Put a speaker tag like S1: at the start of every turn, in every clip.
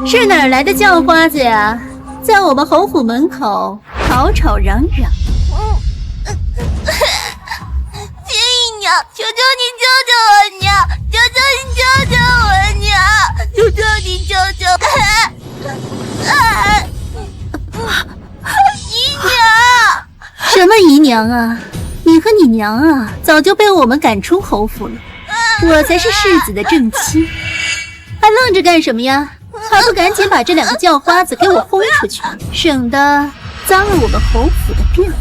S1: 是哪儿来的叫花子呀？在我们侯府门口吵吵嚷嚷。
S2: 秦姨娘，求求你救救我娘！求求你救救我娘！求求你救救姨娘！
S1: 什么姨娘啊？你和你娘啊，早就被我们赶出侯府了。我才是世子的正妻，还愣着干什么呀？还不赶紧把这两个叫花子给我轰出去，省得脏了我们侯府的面。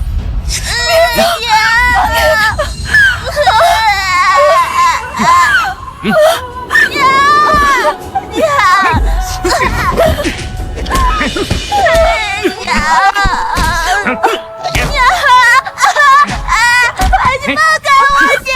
S2: 快去放开我娘！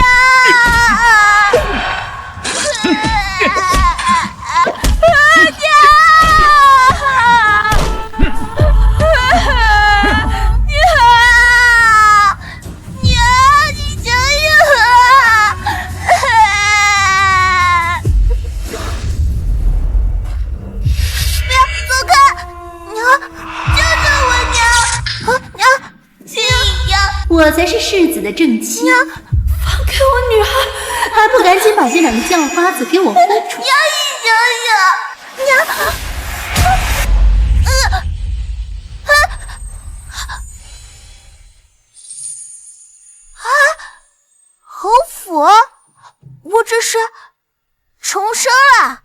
S1: 我才是世子的正妻，
S2: 娘，放开我女儿！
S1: 还不赶紧把这两个叫花子给我轰出去！
S2: 娘，你醒醒！娘，侯府，我这是重生了。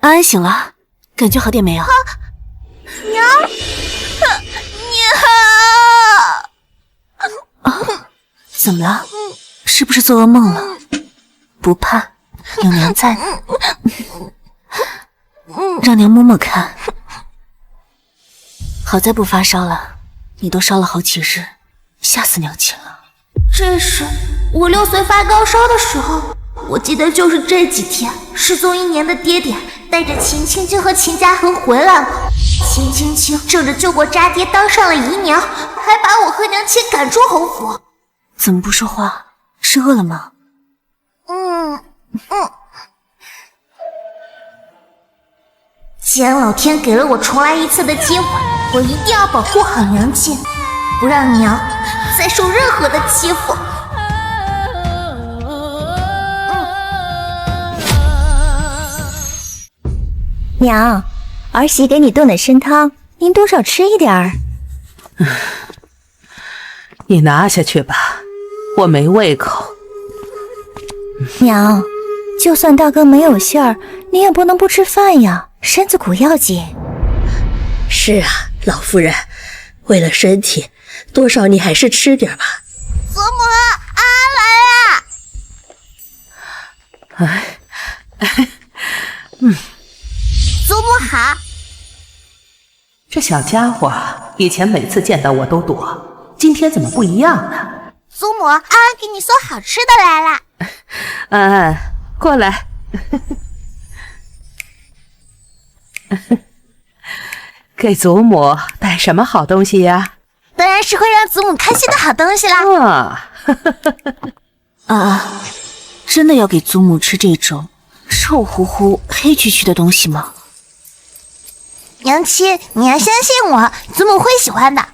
S3: 安安醒了，感觉好点没有？
S2: 娘，
S3: 怎么了？是不是做噩梦了？不怕，有娘在呢。让娘摸摸看。好在不发烧了，你都烧了好几日，吓死娘亲了。
S2: 这是我6岁发高烧的时候，我记得就是这几天，失踪1年的爹爹带着秦青青和秦家恒回来了。秦青青仗着救过渣爹当上了姨娘，还把我和娘亲赶出侯府。
S3: 怎么不说话？是饿了吗？
S2: 既然老天给了我重来一次的机会，我一定要保护好娘亲，不让娘再受任何的欺负。
S4: 娘，儿媳给你炖的参汤，您多少吃一点儿。
S5: 你拿下去吧，我没胃口。
S4: 娘，就算大哥没有信儿，你也不能不吃饭呀，身子骨要紧。
S6: 是啊，老夫人，为了身体，多少你还是吃点吧。
S2: 祖母，安来了。祖母好。
S5: 这小家伙以前每次见到我都躲，今天怎么不一样呢？
S2: 祖母，安安给你送好吃的来了。
S5: 安安，过来。给祖母带什么好东西呀？
S2: 当然是会让祖母开心的好东西啦。
S3: 真的要给祖母吃这种臭乎乎、黑黢黢的东西吗？
S2: 娘亲，你要相信我，祖母会喜欢的。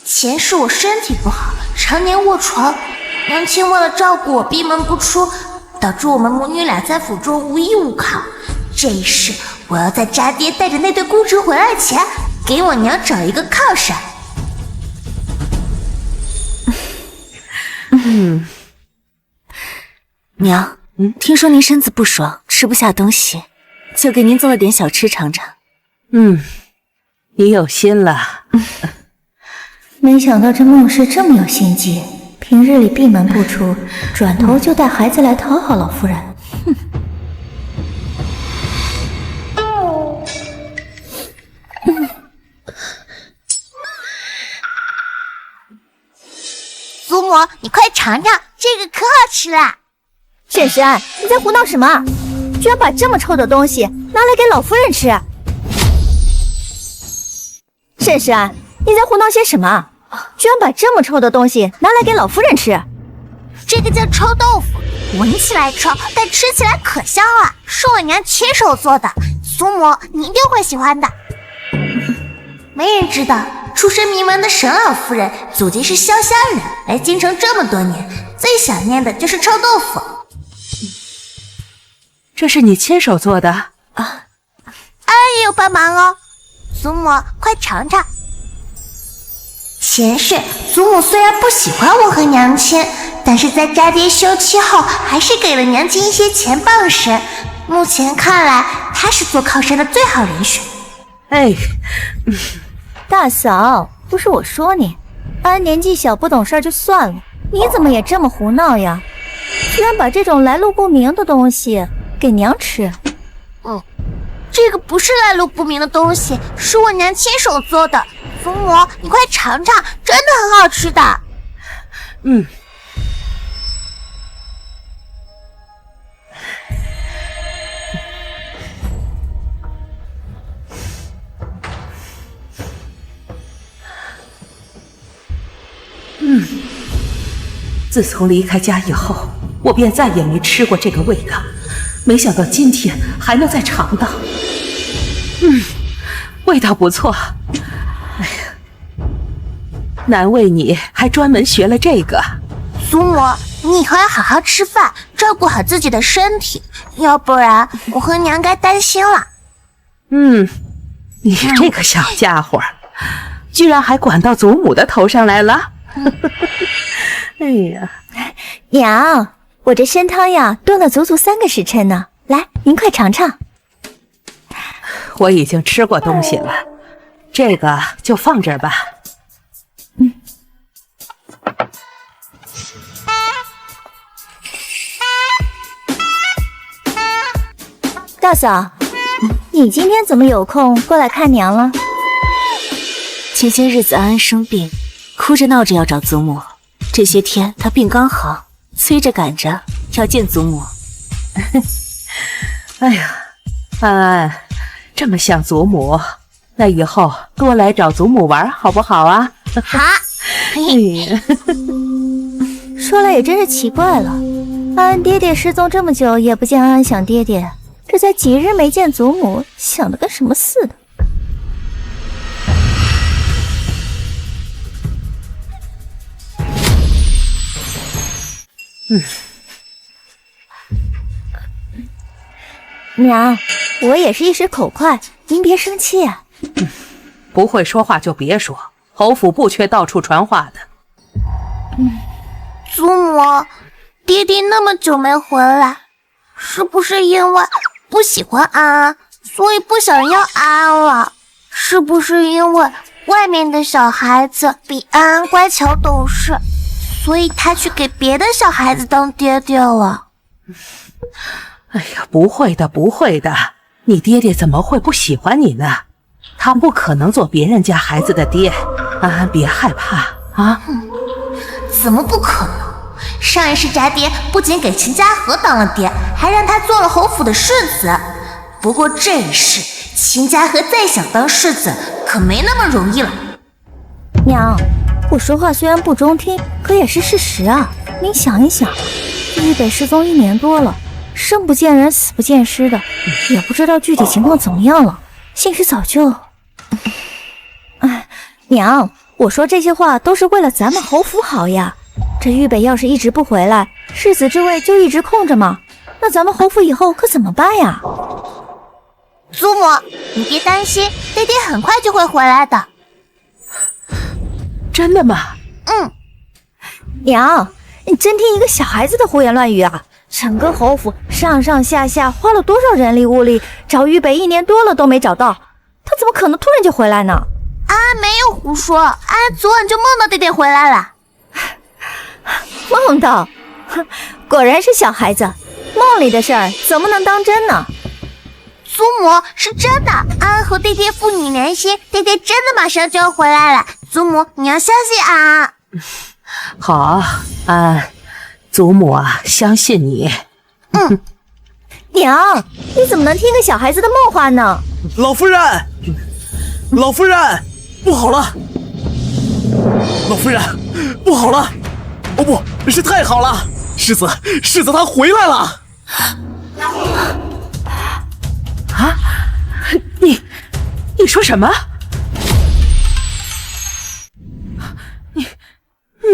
S2: 前世我身体不好，常年卧床，娘亲为了照顾我闭门不出，导致我们母女俩在府中无依无靠。这一世，我要在渣爹带着那对孤侄回来前，给我娘找一个靠山。
S3: 娘，听说您身子不爽，吃不下东西，就给您做了点小吃尝尝。
S5: 你有心了。
S4: 没想到这孟氏这么有心机，平日里闭门不出，转头就带孩子来讨好老夫人。
S2: 祖母，你快尝尝，这个可好吃了。
S4: 沈石安，你在胡闹什么？居然把这么臭的东西拿来给老夫人吃！沈石安，你在胡闹些什么？居然把这么臭的东西拿来给老夫人吃。
S2: 这个叫臭豆腐，闻起来臭，但吃起来可香了，是我娘亲手做的。祖母，你一定会喜欢的。没人知道，出身名门的沈老夫人祖籍是潇湘人，来京城这么多年，最想念的就是臭豆腐。
S5: 这是你亲手做的啊？
S2: 阿也有帮忙哦。祖母，快尝尝。前世祖母虽然不喜欢我和娘亲，但是在渣爹休妻后，还是给了娘亲一些钱傍身。目前看来，她是做靠山的最好人选。
S5: 哎，
S4: 大嫂，不是我说你，安年纪小不懂事就算了，你怎么也这么胡闹呀？居然把这种来路不明的东西给娘吃。
S2: 这个不是来路不明的东西，是我娘亲手做的。祖母，你快尝尝，真的很好吃的。
S5: 自从离开家以后，我便再也没吃过这个味道，没想到今天还能再尝到。味道不错。哎呀，难为你还专门学了这个。
S2: 祖母，你以后要好好吃饭，照顾好自己的身体，要不然我和娘该担心了。
S5: 你这个小家伙，居然还管到祖母的头上来了。哎呀，
S4: 娘，我这参汤呀炖了足足3个时辰呢，来，您快尝尝。
S5: 我已经吃过东西了，这个就放这儿吧。
S4: 大嫂，你今天怎么有空过来看娘了？
S3: 前些日子安安生病，哭着闹着要找祖母，这些天她病刚好，催着赶着要见祖母。
S5: 哎呀，安安，这么想祖母，那以后多来找祖母玩好不好啊？
S2: 好。
S4: 说来也真是奇怪了，安安爹爹失踪这么久也不见安安想爹爹，这才几日没见祖母，想的跟什么似的。娘，我也是一时口快，您别生气啊。
S5: 不会说话就别说，侯府不缺到处传话的。
S2: 祖母，爹爹那么久没回来，是不是因为不喜欢安安，所以不想要安安了？是不是因为外面的小孩子比安安乖巧懂事，所以他去给别的小孩子当爹爹了？
S5: 哎呀，不会的，不会的，你爹爹怎么会不喜欢你呢？他不可能做别人家孩子的爹。安安，别害怕啊。
S2: 怎么不可能？上一世渣爹不仅给秦家河当了爹，还让他做了侯府的世子。不过这一世，秦家河再想当世子，可没那么容易了。
S4: 娘，我说话虽然不中听，可也是事实啊。您想一想，玉北失踪1年多了，生不见人，死不见尸的，也不知道具体情况怎么样了。兴许早就……哎，娘，我说这些话都是为了咱们侯府好呀。这玉北要是一直不回来，世子之位就一直空着嘛，那咱们侯府以后可怎么办呀？
S2: 祖母，你别担心，爹爹很快就会回来的。
S5: 真的吗？
S4: 娘，你真听一个小孩子的胡言乱语啊！整个侯府上上下下花了多少人力物力，找玉北1年多了都没找到，他怎么可能突然就回来呢？
S2: 安安没有胡说，安安昨晚就梦到爹爹回来了。
S4: 梦到？果然是小孩子，梦里的事儿怎么能当真呢？
S2: 祖母，是真的，安安和爹爹父女联系，爹爹真的马上就要回来了。祖母，你要相信安安。
S5: 好，安，祖母啊，相信你。
S4: 娘，你怎么能听个小孩子的梦话呢？
S7: 老夫人，老夫人，不好了！老夫人，不好了！哦不，是太好了！世子他回来了！
S5: 啊！你说什么？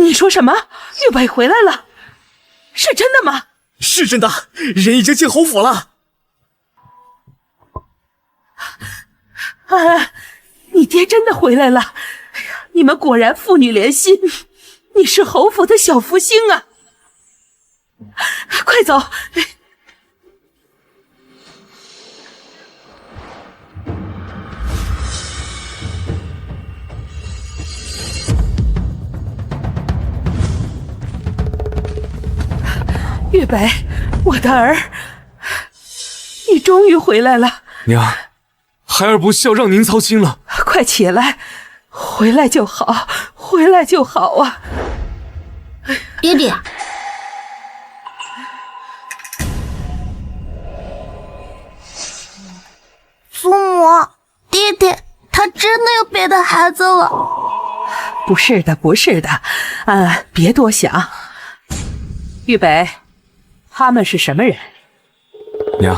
S5: 你说什么？玉北回来了？是真的吗？
S7: 是真的，人已经进侯府了。
S5: 啊！你爹真的回来了！哎呀，你们果然父女连心，你是侯府的小福星啊！快走！玉北，我的儿，你终于回来了。
S8: 娘，孩儿不孝，让您操心了。
S5: 快起来，回来就好，回来就好啊！
S2: 爹爹，祖母，爹爹，他真的有别的孩子了？
S5: 不是的，不是的，别多想。玉北，他们是什么人？
S8: 娘，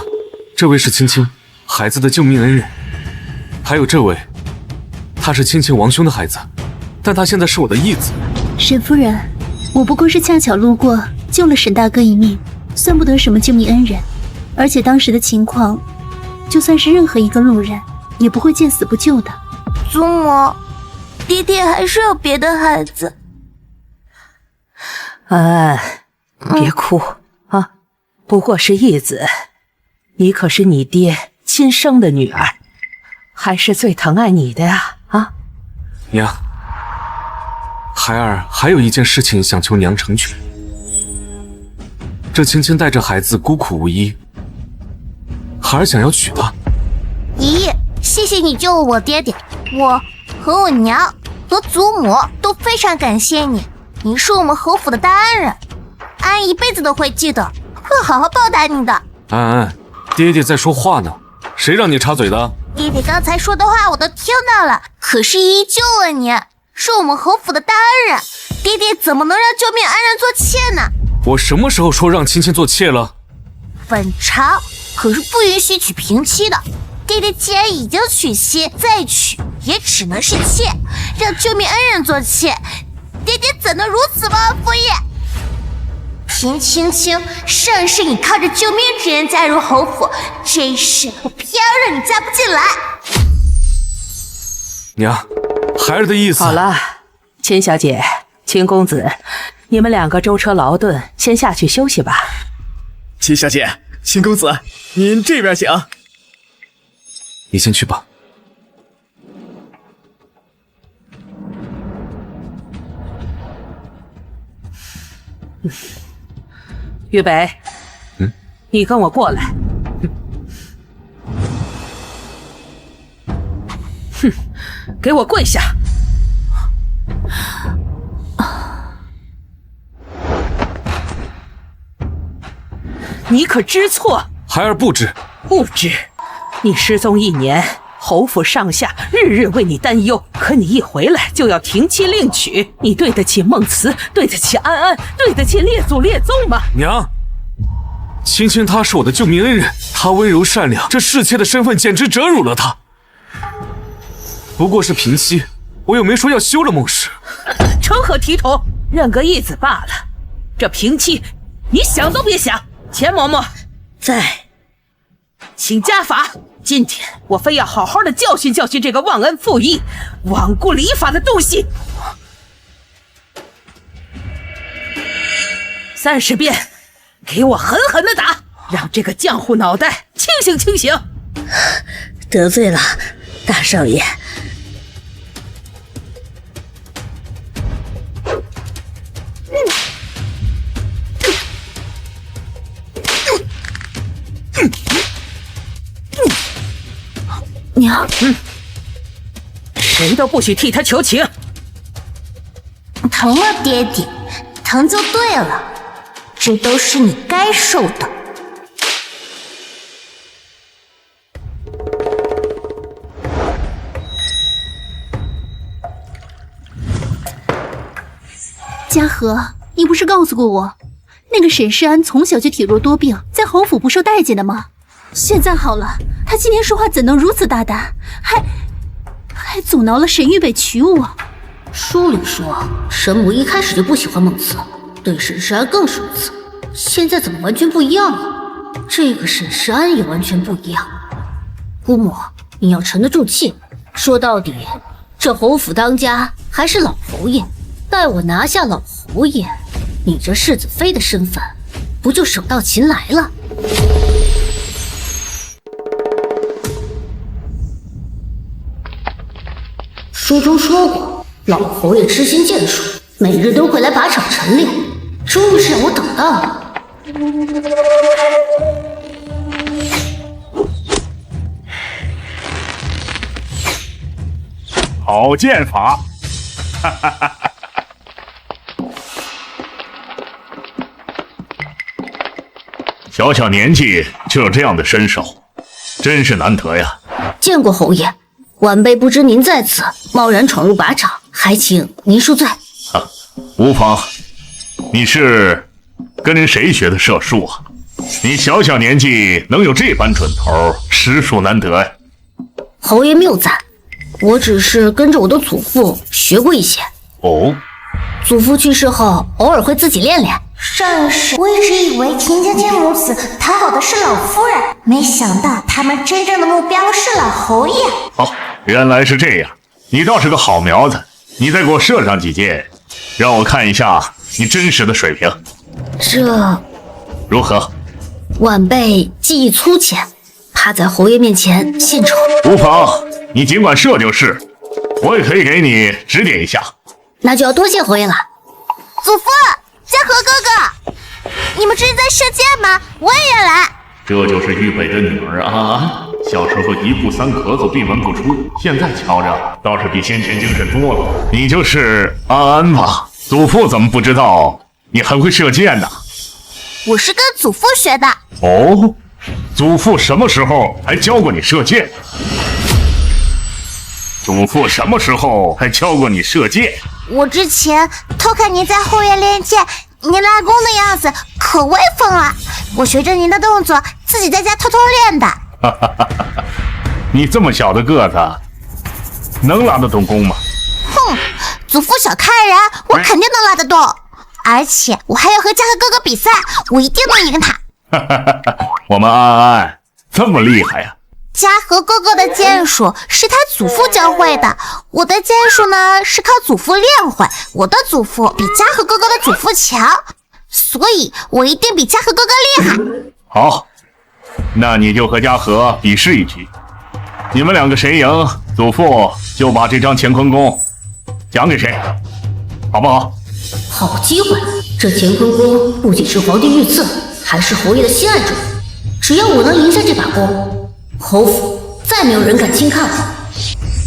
S8: 这位是青青，孩子的救命恩人。还有这位，他是青青王兄的孩子，但他现在是我的义子。
S1: 沈夫人，我不过是恰巧路过，救了沈大哥一命，算不得什么救命恩人。而且当时的情况，就算是任何一个路人，也不会见死不救的。
S2: 祖母，爹爹还是有别的孩子。
S5: 别哭啊，不过是义子，你可是你爹亲生的女儿，还是最疼爱你的呀！啊，
S8: 娘，孩儿还有一件事情想求娘成全。这青青带着孩子孤苦无依，孩儿想要娶她。
S2: 姨，谢谢你救了我爹爹，我和我娘和祖母都非常感谢你，你是我们侯府的大恩人，安一辈子都会记得，会好好报答你的。
S8: 安安，爹爹在说话呢，谁让你插嘴的？
S2: 爹爹刚才说的话我都听到了，可是姨救了你，是我们侯府的大恩人，爹爹怎么能让救命恩人做妾呢？
S8: 我什么时候说让青青做妾了？
S2: 本朝可是不允许娶平妻的，爹爹既然已经娶妻，再娶也只能是妾，让救命恩人做妾，爹爹怎能如此忘恩负义？平青青，上世你靠着救命之恩加入侯府，这一世我偏要让你嫁不进来。
S8: 娘，孩儿的意思。
S5: 好了，秦小姐、秦公子，你们两个舟车劳顿，先下去休息吧。
S7: 秦小姐、秦公子，您这边请。
S8: 你先去吧。
S5: 玉北，你跟我过来。哼，给我跪下！你可知错？
S8: 孩儿不知。
S5: 不知？你失踪1年，侯府上下日日为你担忧，可你一回来就要停妻另娶，你对得起孟慈，对得起安安，对得起列祖列宗吗？
S8: 娘，青青她是我的救命恩人，她温柔善良，这侍妾的身份简直折辱了她。不过是平妻，我又没说要休了孟氏。
S5: 成何体统？认个义子罢了，这平妻你想都别想。钱嬷嬷
S6: 在，
S5: 请家法。今天我非要好好的教训教训这个忘恩负义、罔顾礼法的东西。30遍，给我狠狠的打，让这个浆糊脑袋清醒清醒。
S6: 得罪了大少爷。
S3: 娘，
S5: 谁都不许替他求情。
S2: 疼了，爹爹，疼就对了，这都是你该受的。
S1: 嘉禾，你不是告诉过我，那个沈世安从小就体弱多病，在侯府不受待见的吗？现在好了，他今天说话怎能如此大胆，还阻挠了沈玉北娶我。
S6: 书里说，沈母一开始就不喜欢孟慈，对沈世安更是如此。现在怎么完全不一样了？这个沈世安也完全不一样。姑母，你要沉得住气。说到底，这侯府当家还是老侯爷。待我拿下老侯爷，你这世子妃的身份不就手到擒来了？书中说过，老侯爷痴心剑术，每日都会来靶场陈列，终于是让我等到了。
S9: 好剑法！哈哈哈哈！小小年纪就有这样的身手，真是难得呀！
S6: 见过侯爷，晚辈不知您在此，贸然闯入靶场，还请您恕罪。
S9: 无妨。你是跟人谁学的射术啊？你小小年纪能有这般准头，实属难得呀！
S6: 侯爷谬赞，我只是跟着我的祖父学过一些。
S9: 哦，
S6: 祖父去世后，偶尔会自己练练。
S2: 正是，我一直以为秦家家母子讨好的是老夫人，没想到他们真正的目标是老侯爷。
S9: 哦，原来是这样，你倒是个好苗子，你再给我射上几箭，让我看一下你真实的水平。
S6: 这
S9: 如何？
S6: 晚辈技艺粗浅，怕在侯爷面前献丑。
S9: 无妨，你尽管射就是，我也可以给你指点一下。
S6: 那就要多谢侯爷了。
S2: 祖父，嘉禾哥哥，你们这是在射箭吗？我也要来。
S9: 这就是玉北的女儿安安，小时候一步三咳嗽闭门不出，现在瞧着倒是比先前精神多了。你就是安安吧？祖父怎么不知道你还会射箭呢？
S2: 我是跟祖父学的。
S9: 哦，祖父什么时候还教过你射箭？祖父什么时候还教过你射箭？
S2: 我之前偷看您在后院练剑，您拉弓的样子可威风了。我学着您的动作，自己在家偷偷练的。
S9: 哈哈哈哈！你这么小的个子，能拉得动弓吗？
S2: 哼，祖父小看人，我肯定能拉得动。而且我还要和嘉禾哥哥比赛，我一定能赢他。
S9: 哈哈哈哈！我们安安这么厉害呀！
S2: 嘉禾哥哥的剑术是他祖父教会的，我的剑术呢是靠祖父练会。我的祖父比嘉禾哥哥的祖父强，所以我一定比嘉禾哥哥厉害。
S9: 好，那你就和嘉禾比试一局，你们两个谁赢，祖父就把这张乾坤弓奖给谁，好不好？
S6: 好机会！这乾坤弓不仅是皇帝御赐，还是侯爷的心爱之物。只要我能赢下这把弓，侯府再没有人敢轻看我。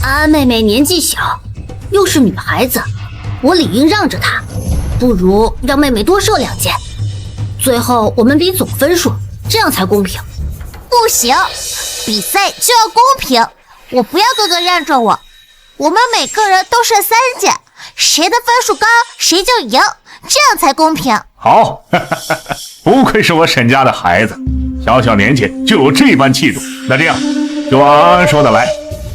S6: 安安妹妹年纪小，又是女孩子，我理应让着她。不如让妹妹多射2箭，最后我们比总分数，这样才公平。
S2: 不行，比赛就要公平，我不要哥哥让着我。我们每个人都射3箭，谁的分数高谁就赢，这样才公平。
S9: 好，不愧是我沈家的孩子，小小年纪就有这般气度。那这样，就按安安说的来，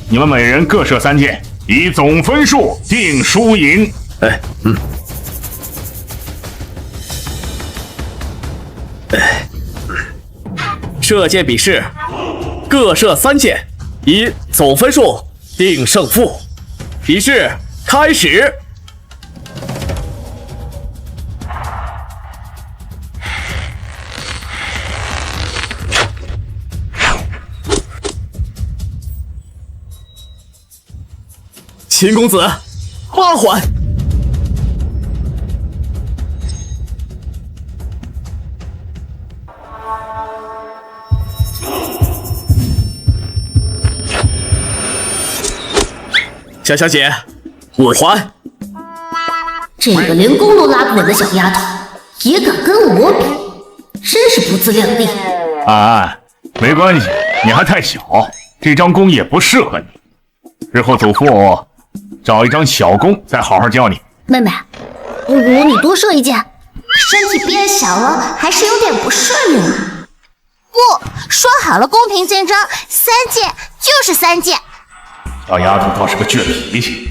S9: 你们每人各射3箭，以总分数定输赢。
S7: 射箭比试，各射3箭，以总分数定胜负。比试开始。秦公子，8环。小小姐，5环。
S6: 这个连弓都拉不稳的小丫头，也敢跟我比，真是不自量力。
S9: 安安，没关系，你还太小，这张弓也不适合你。日后祖父找一张小弓再好好教你。
S6: 妹妹，不如你多射一箭。
S2: 身体变小了，还是有点不顺利了。不，说好了公平竞争，3箭就是3箭。
S9: 小丫头倒是个倔脾气。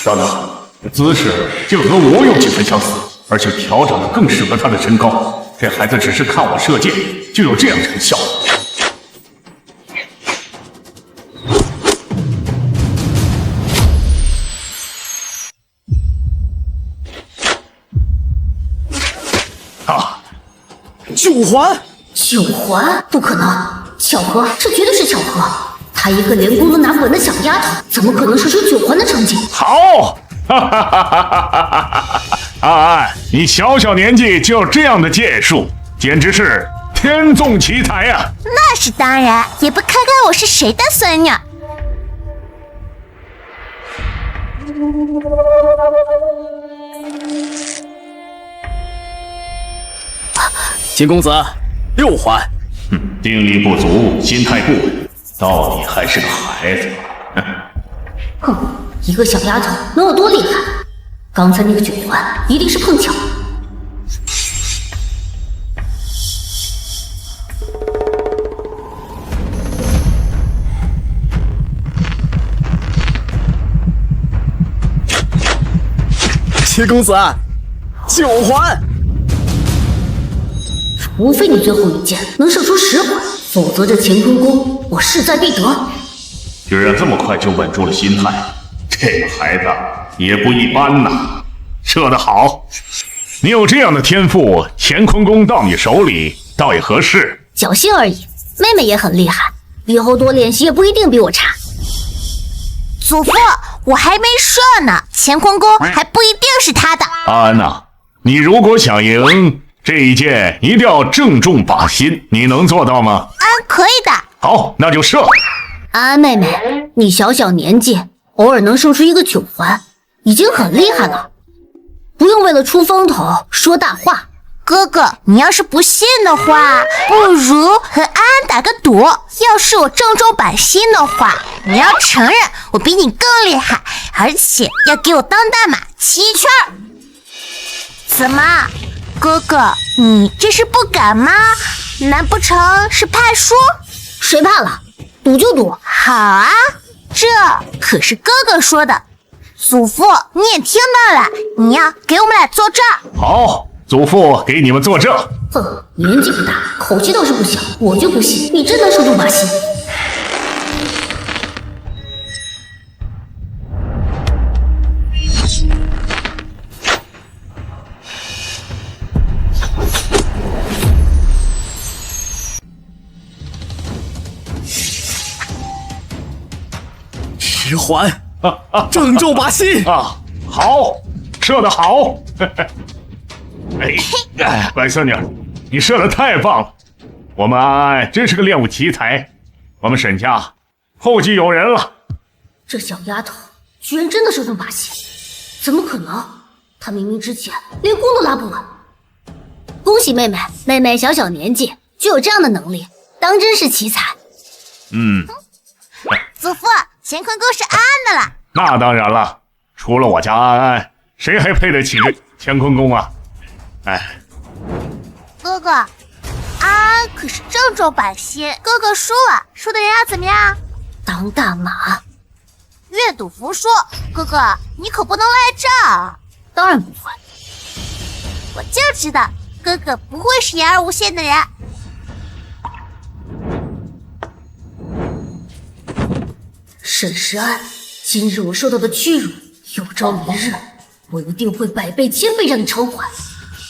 S9: 等等，姿势竟和我有几分相似，而且调整的更适合她的身高。这孩子只是看我射箭，就有这样成效。啊！9
S7: 环
S6: ，9环不可能，巧合，这绝对是巧合。她一个连弓都拿不稳的小丫头，怎么可能射出9环的成绩？
S9: 好，哈哈哈哈哈！安安，你小小年纪就有这样的剑术，简直是天纵奇才啊！
S2: 那是当然，也不看看我是谁的孙女。
S7: 秦公子，6环。
S9: 定力不足，心态不稳，到底还是个孩子。
S6: 哼，一个小丫头能有多厉害？刚才那个9环一定是碰巧。
S7: 秦公子，9环。
S6: 除非你最后一箭能射出10环，否则这乾坤弓我势在必得。
S9: 居然这么快就稳住了心态，这个孩子也不一般呐，射得好。你有这样的天赋，乾坤弓到你手里倒也合适。
S6: 侥幸而已，妹妹也很厉害，以后多练习也不一定比我差。
S2: 祖父，我还没射呢，乾坤弓还不一定是他的。
S9: 安安呐，你如果想赢，这一箭一定要正中靶心，你能做到吗？
S2: 可以的。
S9: 好，那就射。
S6: 安安妹妹，你小小年纪，偶尔能射出一个9环，已经很厉害了，不用为了出风头说大话。
S2: 哥哥，你要是不信的话，不如和安安打个赌。要是我正中靶心的话，你要承认我比你更厉害，而且要给我当大马骑一圈。怎么，哥哥，你这是不敢吗？难不成是怕输？
S6: 谁怕了？赌就赌。
S2: 好啊，这可是哥哥说的。祖父，你也听到了，你要给我们俩作证。
S9: 好，祖父给你们作证。
S6: 哼，年纪不大，口气倒是不小，我就不信你真能射中靶心。
S7: 10环，正中靶心
S9: 啊！好，射得好！哎，乖孙女，你射得太棒了！我们安安真是个练武奇才，我们沈家后继有人了。
S6: 这小丫头居然真的射中靶心，怎么可能？她明明之前连弓都拉不稳。恭喜妹妹，妹妹小小年纪就有这样的能力，当真是奇才。
S2: 祖父，乾坤弓是安安的了。
S9: 那当然了，除了我家安安，谁还配得起这乾坤弓啊？哎，
S2: 哥哥，安安可是正中靶心，哥哥输了，输的人要怎么样？
S6: 当大马。
S2: 愿赌服输，哥哥你可不能赖账。
S6: 当然不会，
S2: 我就知道哥哥不会是言而无信的人。
S6: 沈时安，今日我受到的屈辱，有朝一日我一定会百倍千倍让你偿还。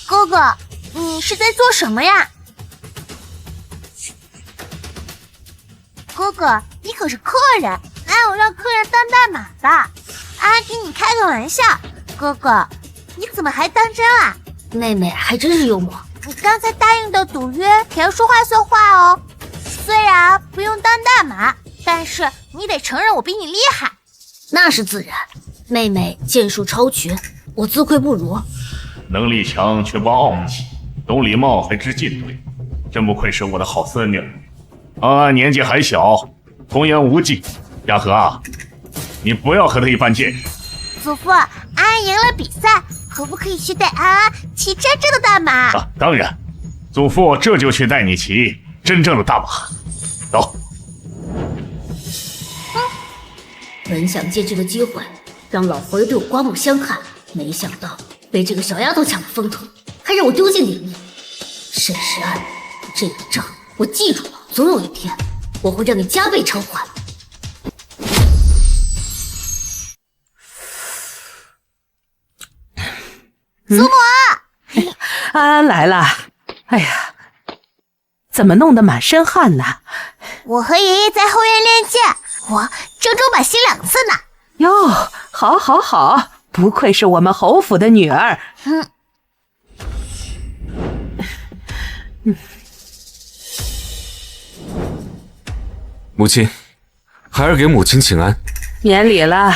S2: 哥哥，你是在做什么呀？哥哥，你可是客人，哪有让客人当大马的？安安给你开个玩笑。哥哥，你怎么还当真啊？
S6: 妹妹还真是幽默。
S2: 你刚才答应的赌约也要说话算话哦。虽然不用当大马，但是你得承认我比你厉害。
S6: 那是自然，妹妹剑术超群，我自愧不如。
S9: 能力强却不傲气，懂礼貌还知进退，真不愧是我的好孙女。安安年纪还小，童言无忌。嘉禾啊，你不要和他一般见识。
S2: 祖父，安安赢了比赛，可不可以去带安安骑真正的大马？
S9: 当然，祖父这就去带你骑真正的大马。走。
S6: 本想借这个机会让老佛爷对我刮目相看，没想到被这个小丫头抢了风头，还让我丢尽脸面。沈时安，这个账我记住了，总有一天我会让你加倍偿还。
S2: 祖母，
S5: 安安来了。哎呀，怎么弄得满身汗呢？
S2: 我和爷爷在后院练剑，我郑州把心2次呢。
S5: 哟，好，好，好，不愧是我们侯府的女儿。
S8: 母亲，孩儿给母亲请安。
S5: 免礼了。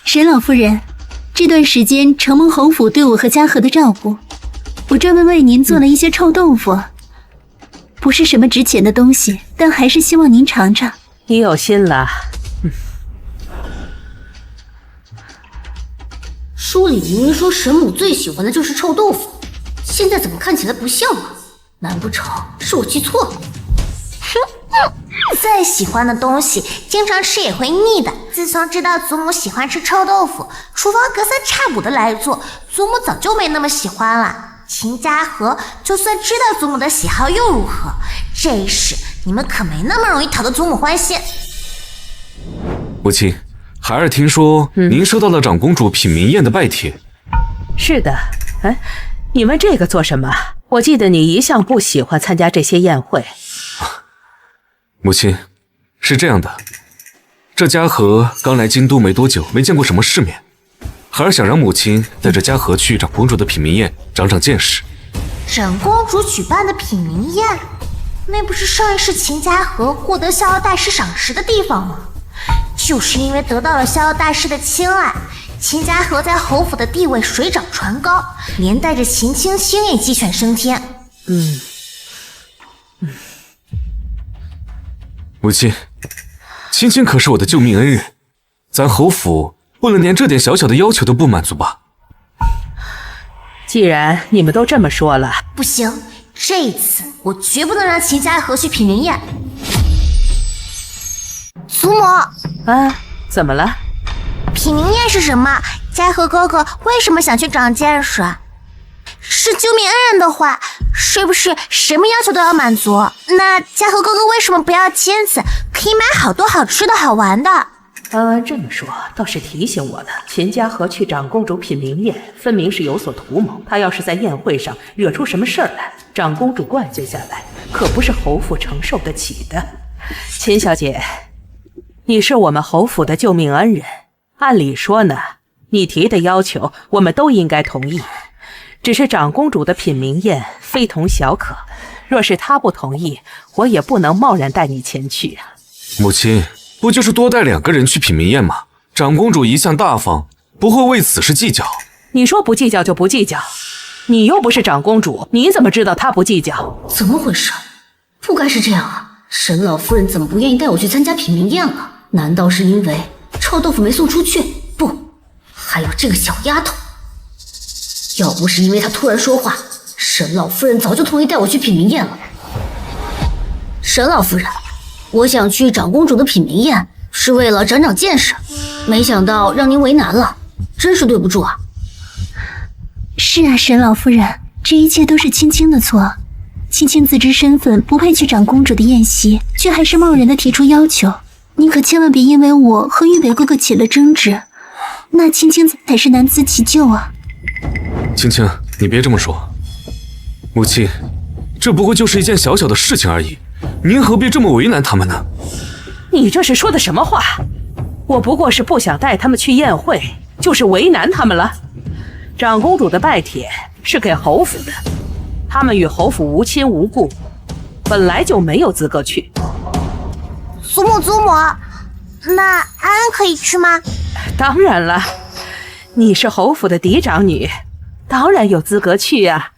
S1: 沈老夫人，这段时间承蒙侯府对我和嘉禾的照顾，我专门为您做了一些臭豆腐，不是什么值钱的东西，但还是希望您尝尝。
S5: 你有心了。
S6: 书里明明说沈母最喜欢的就是臭豆腐，现在怎么看起来不像啊？难不成是我记错了？
S2: 再喜欢的东西，经常吃也会腻的。自从知道祖母喜欢吃臭豆腐，厨房隔三差五的来做，祖母早就没那么喜欢了。秦嘉禾就算知道祖母的喜好又如何？这事你们可没那么容易讨得祖母欢心。
S8: 母亲，孩儿听说您收到了长公主品茗宴的拜帖。
S5: 是的。哎，你问这个做什么？我记得你一向不喜欢参加这些宴会。
S8: 母亲，是这样的，这嘉禾刚来京都没多久，没见过什么世面，孩儿想让母亲带着嘉禾去长公主的品茗宴，长长见识。
S2: 长公主举办的品茗宴，那不是上一世秦嘉禾获得逍遥大师赏识的地方吗？就是因为得到了逍遥大师的青睐，秦嘉禾在侯府的地位水涨船高，连带着秦青青也鸡犬升天。
S8: 母亲，青青可是我的救命恩人，咱侯府不能连这点小小的要求都不满足吧？
S5: 既然你们都这么说了，
S2: 不行，这一次我绝不能让秦嘉禾去品茗宴。祖母，
S5: 怎么了？
S2: 品茗宴是什么？嘉禾哥哥为什么想去长见识？是救命恩人的话，是不是什么要求都要满足？那嘉禾哥哥为什么不要金子，可以买好多好吃的好玩的？
S5: 安安这么说倒是提醒我的，秦嘉禾去长公主品茗宴，分明是有所图谋。他要是在宴会上惹出什么事儿来，长公主怪罪下来，可不是侯府承受得起的。秦小姐，你是我们侯府的救命恩人，按理说呢，你提的要求我们都应该同意。只是长公主的品茗宴非同小可，若是她不同意，我也不能贸然带你前去啊。
S8: 母亲，不就是多带2个人去品茗宴吗？长公主一向大方，不会为此事计较。
S5: 你说不计较就不计较，你又不是长公主，你怎么知道她不计较？
S6: 怎么回事？不该是这样啊！沈老夫人怎么不愿意带我去参加品茗宴了？难道是因为臭豆腐没送出去？不，还有这个小丫头。要不是因为她突然说话，沈老夫人早就同意带我去品茗宴了。沈老夫人，我想去长公主的品茗宴，是为了长长见识，没想到让您为难了，真是对不住啊。
S1: 是啊，沈老夫人，这一切都是青青的错。青青自知身份不配去长公主的宴席，却还是贸然的提出要求。你可千万别因为我和玉北哥哥起了争执，那青青才是难辞其咎啊。
S8: 青青，你别这么说。母亲，这不过就是一件小小的事情而已，您何必这么为难他们呢？
S5: 你这是说的什么话？我不过是不想带他们去宴会，就是为难他们了。长公主的拜帖是给侯府的，他们与侯府无亲无故，本来就没有资格去。
S2: 祖母，那安安可以去吗？
S5: 当然了，你是侯府的嫡长女，当然有资格去啊。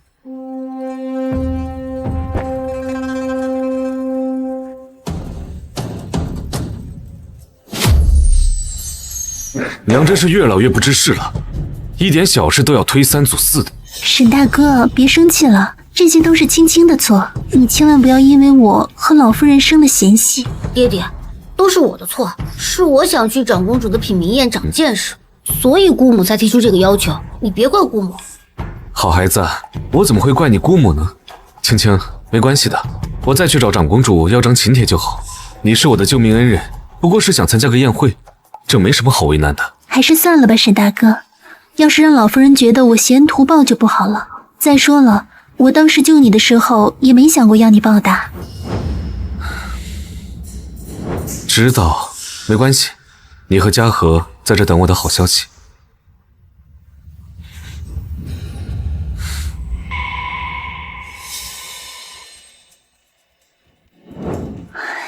S8: 娘真是越老越不知事了，一点小事都要推三阻四的。
S1: 沈大哥，别生气了，这些都是青青的错，你千万不要因为我和老夫人生了嫌隙。
S6: 爹爹，都是我的错，是我想去长公主的品茗宴长见识，所以姑母才提出这个要求，你别怪姑母。
S8: 好孩子，我怎么会怪你姑母呢？青青，没关系的，我再去找长公主要张请帖就好。你是我的救命恩人，不过是想参加个宴会，这没什么好为难的。
S1: 还是算了吧，沈大哥，要是让老夫人觉得我嫌图报就不好了。再说了，我当时救你的时候也没想过要你报答。
S8: 知道，没关系，你和嘉禾在这等我的好消息。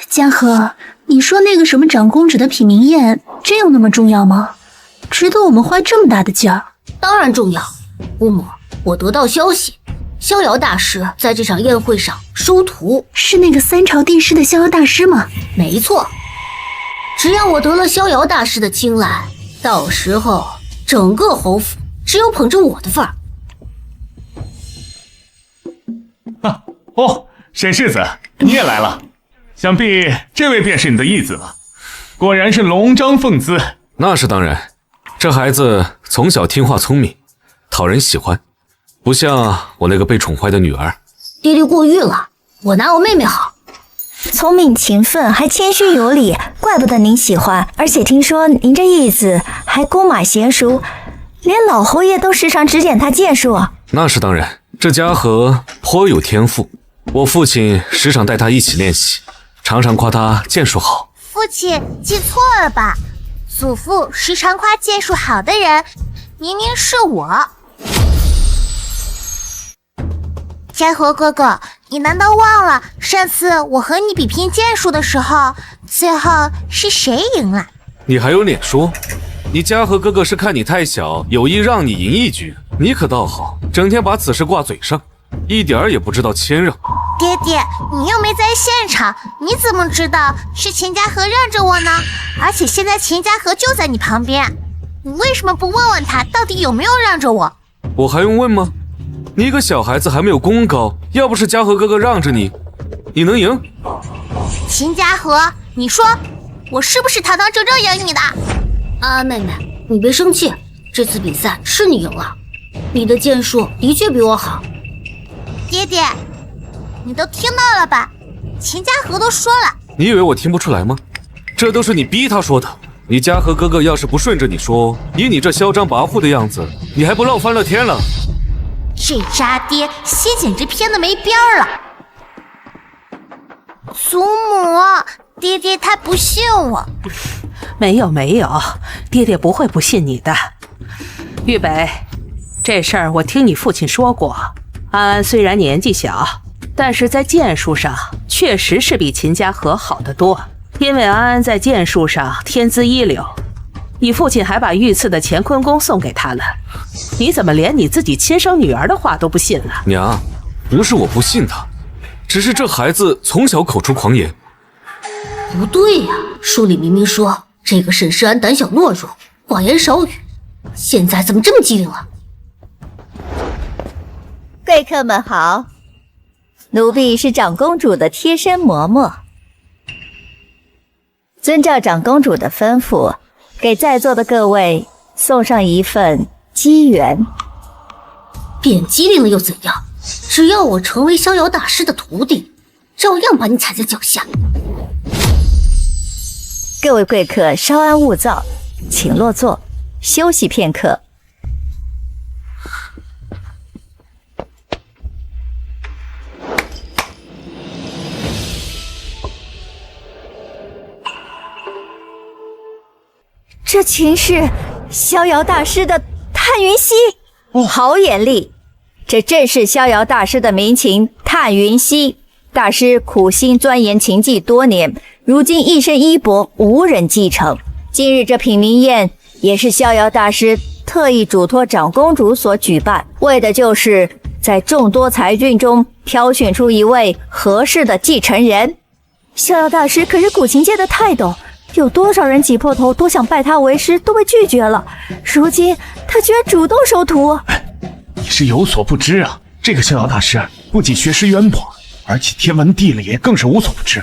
S1: 嘉禾，你说那个什么长公主的品茗宴，真有那么重要吗？值得我们花这么大的劲儿？
S6: 当然重要，姑母，我得到消息，逍遥大师在这场宴会上收徒。
S1: 是那个三朝帝师的逍遥大师吗？
S6: 没错，只要我得了逍遥大师的青睐，到时候整个侯府只有捧着我的份儿。
S9: 啊哦，沈世子，你也来了，想必这位便是你的义子了，果然是龙章凤姿。
S8: 那是当然，这孩子从小听话聪明，讨人喜欢，不像我那个被宠坏的女儿。
S6: 爹爹过誉了，我拿我妹妹好。
S4: 聪明勤奋，还谦虚有礼，怪不得您喜欢。而且听说您这义子还弓马娴熟，连老侯爷都时常指点他剑术啊。
S8: 那是当然，这嘉禾颇有天赋，我父亲时常带他一起练习，常常夸他剑术好。
S2: 父亲记错了吧？祖父时常夸剑术好的人，明明是我。嘉禾哥哥，你难道忘了上次我和你比拼剑术的时候，最后是谁赢了？
S8: 你还有脸说？你嘉禾哥哥是看你太小，有意让你赢一局。你可倒好，整天把此事挂嘴上，一点儿也不知道谦让。
S2: 爹爹，你又没在现场，你怎么知道是秦嘉禾让着我呢？而且现在秦嘉禾就在你旁边，你为什么不问问他到底有没有让着我？
S8: 我还用问吗？你一个小孩子还没有功高，要不是嘉禾哥哥让着你，你能赢？
S2: 秦嘉禾，你说我是不是堂堂正正赢你的？
S6: 啊，妹妹，你别生气，这次比赛是你赢了，你的剑术的确比我好。
S2: 爹爹，你都听到了吧？秦嘉禾都说了。
S8: 你以为我听不出来吗？这都是你逼他说的。你嘉禾哥哥要是不顺着你说，以你这嚣张跋扈的样子，你还不闹翻了天了？
S2: 这渣爹心简直偏得没边儿了。祖母，爹爹他不信我。
S5: 没有，爹爹不会不信你的。玉北，这事儿我听你父亲说过，安安虽然年纪小，但是在剑术上确实是比秦嘉禾好得多。因为安安在剑术上天资一流，你父亲还把御赐的乾坤弓送给他了。你怎么连你自己亲生女儿的话都不信了？
S8: 娘，不是我不信他，只是这孩子从小口出狂言。
S6: 不对呀，书里明明说这个沈世安胆小懦弱，寡言少语，现在怎么这么机灵了？
S4: 贵客们好，奴婢是长公主的贴身嬷嬷，遵照长公主的吩咐，给在座的各位送上一份机缘。
S6: 变机灵了又怎样？只要我成为逍遥大师的徒弟，照样把你踩在脚下。
S4: 各位贵客稍安勿躁，请落座休息片刻。这群是逍遥大师的探云溪，好眼力！这正是逍遥大师的名琴探云溪。大师苦心钻研琴技多年，如今一身衣钵无人继承。今日这品茗宴也是逍遥大师特意嘱托长公主所举办，为的就是在众多才俊中挑选出一位合适的继承人。逍遥大师可是古琴界的泰斗，有多少人挤破头都想拜他为师，都被拒绝了。如今他居然主动收徒。
S10: 你是有所不知啊，这个逍遥大师不仅学识渊博，而且天文地理更是无所不知。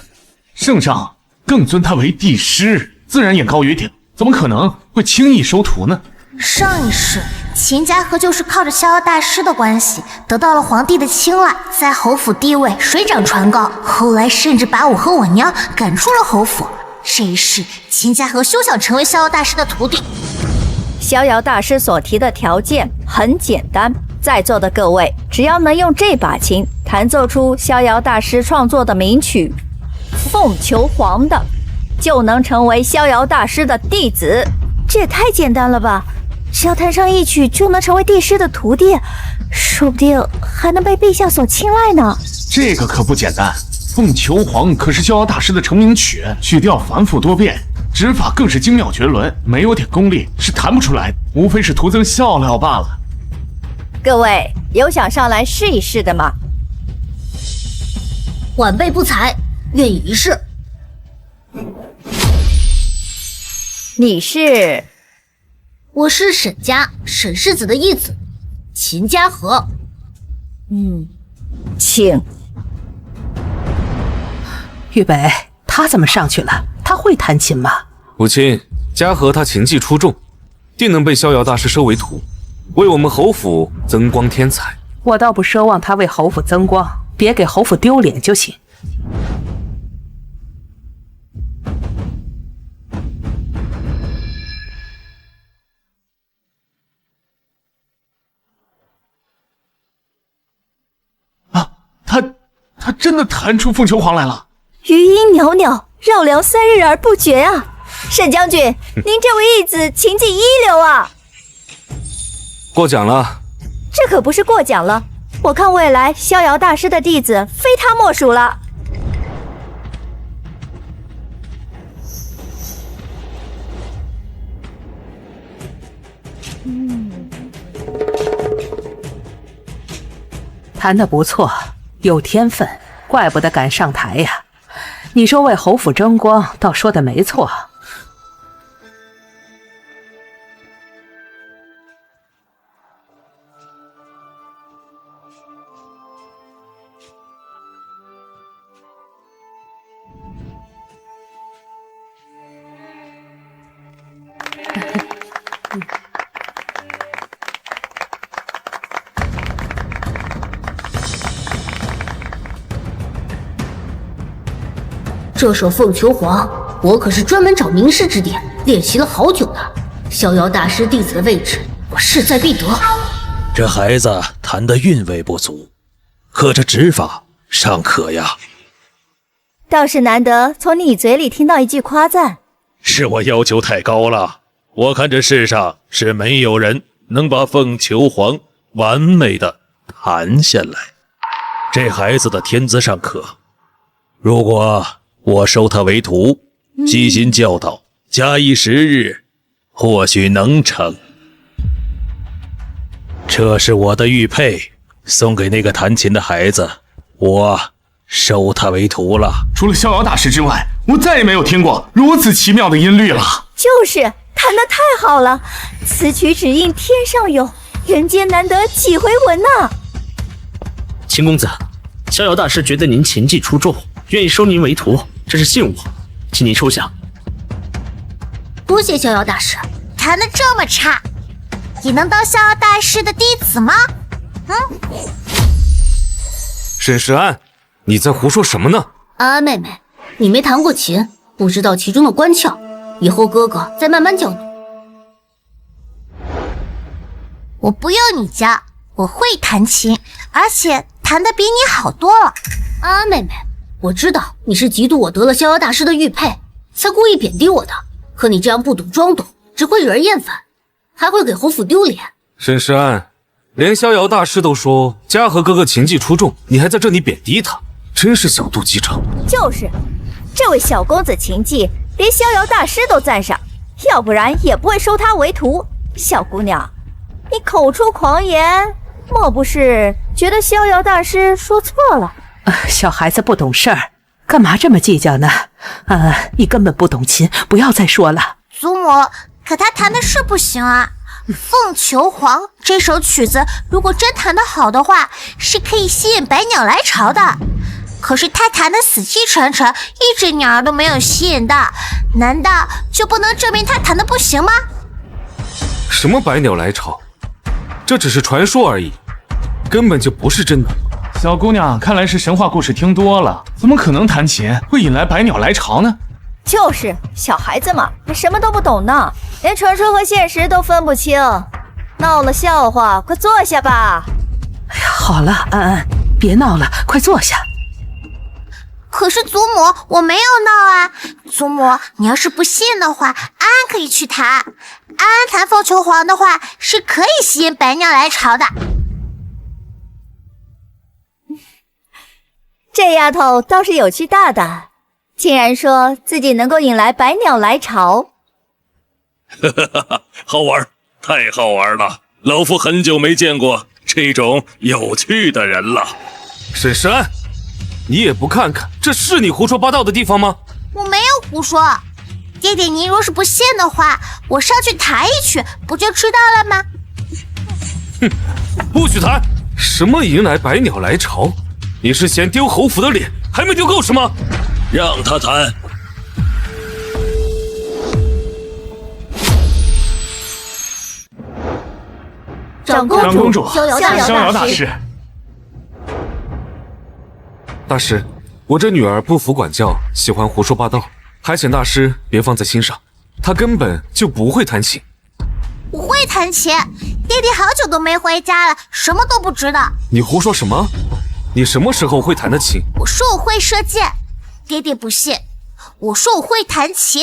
S10: 圣上更尊他为帝师，自然眼高于顶，怎么可能会轻易收徒呢？
S2: 上一世，秦家河就是靠着逍遥大师的关系，得到了皇帝的青睐，在侯府地位水涨船高。后来甚至把我和我娘赶出了侯府。这一世，秦家河休想成为逍遥大师的徒弟。
S4: 逍遥大师所提的条件很简单，在座的各位只要能用这把琴弹奏出逍遥大师创作的名曲《凤求凰》的，就能成为逍遥大师的弟子。这也太简单了吧！只要弹上一曲就能成为帝师的徒弟，说不定还能被陛下所青睐呢。
S10: 这个可不简单，《凤求凰》可是逍遥大师的成名曲，曲调繁复多变，指法更是精妙绝伦，没有点功力是弹不出来的，无非是徒增笑料罢了。
S4: 各位有想上来试一试的吗？
S6: 晚辈不才，愿意一试。
S4: 你是？
S6: 我是沈家沈世子的义子，秦家河。
S4: 请。
S5: 玉北，他怎么上去了？他会弹琴吗？
S8: 母亲，家和他琴技出众，定能被逍遥大师收为徒，为我们侯府增光添彩。
S5: 我倒不奢望他为侯府增光，别给侯府丢脸就行。
S10: 他真的弹出凤求凰来了。
S4: 余音袅袅，绕梁3日而不绝啊！沈将军，您这位义子琴技一流啊！
S8: 过奖了。
S4: 这可不是过奖了，我看未来逍遥大师的弟子非他莫属了。
S5: 弹得不错，有天分，怪不得敢上台呀。你说为侯府争光，倒说的没错。
S6: 这首《凤求凰》，我可是专门找名师指点，练习了好久呢。逍遥大师弟子的位置，我势在必得。
S11: 这孩子弹的韵味不足，可这指法尚可呀。
S4: 倒是难得从你嘴里听到一句夸赞。
S11: 是我要求太高了，我看这世上是没有人能把《凤求凰》完美的弹下来。这孩子的天资尚可，如果我收他为徒，悉心教导，假以时日，或许能成。这是我的玉佩，送给那个弹琴的孩子，我收他为徒了。
S10: 除了逍遥大师之外，我再也没有听过如此奇妙的音律了。
S4: 就是弹得太好了，此曲只应天上有，人间难得几回闻呐。
S7: 秦公子，逍遥大师觉得您琴技出众，愿意收您为徒，这是信物，请您收下。
S6: 多谢逍遥大师。
S2: 弹得这么差，也能当逍遥大师的弟子吗？
S8: 沈世安，你在胡说什么呢？
S6: 安安妹妹，你没弹过琴，不知道其中的关窍，以后哥哥再慢慢教你。
S2: 我不用你教，我会弹琴，而且弹得比你好多了。
S6: 安安妹妹，我知道你是嫉妒我得了逍遥大师的玉佩，才故意贬低我的。可你这样不懂装懂，只会惹人厌烦，还会给侯府丢脸。
S8: 沈世安，连逍遥大师都说嘉禾哥哥琴技出众，你还在这里贬低他，真是小肚鸡肠。
S4: 就是，这位小公子琴技连逍遥大师都赞赏，要不然也不会收他为徒。小姑娘，你口出狂言，莫不是觉得逍遥大师说错了？
S5: 小孩子不懂事儿，干嘛这么计较呢？你根本不懂琴，不要再说了。
S2: 祖母，可他弹的是不行啊。凤求凰这首曲子，如果真弹得好的话，是可以吸引百鸟来巢的。可是他弹得死气沉沉，一只鸟儿都没有吸引到，难道就不能证明他弹得不行吗？
S8: 什么百鸟来巢？这只是传说而已，根本就不是真的。
S10: 小姑娘，看来是神话故事听多了，怎么可能弹琴会引来百鸟来巢呢？
S4: 就是小孩子嘛，还什么都不懂呢，连传说和现实都分不清，闹了笑话，快坐下吧。
S5: 哎呀，好了，安安，别闹了，快坐下。
S2: 可是祖母，我没有闹啊！祖母，你要是不信的话，安安可以去弹。安安弹凤求凰的话，是可以吸引百鸟来巢的。
S4: 这丫头倒是有趣大胆，竟然说自己能够引来百鸟来巢。
S11: 好玩，太好玩了！老夫很久没见过这种有趣的人了。
S8: 沈石安，你也不看看，这是你胡说八道的地方吗？
S2: 我没有胡说，爹爹，您若是不信的话，我上去弹一曲，不就知道了吗？
S8: 哼，不许弹！什么迎来百鸟来巢？你是嫌丢侯府的脸还没丢够是吗？
S11: 让他弹。
S4: 长公主，
S10: 逍遥大师。
S8: 大师，我这女儿不服管教，喜欢胡说八道，还请大师别放在心上，她根本就不会弹琴。
S2: 我会弹琴，爹爹好久都没回家了，什么都不知道。
S8: 你胡说什么？你什么时候会弹的琴？
S2: 我说我会射箭，爹爹不信。我说我会弹琴，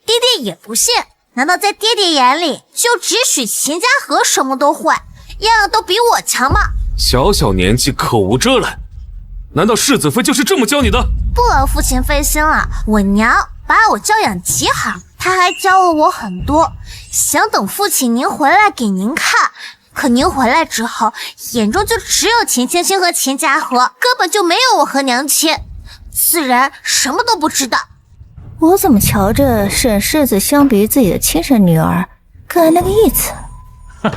S2: 爹爹也不信。难道在爹爹眼里，就只许秦家河什么都会，样样都比我强吗？
S8: 小小年纪口无遮拦，难道世子妃就是这么教你的？
S2: 不劳父亲费心了，我娘把我教养极好，她还教了我很多，想等父亲您回来给您看。可您回来之后，眼中就只有秦青青和秦家河，根本就没有我和娘亲，自然什么都不知道。
S4: 我怎么瞧着沈世子相比于自己的亲生女儿，更爱那个义子？
S10: 哼，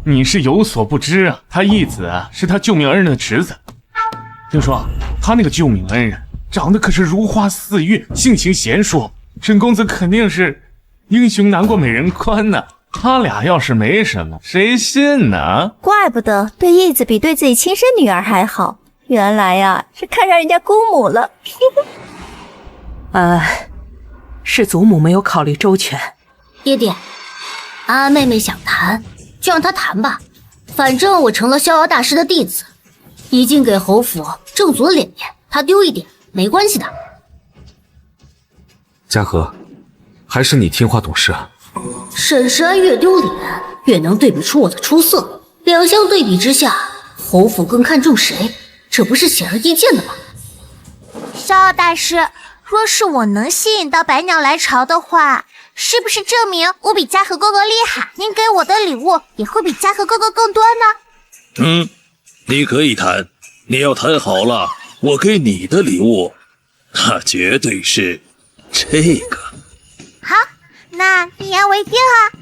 S10: 你是有所不知啊，他义子是他救命恩人的侄子。听说他那个救命恩人长得可是如花似玉，性情贤淑，沈公子肯定是英雄难过美人关呢。他俩要是没什么，谁信呢？
S4: 怪不得对义子比对自己亲生女儿还好，原来呀是看上人家姑母了。
S5: 是祖母没有考虑周全。
S6: 爹爹，安安妹妹想弹，就让她弹吧。反正我成了逍遥大师的弟子，已经给侯府挣足了脸面，她丢一点没关系的。
S8: 嘉禾，还是你听话懂事啊。
S6: 沈石安越丢脸，越能对比出我的出色。两相对比之下，侯府更看重谁？这不是显而易见的吗？
S2: 逍遥大师，若是我能吸引到百鸟来巢的话，是不是证明我比嘉禾哥哥厉害？您给我的礼物也会比嘉禾哥哥更多呢？
S11: 你可以弹，你要弹好了，我给你的礼物，那绝对是这个。
S2: 好，那一言为定啊。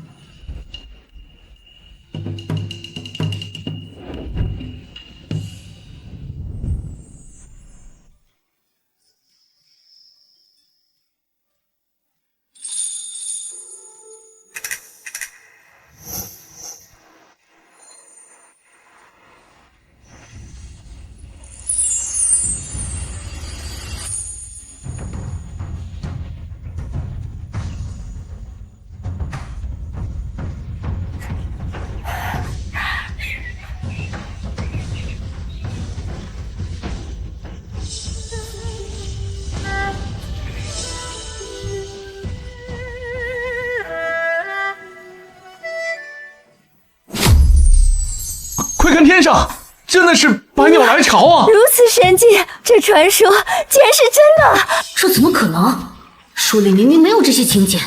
S10: 快看天上，真的是百鸟来巢啊！
S4: 如此神迹，这传说竟然是真的！
S6: 这怎么可能？书里明明没有这些情节，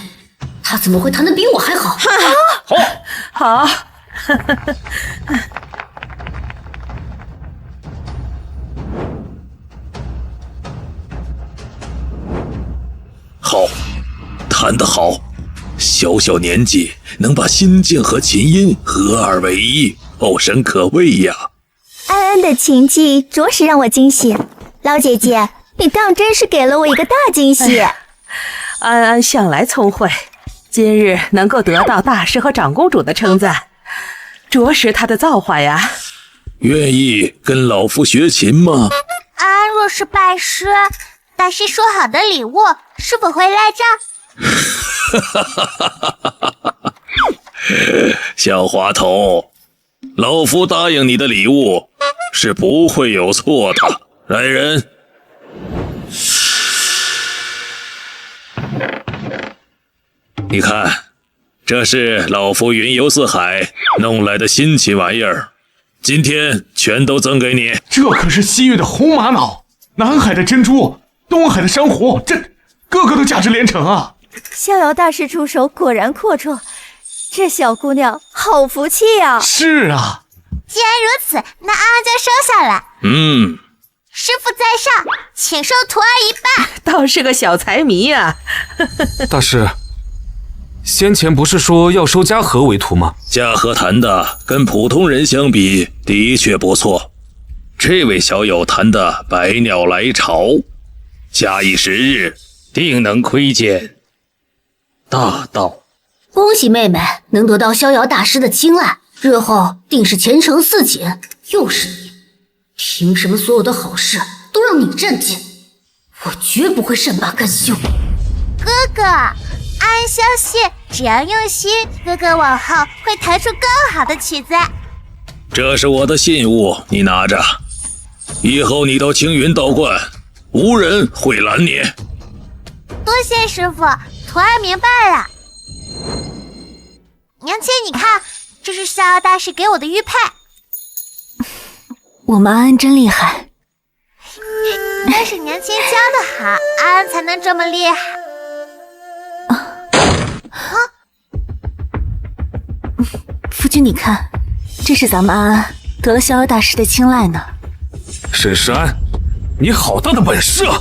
S6: 他怎么会弹得比我还好？
S5: 好，
S11: 好，谈得好，小小年纪能把心境和琴音合二为一，后生可畏呀。
S4: 安安的琴技着实让我惊喜，老姐姐，你当真是给了我一个大惊喜。
S5: 安安向来聪慧，今日能够得到大师和长公主的称赞，着实他的造化呀。
S11: 愿意跟老夫学琴吗？
S2: 安安若是拜师，大师说好的礼物是否会赖账？
S11: 小滑头，老夫答应你的礼物是不会有错的。来人，你看，这是老夫云游四海弄来的新奇玩意儿，今天全都赠给你。
S10: 这可是西域的红玛瑙，南海的珍珠，东海的珊瑚，这个个都价值连城啊！
S4: 逍遥大师出手果然阔绰，这小姑娘好福气呀！
S10: 是啊，
S2: 既然如此，那安安就收下来。师傅在上，请受徒儿一拜。
S5: 倒是个小财迷啊！
S8: 大师，先前不是说要收嘉禾为徒吗？
S11: 嘉禾弹的跟普通人相比，的确不错。这位小友弹的百鸟来巢，假以时日，定能窥见大道。
S6: 恭喜妹妹能得到逍遥大师的青睐，日后定是前程似锦。又是你，凭什么所有的好事都让你占尽？我绝不会善罢甘休。
S2: 哥哥，安安相信，只要用心，哥哥往后会弹出更好的曲子。
S11: 这是我的信物，你拿着，以后你到青云道观，无人会拦你。
S2: 多谢师傅，徒儿明白了。娘亲，你看，这是逍遥大师给我的玉佩。
S3: 我们安安真厉害，
S2: 那是娘亲教的好，安安才能这么厉害。
S3: 夫君你看，这是咱们安安得了逍遥大师的青睐呢。
S8: 沈世安，你好大的本事啊！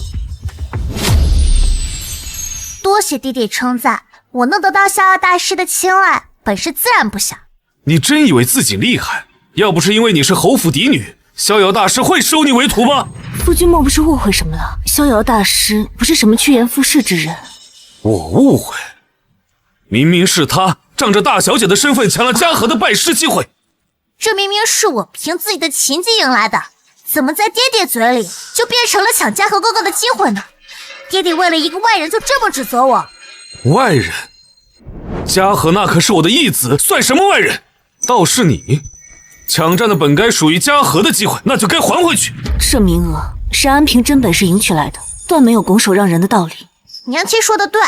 S2: 多谢弟弟称赞，我能得到逍遥大师的青睐，本事自然不小。
S8: 你真以为自己厉害？要不是因为你是侯府嫡女，逍遥大师会收你为徒吗？
S3: 夫君莫不是误会什么了？逍遥大师不是什么趋炎附势之人。
S8: 我误会？明明是他仗着大小姐的身份抢了嘉禾的拜师机会。
S2: 这明明是我凭自己的琴技赢来的，怎么在爹爹嘴里就变成了抢嘉禾哥哥的机会呢？爹爹为了一个外人就这么指责我？
S8: 外人？嘉禾那可是我的义子，算什么外人？倒是你抢占了本该属于嘉禾的机会，那就该还回去。
S3: 这名额是安凭真本事赢取来的，断没有拱手让人的道理。
S2: 娘亲说的对，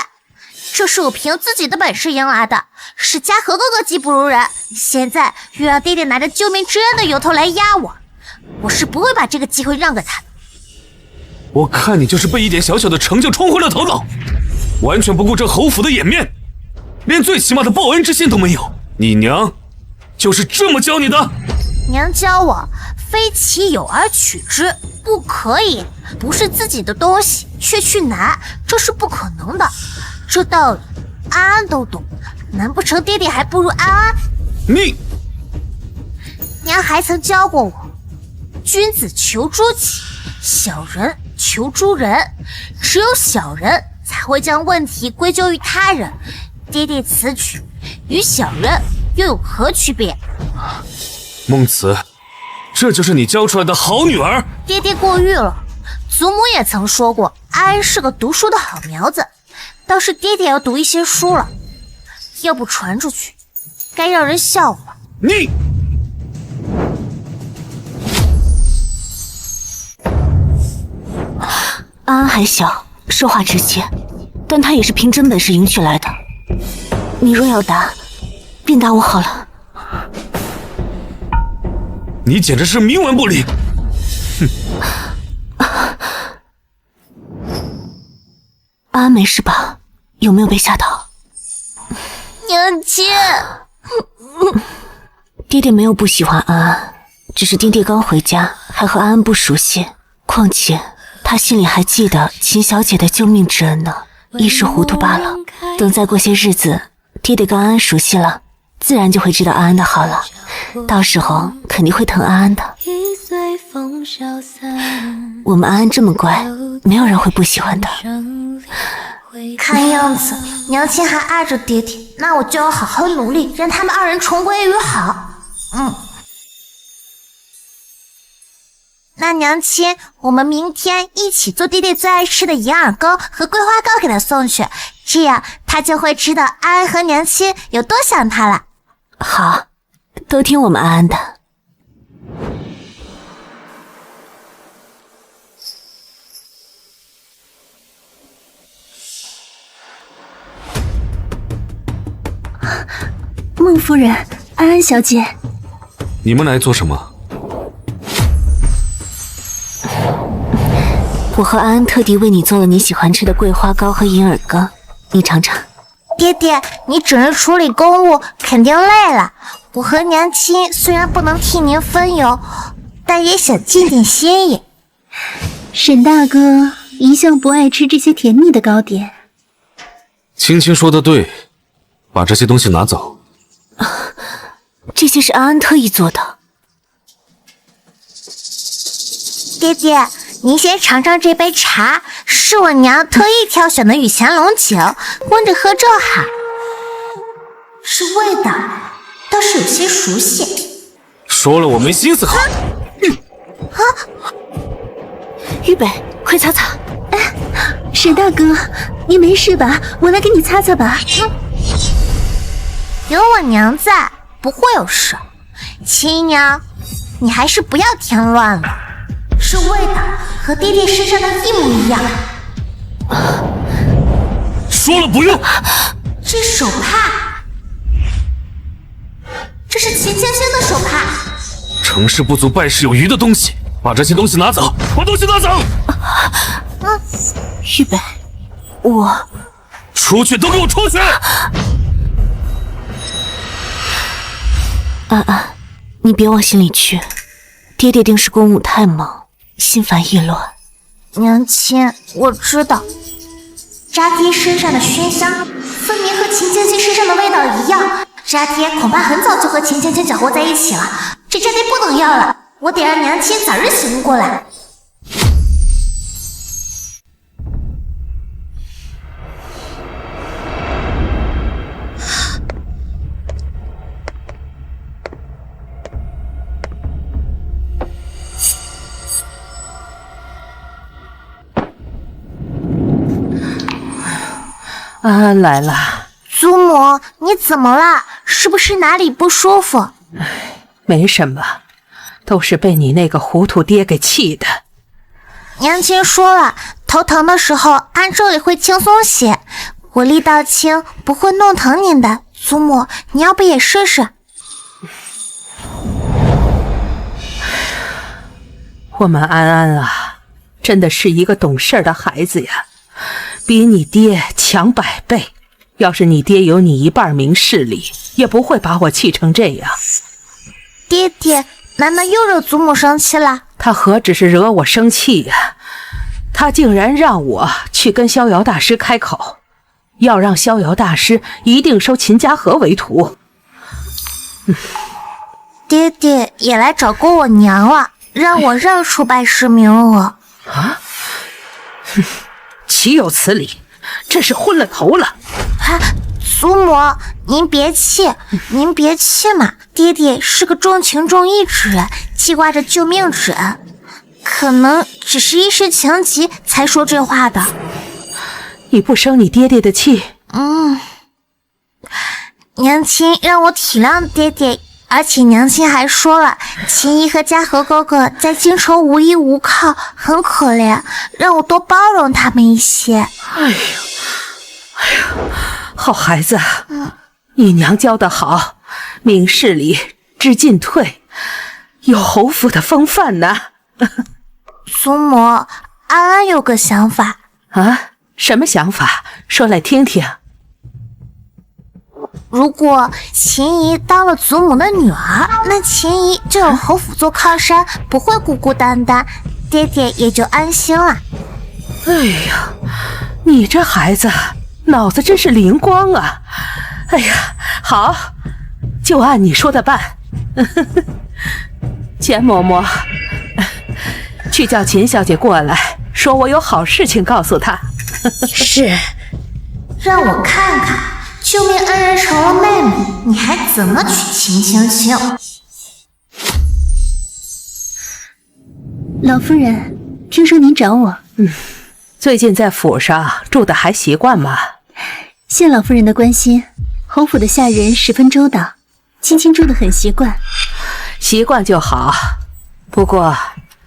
S2: 这是我凭自己的本事赢来的，是嘉禾哥哥技不如人，现在又让爹爹拿着救命之恩的由头来压我，我是不会把这个机会让给他的。
S8: 我看你就是被一点小小的成就冲昏了头脑，完全不顾这侯府的颜面，连最起码的报恩之心都没有。你娘就是这么教你的？
S2: 娘教我非其有而取之，不可以，不是自己的东西却去拿，这是不可能的。这道理安安都懂，难不成爹爹还不如安安？娘还曾教过我，君子求诸己，小人求诸人，只有小人才会将问题归咎于他人。爹爹此举与小人又有何区别？
S8: 孟慈，这就是你教出来的好女儿？
S2: 爹爹过誉了，祖母也曾说过安安是个读书的好苗子，倒是爹爹要读一些书了，要不传出去该让人笑话。
S8: 你
S3: 安安还小，说话直接，但他也是凭真本事赢取来的。你若要打，便打我好了。
S8: 你简直是冥顽不灵！哼！
S3: 安安没事吧？有没有被吓到？
S2: 娘亲，
S3: 爹爹没有不喜欢安安，只是爹爹刚回家，还和安安不熟悉。况且他心里还记得秦小姐的救命之恩呢，一时糊涂罢了。等再过些日子，爹爹跟安安熟悉了，自然就会知道安安的好了。到时候肯定会疼安安的。我们安安这么乖，没有人会不喜欢的。
S2: 看样子娘亲还爱着爹爹，那我就要好好努力，让他们二人重归于好。那娘亲，我们明天一起做爹爹最爱吃的银耳糕和桂花糕给他送去，这样他就会知道安安和娘亲有多想他了。
S3: 好，都听我们安安的。
S1: 孟夫人，安安小姐，
S8: 你们来做什么？
S3: 我和安安特地为你做了你喜欢吃的桂花糕和银耳糕，你尝尝。
S2: 爹爹，你整日处理公务，肯定累了。我和娘亲虽然不能替您分忧，但也想尽点心意。
S1: 沈大哥一向不爱吃这些甜腻的糕点。
S8: 青青说的对，把这些东西拿走。
S3: 这些是安安特意做的。
S2: 爹爹，您先尝尝这杯茶，是我娘特意挑选的雨乾龙酒，温着喝正好。这味道倒是有些熟悉。
S8: 说了我没心思喝。
S3: 玉北，快擦擦。
S1: 沈大哥，你没事吧？我来给你擦擦吧。
S2: 有我娘在，不会有事。亲娘，你还是不要添乱了。这味道和爹爹身上的一模一样。
S8: 说了不用。
S2: 这手帕，这是秦青青的手帕。
S8: 成事不足败事有余的东西，把这些东西拿走，把东西拿走。
S3: 玉北，我
S8: 出去，都给我出去！
S3: 安安，你别往心里去，爹爹定是公务太忙，心烦意乱。
S2: 娘亲，我知道，渣爹身上的熏香分明和秦青青身上的味道一样，渣爹恐怕很早就和秦青青搅和在一起了，这渣爹不能要了，我得让娘亲早日醒悟过来。
S5: 安安来了。
S2: 祖母，你怎么了？是不是哪里不舒服？
S5: 没什么，都是被你那个糊涂爹给气的。
S2: 娘亲说了，头疼的时候按这里会轻松些，我力道轻，不会弄疼您的。祖母，你要不也试试？
S5: 我们安安啊，真的是一个懂事的孩子呀，比你爹强100倍。要是你爹有你一半明事理，也不会把我气成这样。
S2: 爹爹，难道又惹祖母生气了？
S5: 他何止是惹我生气呀，他竟然让我去跟逍遥大师开口，要让逍遥大师一定收秦家河为徒。
S2: 爹爹也来找过我娘了，让我让出拜师名额。
S5: 啊？岂有此理！真是昏了头了！
S2: 祖母，您别气，您别气嘛。爹爹是个重情重义之人，记挂着救命之恩，可能只是一时情急才说这话的。
S5: 你不生你爹爹的气？
S2: 娘亲让我体谅爹爹，而且娘亲还说了，秦姨和嘉禾哥哥在京城无依无靠，很可怜，让我多包容他们一些。
S5: 哎呦，好孩子，你娘教得好，明事理，知进退，有侯府的风范呢。
S2: 祖母，安安有个想法。
S5: 啊？什么想法？说来听听。
S2: 如果秦姨当了祖母的女儿，那秦姨就有侯府做靠山，不会孤孤单单，爹爹也就安心了。
S5: 哎呀，你这孩子脑子真是灵光啊！哎呀，好，就按你说的办。钱嬷嬷，去叫秦小姐过来，说我有好事情告诉她。
S6: 是。
S2: 让我看看，救命恩人成了妹妹，你还怎么娶秦青青？
S1: 老夫人，听说您找我。
S5: 最近在府上住的还习惯吗？
S1: 谢老夫人的关心，侯府的下人十分周到，青青住得很习惯。
S5: 习惯就好。不过，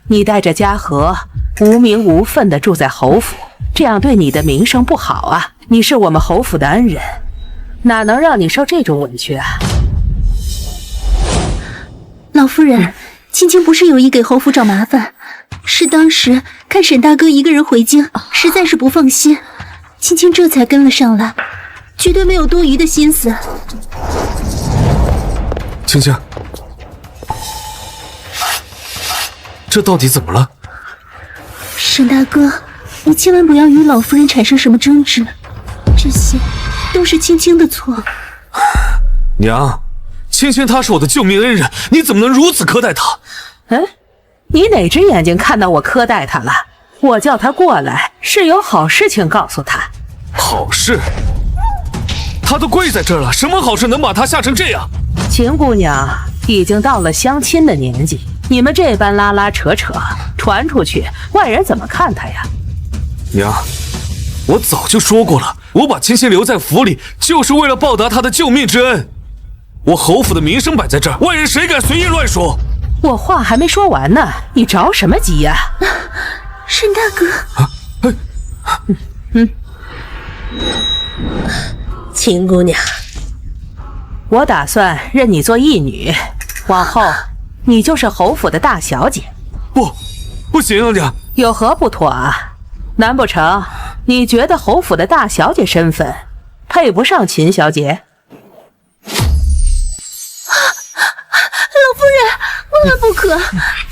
S5: 你带着家和无名无分地住在侯府，这样对你的名声不好啊！你是我们侯府的恩人，哪能让你受这种委屈啊？
S1: 老夫人，青青不是有意给侯府找麻烦，是当时看沈大哥一个人回京，实在是不放心，青青这才跟了上来，绝对没有多余的心思。
S8: 青青，这到底怎么了？
S1: 沈大哥，你千万不要与老夫人产生什么争执，这些都是青青的错。
S8: 娘，青青她是我的救命恩人，你怎么能如此苛待她？
S5: 你哪只眼睛看到我苛待她了？我叫她过来是有好事情告诉她。
S8: 好事？她都跪在这儿了，什么好事能把她吓成这样？
S5: 秦姑娘已经到了相亲的年纪，你们这般拉拉扯扯传出去，外人怎么看她呀？
S8: 娘，我早就说过了，我把青青留在府里，就是为了报答她的救命之恩。我侯府的名声摆在这儿，外人谁敢随意乱说？
S5: 我话还没说完呢，你着什么急呀？
S1: 沈大哥，
S6: 秦姑娘，
S5: 我打算认你做义女，往后你就是侯府的大小姐。
S8: 不行啊，娘，
S5: 有何不妥啊？难不成你觉得侯府的大小姐身份配不上秦小姐？
S1: 老夫人，万万不可！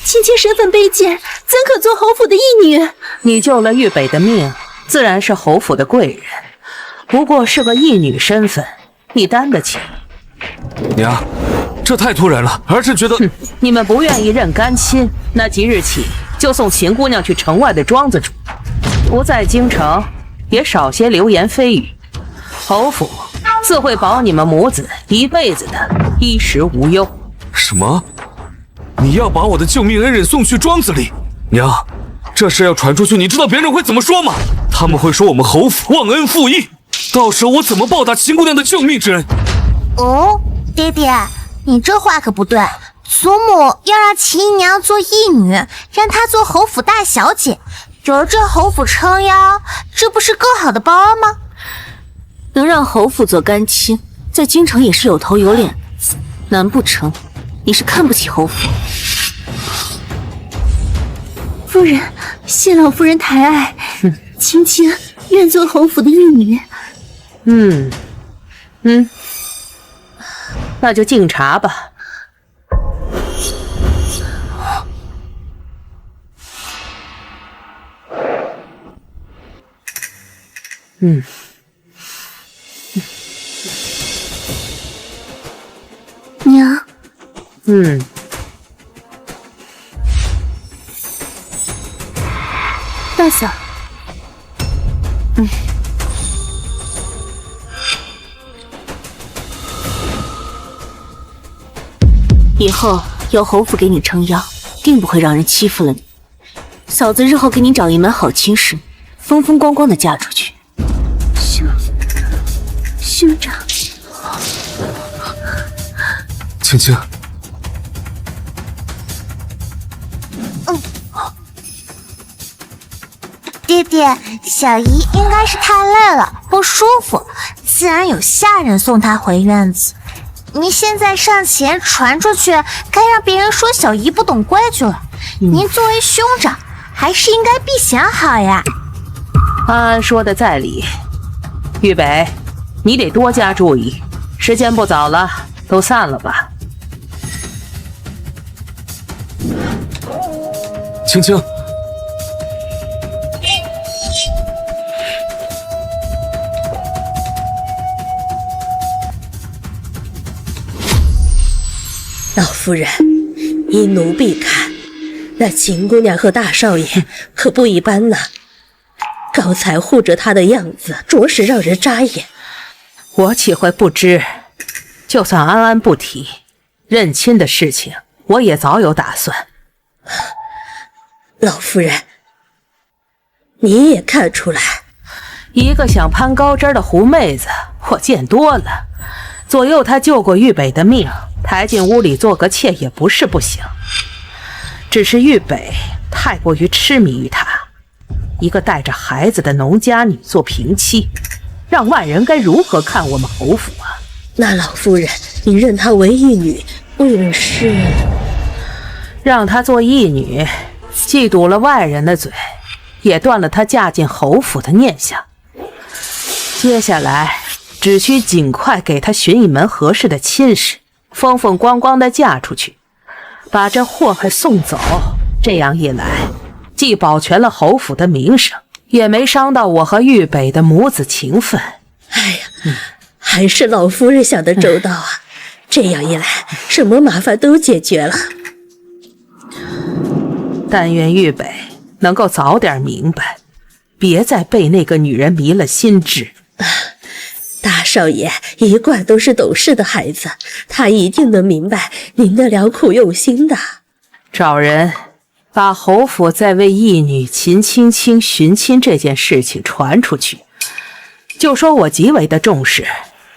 S1: 青青身份卑贱，怎可做侯府的义女？
S5: 你救了豫北的命，自然是侯府的贵人，不过是个义女身份，你担得起？
S8: 娘，这太突然了，儿臣觉得……
S5: 你们不愿意认干亲，那即日起就送秦姑娘去城外的庄子住，不在京城，也少些流言蜚语。侯府自会保你们母子一辈子的衣食无忧。
S8: 什么？你要把我的救命恩人送去庄子里？娘，这事要传出去，你知道别人会怎么说吗？他们会说我们侯府忘恩负义，到时候我怎么报答秦姑娘的救命之恩？
S2: 哦，爹爹，你这话可不对。祖母要让秦姨娘做义女，让她做侯府大小姐，有了这侯府撑腰，这不是更好的报恩吗？
S3: 能让侯府做干亲，在京城也是有头有脸。难不成你是看不起侯府？
S1: 夫人，谢老夫人抬爱，青青愿做侯府的义女。
S5: 那就敬茶吧。
S1: 娘。大嫂。
S3: 以后有侯府给你撑腰，定不会让人欺负了你。嫂子日后给你找一门好亲事，风风光光的嫁出去。
S1: 兄长。
S8: 青青，
S2: 爹爹，小姨应该是太累了，不舒服，自然有下人送她回院子。您现在上前传出去，该让别人说小姨不懂规矩了。您作为兄长，还是应该避嫌好呀。安
S5: 安说的在理，豫北，你得多加注意，时间不早了，都散了吧。
S8: 青青，
S12: 老夫人，依奴婢看，那秦姑娘和大少爷可不一般呢。刚才护着她的样子，着实让人扎眼。
S5: 我岂会不知？就算安安不提，认亲的事情，我也早有打算。
S12: 老夫人，你也看出来，
S5: 一个想攀高枝的狐妹子，我见多了。左右她救过豫北的命，抬进屋里做个妾也不是不行。只是豫北太过于痴迷于她，一个带着孩子的农家女做平妻，让外人该如何看我们侯府啊？
S12: 那老夫人，你认她为义女，为的是
S5: 让她做义女，既堵了外人的嘴，也断了她嫁进侯府的念想。接下来只需尽快给她寻一门合适的亲事，风风光光的嫁出去，把这祸害送走。这样一来，既保全了侯府的名声，也没伤到我和豫北的母子情分。
S12: 哎呀，还是老夫人想得周到啊！这样一来，什么麻烦都解决了。
S5: 但愿豫北能够早点明白，别再被那个女人迷了心智。
S12: 大少爷一贯都是懂事的孩子，他一定能明白您的良苦用心的。
S5: 找人把侯府在为义女秦青青寻亲这件事情传出去，就说我极为的重视，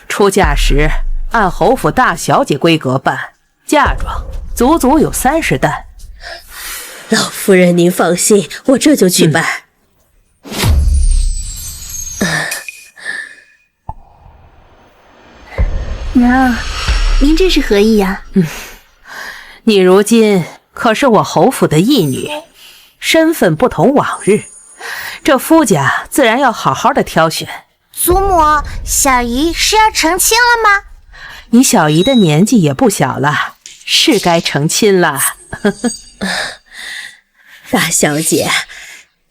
S5: 出嫁时按侯府大小姐规格办，嫁妆足足有30担。
S12: 老夫人您放心，我这就去办。
S1: 娘，您这是何意呀？
S5: 你如今可是我侯府的义女，身份不同往日，这夫家自然要好好的挑选。
S2: 祖母，小姨是要成亲了吗？
S5: 你小姨的年纪也不小了，是该成亲了。
S12: 大小姐，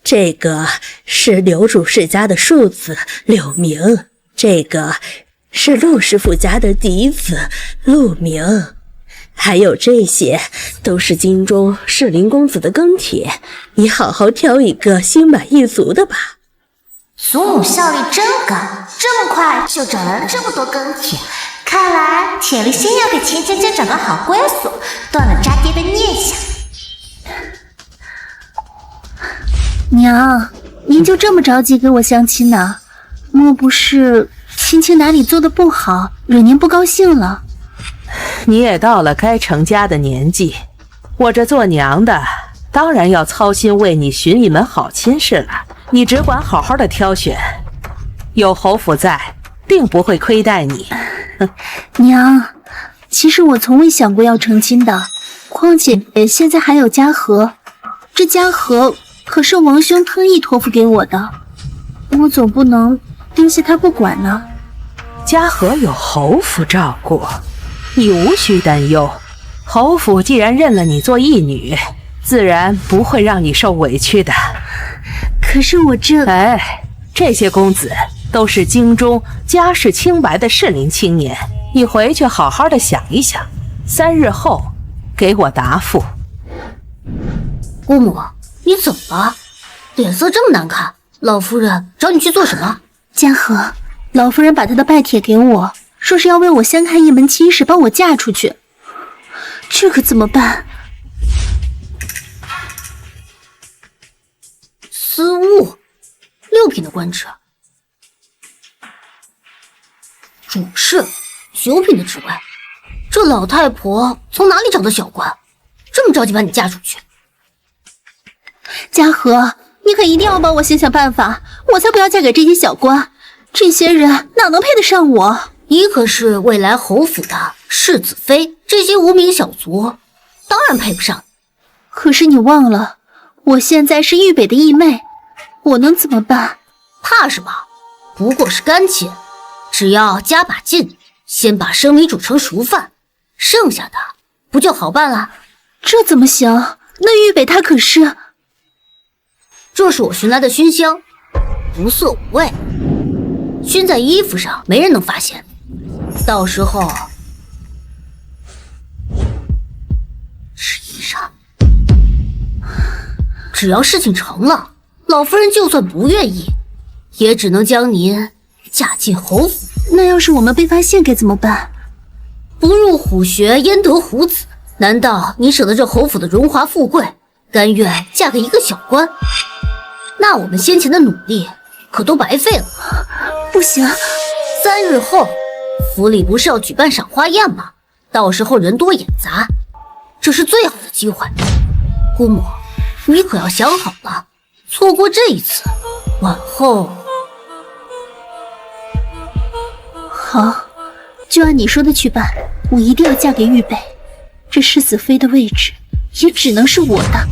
S12: 这个是刘主事家的庶子柳明，这个是陆师傅家的嫡子陆明，还有这些都是京中士林公子的庚帖，你好好挑一个心满意足的吧。
S2: 祖母效力真高，这么快就找来了这么多庚帖，看来铁了心要给秦青青找个好归宿，断了渣爹的念想。
S1: 娘，您就这么着急给我相亲呢？莫不是青青哪里做的不好，惹您不高兴了？
S5: 你也到了该成家的年纪，我这做娘的当然要操心为你寻一门好亲事了。你只管好好的挑选，有侯府在，定不会亏待你。
S1: 娘，其实我从未想过要成亲的，况且现在还有嘉禾，这嘉禾可是王兄特意托付给我的，我总不能丢下他不管呢。
S5: 嘉禾有侯府照顾，你无需担忧。侯府既然认了你做义女，自然不会让你受委屈的。
S1: 可是我
S5: 这些公子都是京中家世清白的适龄青年，你回去好好的想一想，3日后给我答复。
S6: 姑母，你怎么了？脸色这么难看，老夫人找你去做什么？
S1: 嘉禾，老夫人把她的拜帖给我，说是要为我相看一门亲事，帮我嫁出去，这可怎么办？
S6: 私务，6品的官职，主事9品的职位，这老太婆从哪里找的小官，这么着急把你嫁出去？
S1: 嘉禾，你可一定要帮我想想办法，我才不要嫁给这些小官，这些人哪能配得上我？
S6: 你可是未来侯府的世子妃，这些无名小卒当然配不上。
S1: 可是你忘了，我现在是豫北的义妹，我能怎么办？
S6: 怕什么？不过是干亲，只要加把劲，先把生米煮成熟饭，剩下的不就好办了？
S1: 这怎么行？那玉北他可是……
S6: 这是我寻来的熏香，无色无味，熏在衣服上，没人能发现。到时候是衣裳。只要事情成了，老夫人就算不愿意，也只能将您嫁进侯府。
S1: 那要是我们被发现该怎么办？
S6: 不入虎穴，焉得虎子？难道你舍得这侯府的荣华富贵，甘愿嫁给一个小官？那我们先前的努力可都白费了。
S1: 不行
S6: ，3日后，府里不是要举办赏花宴吗？到时候人多眼杂，这是最好的机会。姑母，你可要想好了，错过这一次，往后……
S1: 好，就按你说的去办。我一定要嫁给玉北，这世子妃的位置也只能是我的。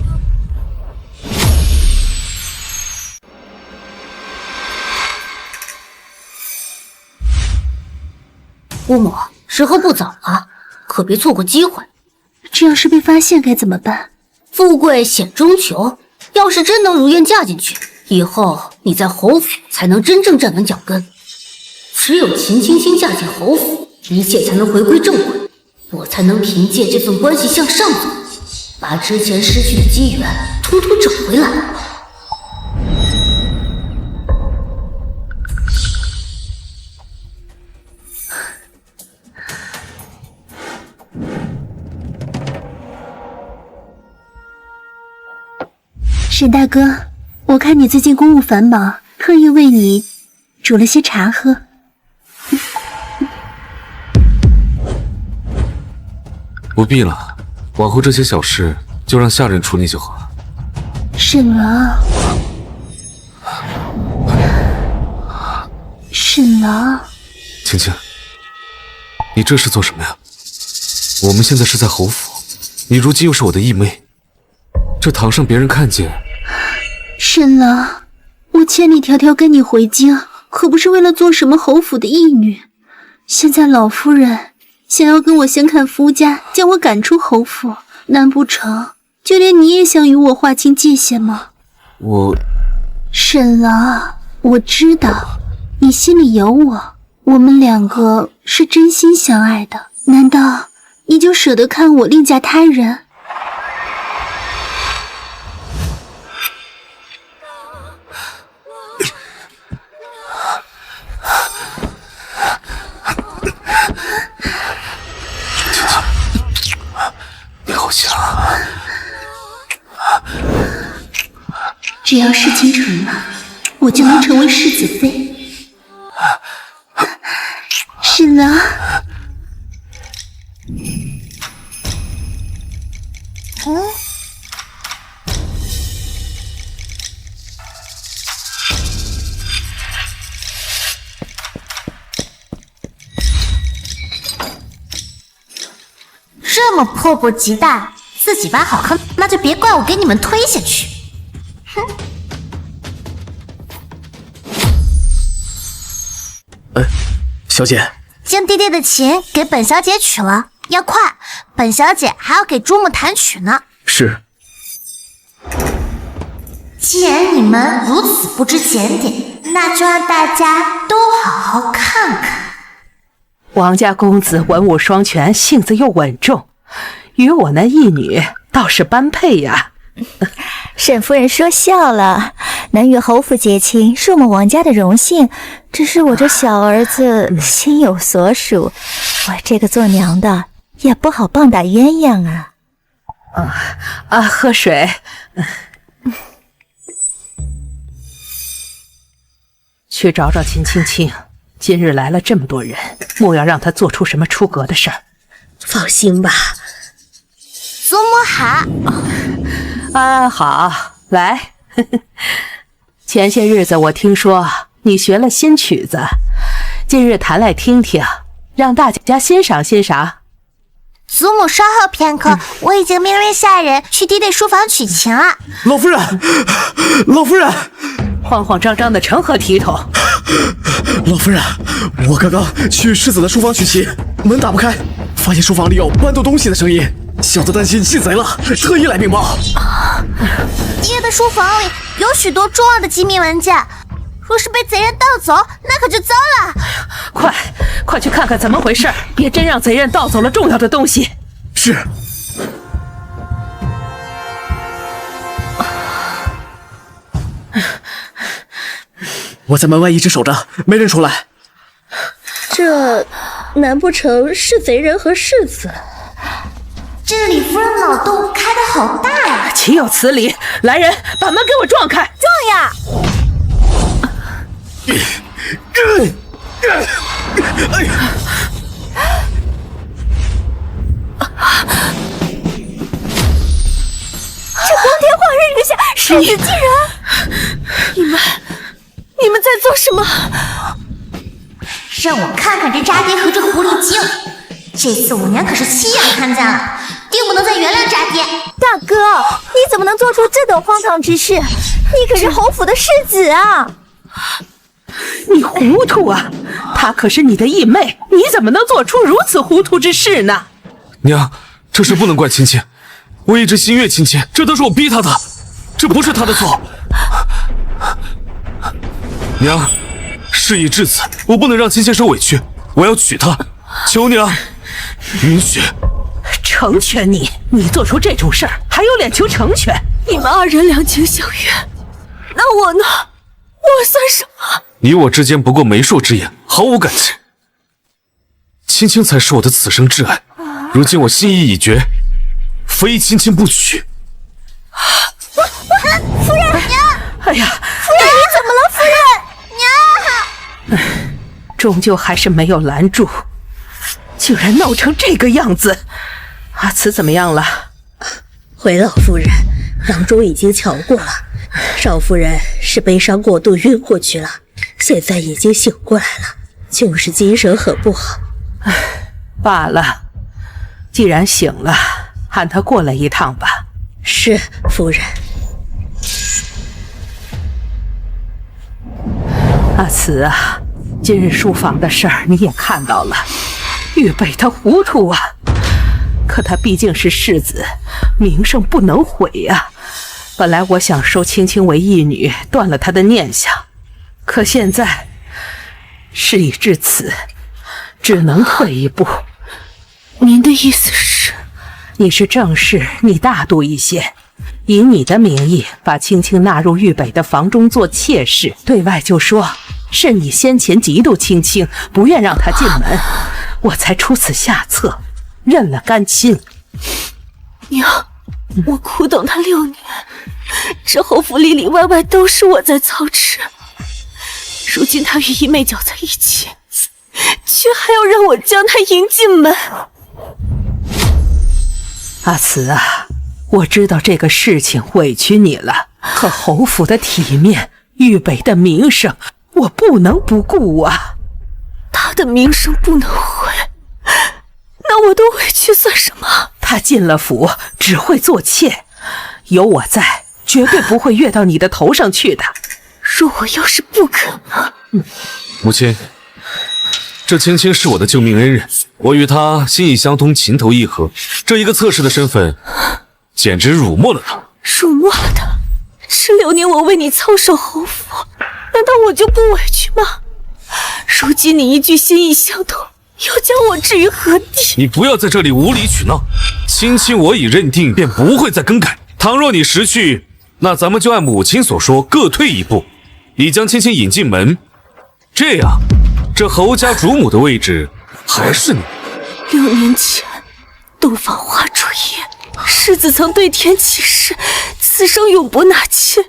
S6: 姑母，时候不早了，可别错过机会。
S1: 这要是被发现该怎么办？
S6: 富贵险中求，要是真能如愿嫁进去，以后你在侯府才能真正站稳脚跟。只有秦青青嫁进侯府，一切才能回归正轨，我才能凭借这份关系向上走，把之前失去的机缘统统找回来。
S1: 沈大哥，我看你最近公务繁忙，特意为你煮了些茶喝。
S8: 不必了，往后这些小事就让下人处理就好了。
S1: 沈郎，沈郎，
S8: 青青，你这是做什么呀？我们现在是在侯府，你如今又是我的义妹，这堂上别人看见……
S1: 沈郎，我千里迢迢跟你回京，可不是为了做什么侯府的义女。现在老夫人想要跟我相看夫家，将我赶出侯府，难不成就连你也想与我划清界限吗？沈郎，我知道你心里有我，我们两个是真心相爱的，难道你就舍得看我另嫁他人？
S8: 你好香。
S1: 只要事情成了，我就能成为世子妃。沈郎，
S2: 这么迫不及待，自己把好看，那就别怪我给你们推下去。哼！
S7: 小姐，
S2: 将爹爹的琴给本小姐取了，要快，本小姐还要给朱木弹曲呢。
S7: 是。
S2: 既然你们如此不知检点，那就让大家都好好看看。
S5: 王家公子文武双全，性子又稳重，与我那义女倒是般配呀。
S4: 沈夫人说笑了，能与侯府结亲是我们王家的荣幸，只是我这小儿子心有所属，我这个做娘的也不好棒打鸳鸯啊。
S5: 喝水。去找找秦青青，今日来了这么多人，莫要让他做出什么出格的事儿。
S12: 放心吧。
S2: 祖母好。
S5: 好，来。前些日子我听说你学了新曲子，今日弹来听听，让大家欣赏欣赏。
S2: 祖母稍后片刻，我已经命令下人去爹爹书房取琴了。
S7: 老夫人，老夫人，
S5: 慌慌张张的成何体统？
S7: 老夫人，我刚刚去世子的书房取旗，门打不开，发现书房里有搬动东西的声音，小子担心进贼了，特意来禀报。
S2: 爹的书房里有许多重要的机密文件，若是被贼人盗走，那可就糟了。
S5: 快去看看怎么回事，别真让贼人盗走了重要的东西。
S7: 是。我在门外一直守着，没人出来。
S12: 这难不成是贼人和世子？
S2: 这里夫人脑洞开得好大呀！
S5: 岂有此理！来人，把门给我撞开！
S2: 撞呀！
S7: 哎呀！
S4: 这光天化日之下，世子竟然……你们在做什么？
S2: 让我看看这渣爹和这狐狸精，这次我娘可是亲眼看见了，定不能再原谅渣爹。
S4: 大哥，你怎么能做出这等荒唐之事？你可是侯府的世子啊！
S5: 你糊涂啊！她可是你的义妹，你怎么能做出如此糊涂之事呢？
S8: 娘，这事不能怪青青，我一直心悦青青，这都是我逼她的，这不是她的错。娘，事已至此，我不能让青青受委屈，我要娶她，求娘允许。
S5: 成全你？你做出这种事儿，还有脸求成全？
S4: 你们二人两情相悦，那我呢？我算什么？
S8: 你我之间不过媒妁之言，毫无感情。青青才是我的此生挚爱，如今我心意已决，非青青不娶。
S2: 夫人，娘！
S5: 哎呀，
S2: 夫人你怎么了？夫人，娘！
S5: 终究还是没有拦住，竟然闹成这个样子。阿慈怎么样了？
S12: 回老夫人，郎中已经瞧过了，少夫人是悲伤过度晕过去了，现在已经醒过来了，就是精神很不好。
S5: 罢了，既然醒了，喊她过来一趟吧。
S12: 是，夫人。
S5: 阿慈啊，今日书房的事儿你也看到了，玉北他糊涂啊，可他毕竟是世子，名声不能毁呀。本来我想收青青为义女，断了他的念想，可现在事已至此，只能退一步。
S3: 您的意思是？
S5: 你是正室，你大度一些，以你的名义把青青纳入玉北的房中做妾室，对外就说是你先前嫉妒青青，不愿让她进门，我才出此下策，认了干亲。
S3: 娘，我苦等他6年，这侯府里里外外都是我在操持，如今他与姨妹搅在一起，却还要让我将他迎进门。
S5: 阿慈啊，我知道这个事情委屈你了，可侯府的体面，玉北的名声，我不能不顾啊。
S3: 他的名声不能毁，那我的委屈算什么？
S5: 他进了府只会做妾，有我在，绝对不会越到你的头上去的。
S3: 若我要是不肯呢？
S8: 母亲，这青青是我的救命恩人，我与她心意相通，情投意合，这一个侧室的身份，简直辱没了她。
S3: 辱没了她？这6年我为你操守侯府，难道我就不委屈吗？如今你一句心意相通，要将我置于何地？
S8: 你不要在这里无理取闹，青青我已认定，便不会再更改。倘若你识趣，那咱们就按母亲所说，各退一步，已将青青引进门，这样这侯家主母的位置还是你。
S3: 6年前，洞房花烛夜，世子曾对天起誓，此生永不纳妾，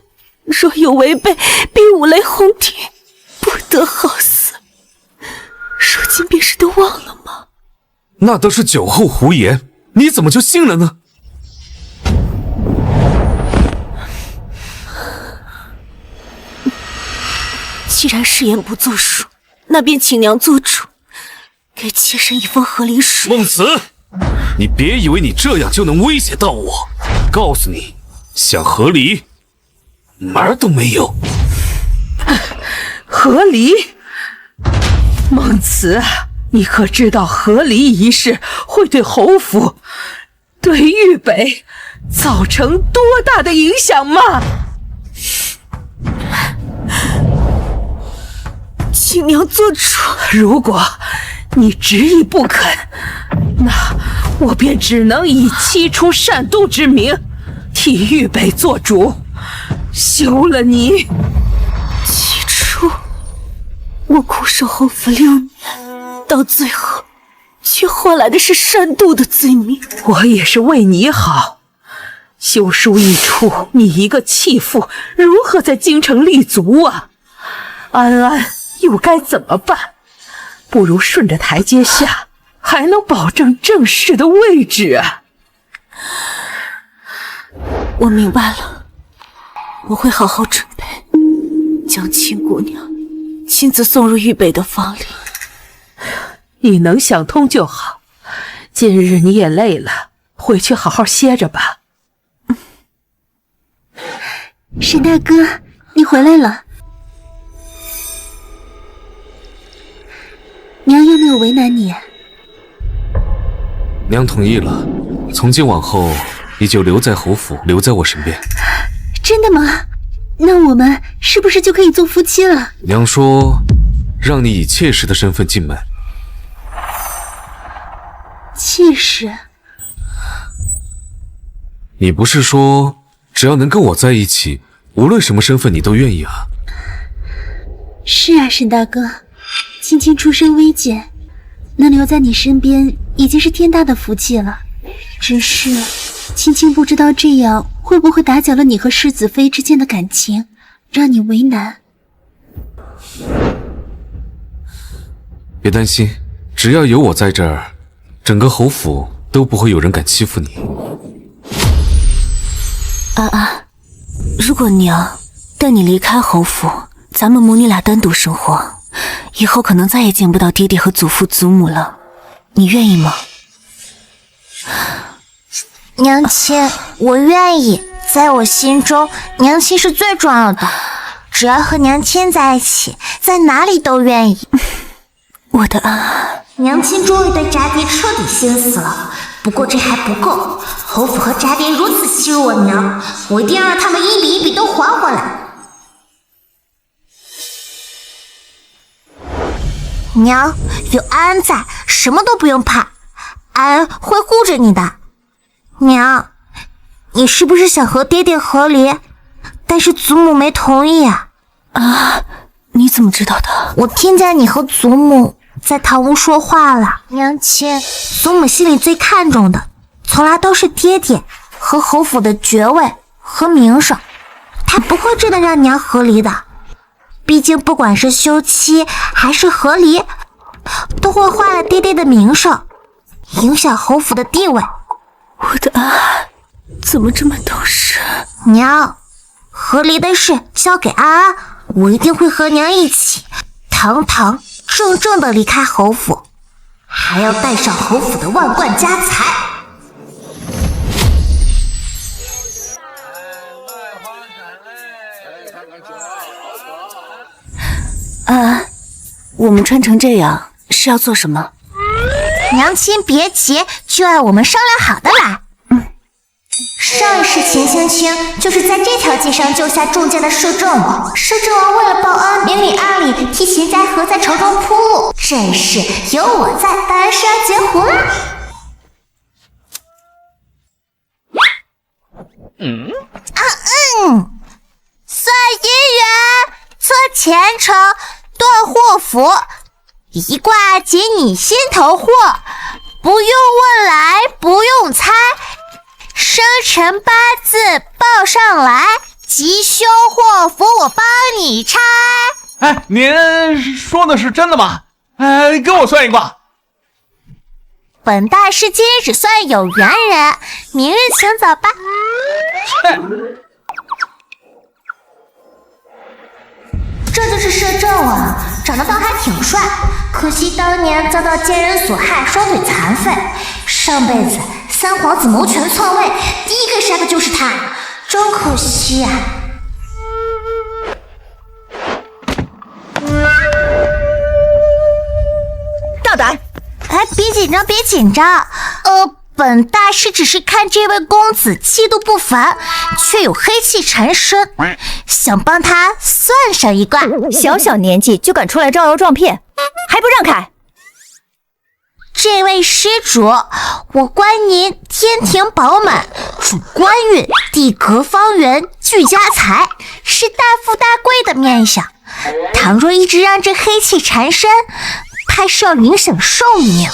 S3: 若有违背，必五雷轰顶，不得好死。如今便是都忘了吗？
S8: 那都是酒后胡言，你怎么就信了呢？
S3: 既然誓言不作数，那便请娘做主，给妾身一封和离书。
S8: 孟慈，你别以为你这样就能威胁到我，告诉你，想和离，门儿都没有。
S5: 和离？孟慈，你可知道和离一事会对侯府、对豫北造成多大的影响吗？
S3: 请娘做主。
S5: 如果你执意不肯，那我便只能以七出善都之名，替豫北做主，休了你。
S3: 七出，我苦守侯府6年，到最后却换来的是善妒的罪名。
S5: 我也是为你好，休书一出，你一个弃妇如何在京城立足啊？安安又该怎么办？不如顺着台阶下，还能保证正室的位置啊。
S3: 我明白了，我会好好准备，将秦姑娘亲自送入豫北的房里。
S5: 你能想通就好，今日你也累了，回去好好歇着吧。
S1: 沈大哥，你回来了。娘有没有为难你？
S8: 娘同意了，从今往后你就留在侯府，留在我身边。
S1: 真的吗？那我们是不是就可以做夫妻了？
S8: 娘说让你以妾室的身份进门。
S1: 妾室？
S8: 你不是说只要能跟我在一起，无论什么身份你都愿意啊？
S1: 是啊，沈大哥，青青出身微贱，能留在你身边已经是天大的福气了。只是青青不知道这样会不会打搅了你和世子妃之间的感情，让你为难。
S8: 别担心，只要有我在这儿，整个侯府都不会有人敢欺负你。
S3: 安安，如果娘带你离开侯府，咱们母女俩单独生活，以后可能再也见不到爹爹和祖父祖母了，你愿意吗？
S2: 娘亲，我愿意。在我心中，娘亲是最重要的。只要和娘亲在一起，在哪里都愿意。
S3: 我的安安，
S2: 娘亲终于对渣爹彻底心死了。不过这还不够，侯府和渣爹如此欺辱我娘，我一定要让他们一笔一笔都还回来。娘，有安安在，什么都不用怕，安安会护着你的。娘，你是不是想和爹爹和离？但是祖母没同意啊。
S3: 啊，你怎么知道的？
S2: 我听见你和祖母在堂屋说话了。娘亲，祖母心里最看重的，从来都是爹爹和侯府的爵位和名声，她不会真的让娘和离的。毕竟不管是休妻还是和离，都会坏了爹爹的名声，影响侯府的地位。
S3: 我的安安怎么这么懂事？
S2: 娘，和离的事交给安安，我一定会和娘一起堂堂正正的离开侯府，还要带上侯府的万贯家财。
S3: 安安，我们穿成这样是要做什么？
S2: 娘亲别急，就按我们商量好的来。上一世秦青青就是在这条街上救下中箭的摄政王，摄政王为了报恩，明里暗里替秦家河在城中铺路。这一世有我在，当然是要截胡啦。算姻缘，测前程，断祸福，一卦解你心头祸，不用问来，不用猜，生辰八字报上来，吉凶祸福我帮你拆。
S10: 哎，您说的是真的吗？给我算一卦。
S2: 本大师今日只算有缘人，明日请早吧。这就是摄政王，长得倒还挺帅，可惜当年遭到奸人所害，双腿残废。上辈子三皇子谋权篡位，第一个杀的就是他，真可惜呀。哎，别紧张，别紧张。本大师只是看这位公子气度不凡，却有黑气缠身，想帮他算上一卦。
S4: 小小年纪就敢出来招摇撞骗，还不让开！
S2: 这位施主，我观您天庭饱满，主官运，地阁方圆，聚家财，是大富大贵的面相。倘若一直让这黑气缠身，怕是要影响寿命。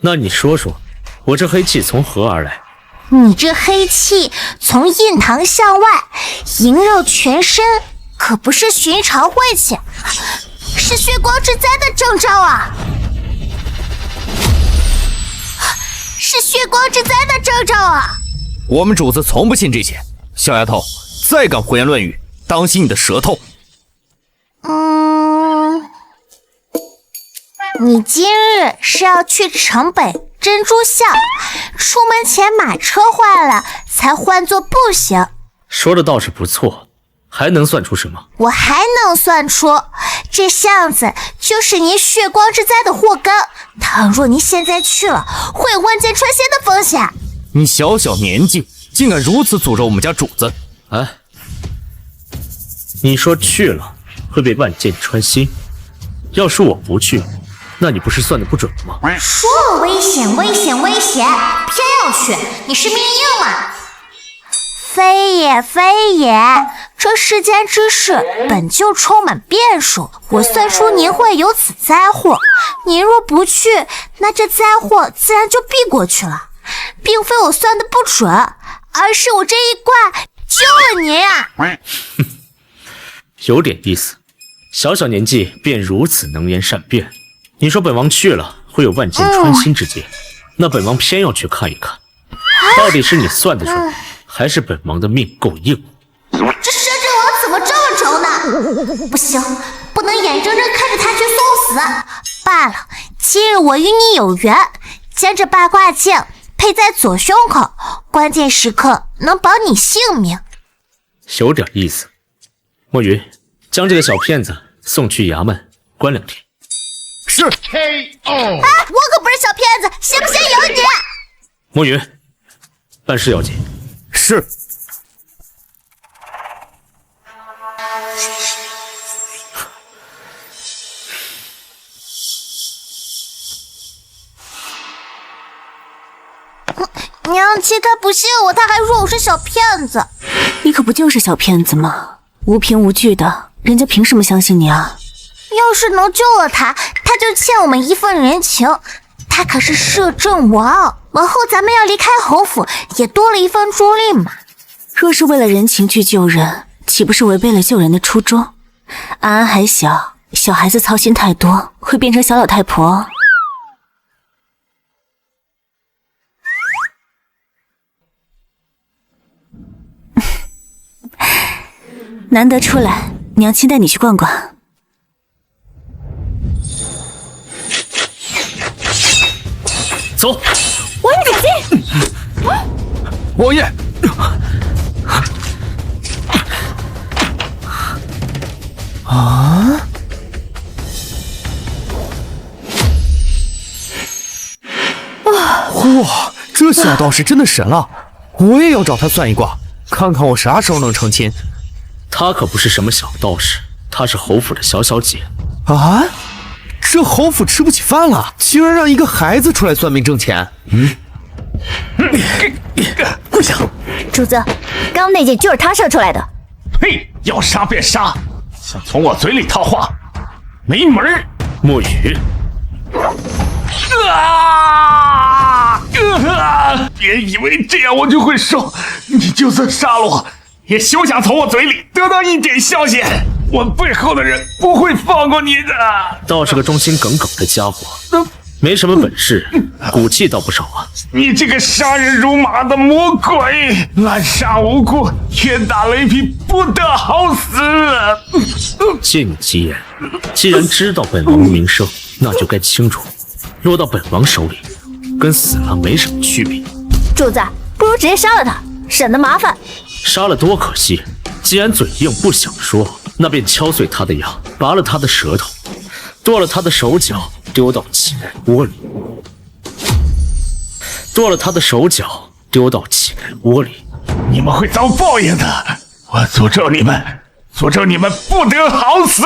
S13: 那你说说，我这黑气从何而来？
S2: 你这黑气从印堂向外萦绕全身，可不是寻常晦气，是血光之灾的征兆啊！是血光之灾的征兆啊！
S14: 我们主子从不信这些，小丫头，再敢胡言乱语，当心你的舌头！
S2: 你今日是要去城北珍珠巷，出门前马车坏了，才换作步行。
S13: 说的倒是不错，还能算出什么？
S2: 我还能算出，这巷子就是您血光之灾的祸根。倘若您现在去了，会有万箭穿心的风险。
S14: 你小小年纪，竟敢如此诅咒我们家主子！
S13: 哎，你说去了会被万箭穿心，要是我不去，那你不是算的不准吗？
S2: 说了危险，危险，危险，偏要去，你是命硬吗？非也，非也，这世间之事本就充满变数，我算出您会有此灾祸，您若不去，那这灾祸自然就避过去了，并非我算的不准，而是我这一卦救了您啊！
S13: 有点意思，小小年纪便如此能言善辩。你说本王去了会有万箭穿心之劫，那本王偏要去看一看，到底是你算得准，还是本王的命够硬？
S2: 这摄政王怎么这么轴呢？不行，不能眼睁睁看着他去送死。罢了，今日我与你有缘，将这八卦镜配在左胸口，关键时刻能保你性命。
S13: 有点意思。墨云，将这个小骗子送去衙门关2天。
S10: 是。
S2: 我可不是小骗子，信不信由你。
S13: 墨云，办事要紧。
S14: 是。
S2: 娘亲他不信我，他还说我是小骗子。
S3: 你可不就是小骗子吗？无凭无据的，人家凭什么相信你啊？
S2: 要是能救了他，他就欠我们一份人情。他可是摄政王，往后咱们要离开侯府，也多了一份助力嘛。
S3: 若是为了人情去救人，岂不是违背了救人的初衷？安安还小，小孩子操心太多，会变成小老太婆。难得出来，娘亲带你去逛逛。
S14: 走。
S4: 王主席，
S14: 王爷。啊！哇，这小道士真的神了，我也要找他算一卦，看看我啥时候能成亲。
S13: 他可不是什么小道士，他是侯府的小小姐。
S14: 啊！这侯府吃不起饭了，竟然让一个孩子出来算命挣钱。
S7: 跪下！
S4: 主子，刚那件就是他射出来的。
S10: 呸！要杀便杀，想从我嘴里套话，没门儿！
S13: 墨雨。
S10: 别以为这样我就会收，你就算杀了我，也休想从我嘴里得到一点消息。我背后的人不会放过你的。
S13: 倒是个忠心耿耿的家伙，没什么本事，骨气倒不少啊。
S10: 你这个杀人如麻的魔鬼，滥杀无辜，天打雷劈，不得好死。
S13: 借你吉言，既然知道本王名声，那就该清楚，落到本王手里，跟死了没什么区别。
S4: 主子，不如直接杀了他，省得麻烦。
S13: 杀了多可惜，既然嘴硬不想说，那便敲碎他的牙，拔了他的舌头，剁了他的手脚，丢到乞丐窝里。剁了他的手脚，丢到乞丐窝里。
S10: 你们会遭报应的！我诅咒你们，诅咒你们不得好死！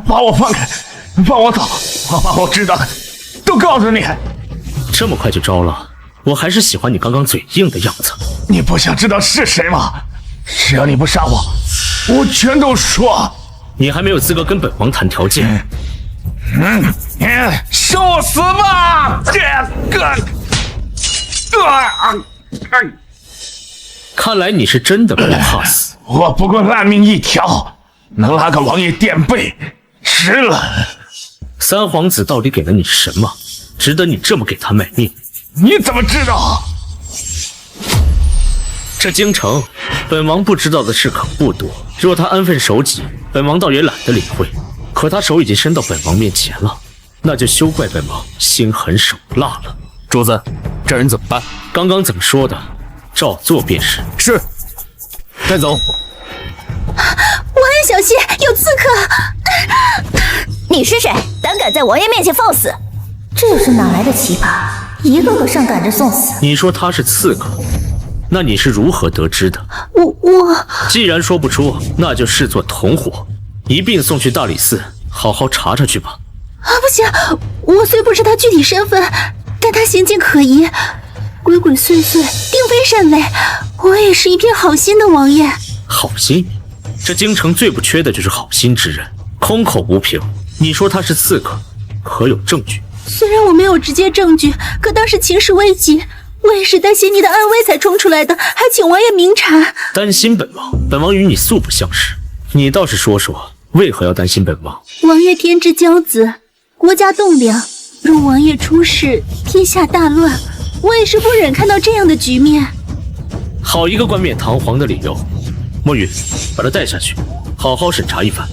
S10: 把我放开，放我走！我把我知道的都告诉你。
S13: 这么快就招了？我还是喜欢你刚刚嘴硬的样子。
S10: 你不想知道是谁吗？只要你不杀我，我全都说。
S13: 你还没有资格跟本王谈条件。
S10: 受死吧！
S13: 看来你是真的不怕死。
S10: 我不过烂命一条，能拉个王爷垫背，值了。
S13: 三皇子到底给了你什么，值得你这么给他卖命？
S10: 你怎么知道？
S13: 这京城，本王不知道的事可不多。若他安分守己，本王倒也懒得理会。可他手已经伸到本王面前了，那就休怪本王心狠手辣了。
S14: 主子，这人怎么办？
S13: 刚刚怎么说的？照做便是。
S14: 是。带走。
S1: 王爷小心，有刺客！
S4: 你是谁？胆敢在王爷面前放肆？这是哪来的奇葩？一个个上赶着送死。
S13: 你说他是刺客，那你是如何得知的？
S1: 我
S13: 既然说不出，那就视作同伙，一并送去大理寺，好好查查去吧。
S1: 不行，我虽不知他具体身份，但他行径可疑，鬼鬼祟祟，定非善类。我也是一片好心的王爷。
S13: 好心？这京城最不缺的就是好心之人，空口无凭。你说他是刺客，可有证据？
S1: 虽然我没有直接证据，可当时情势危急，我也是担心你的安危才冲出来的，还请王爷明察。
S13: 担心本王？本王与你素不相识，你倒是说说，为何要担心本王？
S1: 王爷天之骄子，国家栋梁，若王爷出事，天下大乱，我也是不忍看到这样的局面。
S13: 好一个冠冕堂皇的理由！墨雨，把他带下去，好好审查一番。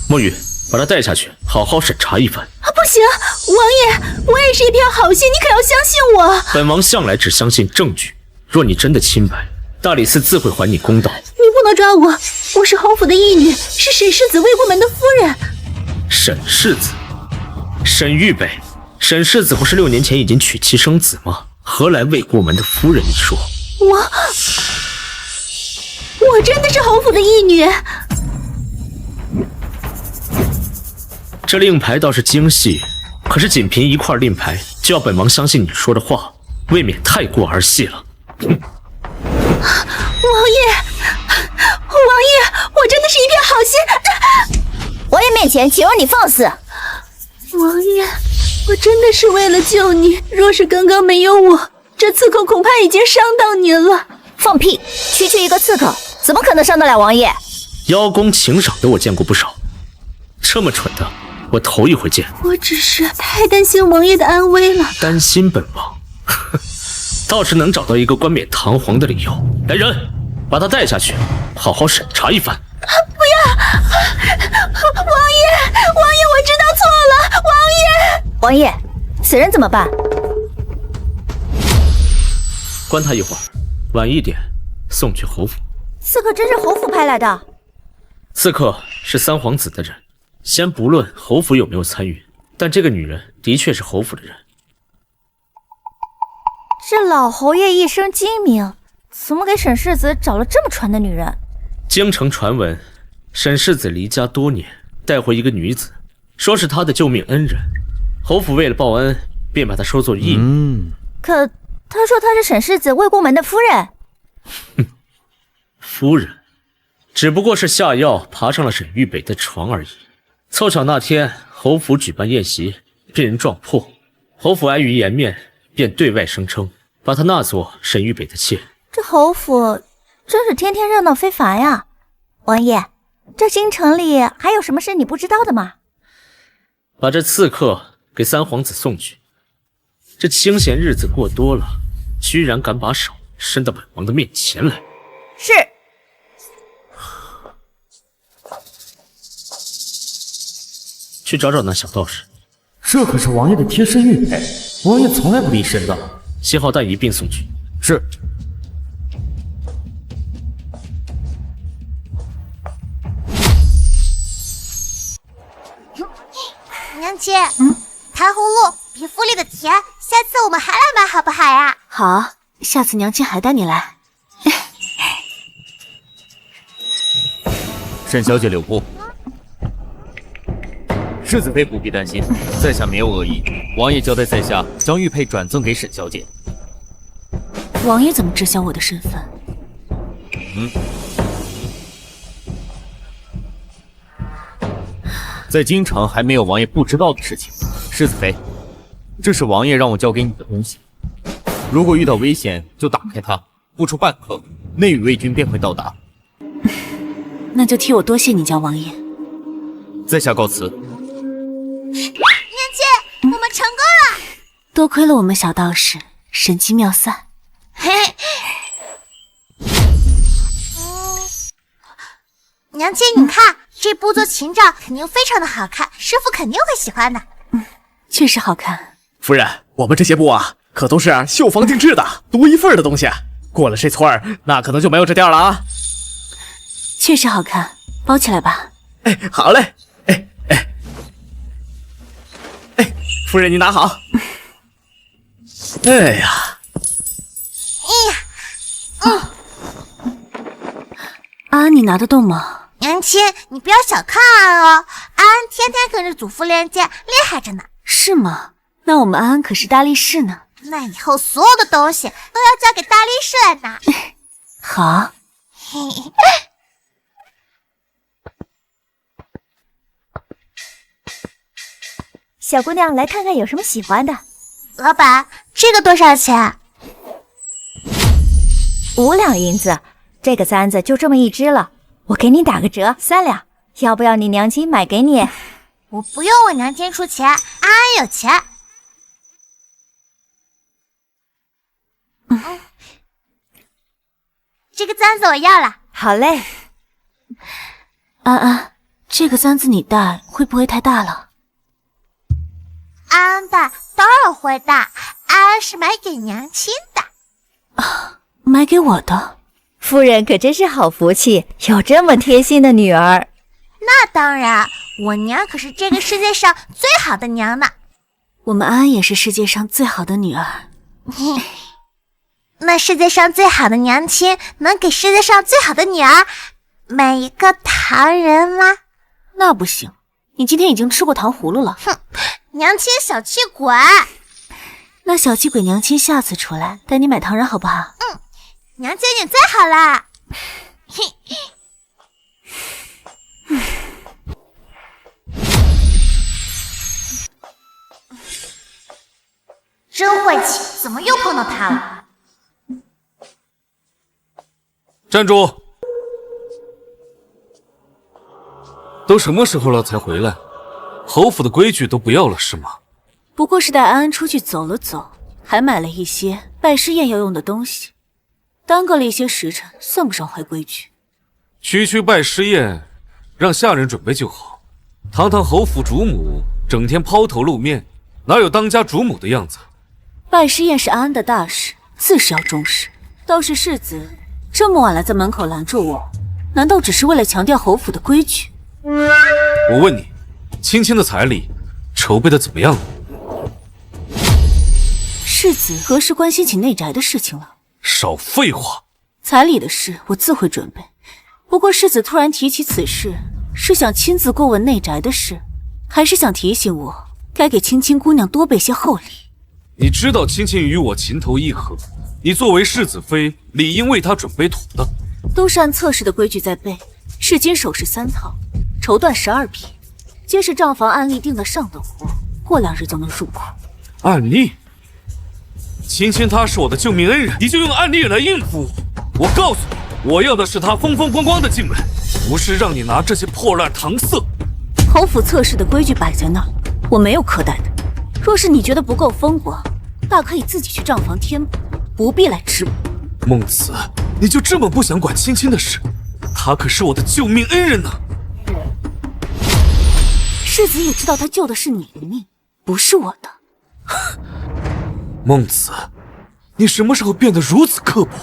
S13: 墨雨，把他带下去，好好审查一番。
S1: 不行，王爷，我也是一片好心，你可要相信我。
S13: 本王向来只相信证据，若你真的清白，大理寺自会还你公道。
S1: 你不能抓我，我是侯府的义女，是沈世子魏国门的夫人。
S13: 沈世子，沈玉北，沈世子不是6年前已经娶妻生子吗？何来魏国门的夫人一说？
S1: 我真的是侯府的义女。
S13: 这令牌倒是精细，可是仅凭一块令牌就要本王相信你说的话，未免太过儿戏了。
S1: 王爷，我真的是一片好心。
S4: 王爷面前，请让你放肆。
S1: 王爷，我真的是为了救你，若是刚刚没有我，这刺客恐怕已经伤到您了。
S4: 放屁！区区一个刺客，怎么可能伤得了王爷？
S13: 邀功请赏的我见过不少，这么蠢的我头一回见。
S1: 我只是太担心王爷的安危了。
S13: 担心本王？倒是能找到一个冠冕堂皇的理由。来人，把他带下去，好好审查一番。
S1: 不要！王爷，我知道错了。
S4: 王爷，此人怎么办？
S13: 关他一会儿，晚一点送去侯府。
S4: 刺客真是侯府派来的？
S13: 刺客是三皇子的人，先不论侯府有没有参与，但这个女人的确是侯府的人。
S4: 这老侯爷一生精明，怎么给沈世子找了这么传的女人？
S13: 京城传闻，沈世子离家多年，带回一个女子，说是他的救命恩人。侯府为了报恩，便把她收作义女。
S4: 可他说他是沈世子魏国门的夫人。
S13: 夫人，只不过是下药爬上了沈玉北的床而已。凑巧那天侯府举办宴席，被人撞破，侯府碍于颜面，便对外声称把她纳作沈玉北的妾。
S4: 这侯府真是天天热闹非凡呀！王爷，这京城里还有什么事你不知道的吗？
S13: 把这刺客给三皇子送去。这清闲日子过多了，居然敢把手伸到本王的面前来。
S4: 是。
S13: 去找找那小道士。
S14: 这可是王爷的贴身玉佩，王爷从来不离身的。
S13: 信号弹一并送去。
S14: 是。
S2: 娘亲，糖葫芦比府里的甜，下次我们还来买好不好呀？
S3: 好，下次娘亲还带你来。
S14: 沈小姐留步。世子妃不必担心，在下没有恶意。王爷交代在下将玉佩转赠给沈小姐。
S3: 王爷怎么知晓我的身份？
S14: 在京城还没有王爷不知道的事情。世子妃，这是王爷让我交给你的东西。如果遇到危险，就打开它，不出半刻，内宇卫军便会到达。
S3: 那就替我多谢你家王爷。
S14: 在下告辞。
S2: 娘亲，我们成功了！
S3: 多亏了我们小道士神机妙算。
S2: 嘿，娘亲，你看这布做裙照肯定非常的好看，师傅肯定会喜欢的。
S3: 确实好看。
S7: 夫人，我们这些布啊，可都是绣坊定制的，独一份的东西。过了这村儿，那可能就没有这店了啊。
S3: 确实好看，包起来吧。
S7: 哎，好嘞。夫人您拿好。哎呀，
S3: 安安，你拿得动吗？
S2: 娘亲，你不要小看安哦，安安天天跟着祖父练剑，厉害着呢。
S3: 是吗？那我们安安可是大力士呢。
S2: 那以后所有的东西都要交给大力士来拿。
S3: 好。
S4: 小姑娘，来看看有什么喜欢的。
S2: 老板，这个多少钱
S4: ？5两银子，这个簪子就这么一只了，我给你打个折，3两。要不要你娘亲买给你？
S2: 我不用我娘亲出钱，安安有钱。这个簪子我要了。
S4: 好嘞。
S3: 安安，这个簪子你戴会不会太大了？
S2: 安安戴当然会戴，安安是买给娘亲的。
S3: 买给我的？
S4: 夫人可真是好福气，有这么贴心的女儿。
S2: 那当然，我娘可是这个世界上最好的娘呢。
S3: 我们安安也是世界上最好的女儿。
S2: 那世界上最好的娘亲能给世界上最好的女儿买一个糖人吗？
S3: 那不行，你今天已经吃过糖葫芦了。
S2: 哼，娘亲小气鬼。
S3: 那小气鬼娘亲下次出来带你买糖人好不好？
S2: 娘亲你最好啦。真晦气，怎么又碰到他了？
S8: 站住！都什么时候了才回来？侯府的规矩都不要了是吗？
S3: 不过是带安安出去走了走，还买了一些拜师宴要用的东西，耽搁了一些时辰，算不上坏规矩。
S8: 区拜师宴，让下人准备就好。堂堂侯府主母，整天抛头露面，哪有当家主母的样子？
S3: 拜师宴是安安的大事，自是要重视。倒是世子这么晚了在门口拦住我，难道只是为了强调侯府的规矩？
S8: 我问你，青青的彩礼筹备的怎么样了？
S3: 世子何时关心起内宅的事情了？
S8: 少废话！
S3: 彩礼的事我自会准备，不过世子突然提起此事，是想亲自过问内宅的事，还是想提醒我该给青青姑娘多备些厚礼？
S8: 你知道青青与我情投意合，你作为世子妃，理应为她准备妥当。
S3: 都是按测试的规矩在备，试金首饰3套，绸缎12匹，皆是账房按例定的上等货，过2日就能入库。
S8: 按例？青青她是我的救命恩人，你就用按例来应付我？我告诉你，我要的是她风风光光的进门，不是让你拿这些破烂搪塞。
S3: 侯府测试的规矩摆在那儿，我没有苛待的。若是你觉得不够风光，大可以自己去账房添补，不必来指我。
S8: 孟子，你就这么不想管青青的事？她可是我的救命恩人呢。
S3: 世子也知道他救的是你的命，不是我的。
S8: 孟子，你什么时候变得如此刻薄？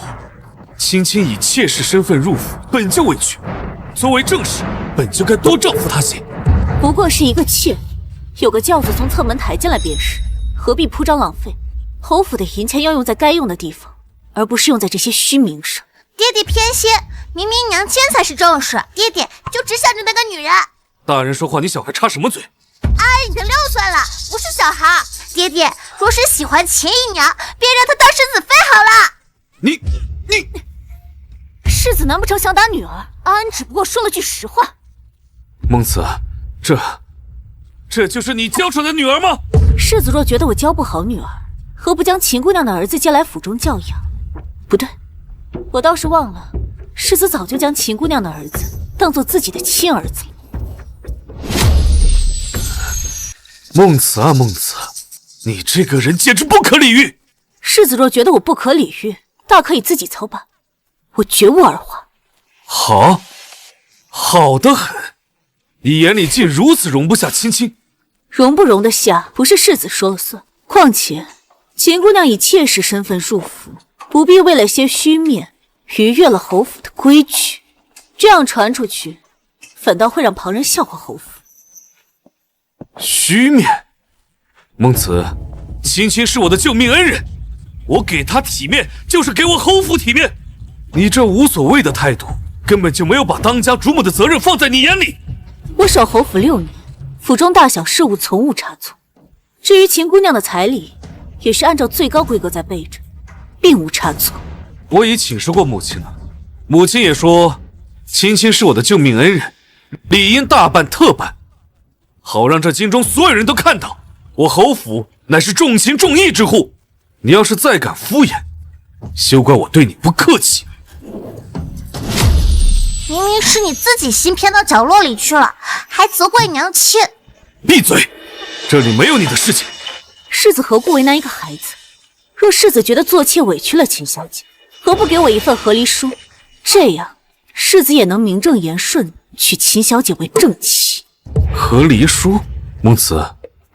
S8: 青青以妾室身份入府，本就委屈，作为正室，本就该多照顾她些。
S3: 不过是一个妾，有个轿子从侧门抬进来便是，何必铺张浪费？侯府的银钱要用在该用的地方，而不是用在这些虚名上。
S2: 爹爹偏心，明明娘亲才是正事，爹爹就只想着那个女人。
S8: 大人说话，你小孩插什么嘴？
S2: 阿儿已经6岁了，不是小孩。爹爹若是喜欢秦姨娘，别让她当世子妃好了。
S8: 你
S3: 世子难不成想打女儿？安安只不过说了句实话。
S8: 孟慈，这就是你教出来的女儿吗？
S3: 世子若觉得我教不好女儿，何不将秦姑娘的儿子接来府中教养？不对，我倒是忘了，世子早就将秦姑娘的儿子当做自己的亲儿子了。
S8: 孟慈啊，孟慈，你这个人简直不可理喻！
S3: 世子若觉得我不可理喻，大可以自己操办，我绝无二话。
S8: 好得很。你眼里竟如此容不下青青？
S3: 容不容得下，不是世子说了算。况且，秦姑娘以妾室身份入府，不必为了些虚面逾越了侯府的规矩。这样传出去，反倒会让旁人笑话侯府。
S8: 虚面？孟慈，青青是我的救命恩人，我给她体面，就是给我侯府体面。你这无所谓的态度，根本就没有把当家主母的责任放在你眼里。
S3: 我守侯府6年，府中大小事务从无差错。至于秦姑娘的彩礼，也是按照最高规格在备着，并无差错。
S8: 我已请示过母亲了，母亲也说青青是我的救命恩人，理应大办特办，好让这京中所有人都看到我侯府乃是重情重义之户。你要是再敢敷衍，休怪我对你不客气。
S2: 明明是你自己心偏到角落里去了，还责怪娘亲。
S8: 闭嘴，这里没有你的事情。
S3: 世子何故为难一个孩子？若世子觉得做妾委屈了秦小姐，何不给我一份和离书？这样世子也能名正言顺娶秦小姐为正妻。
S8: 和离书？孟慈，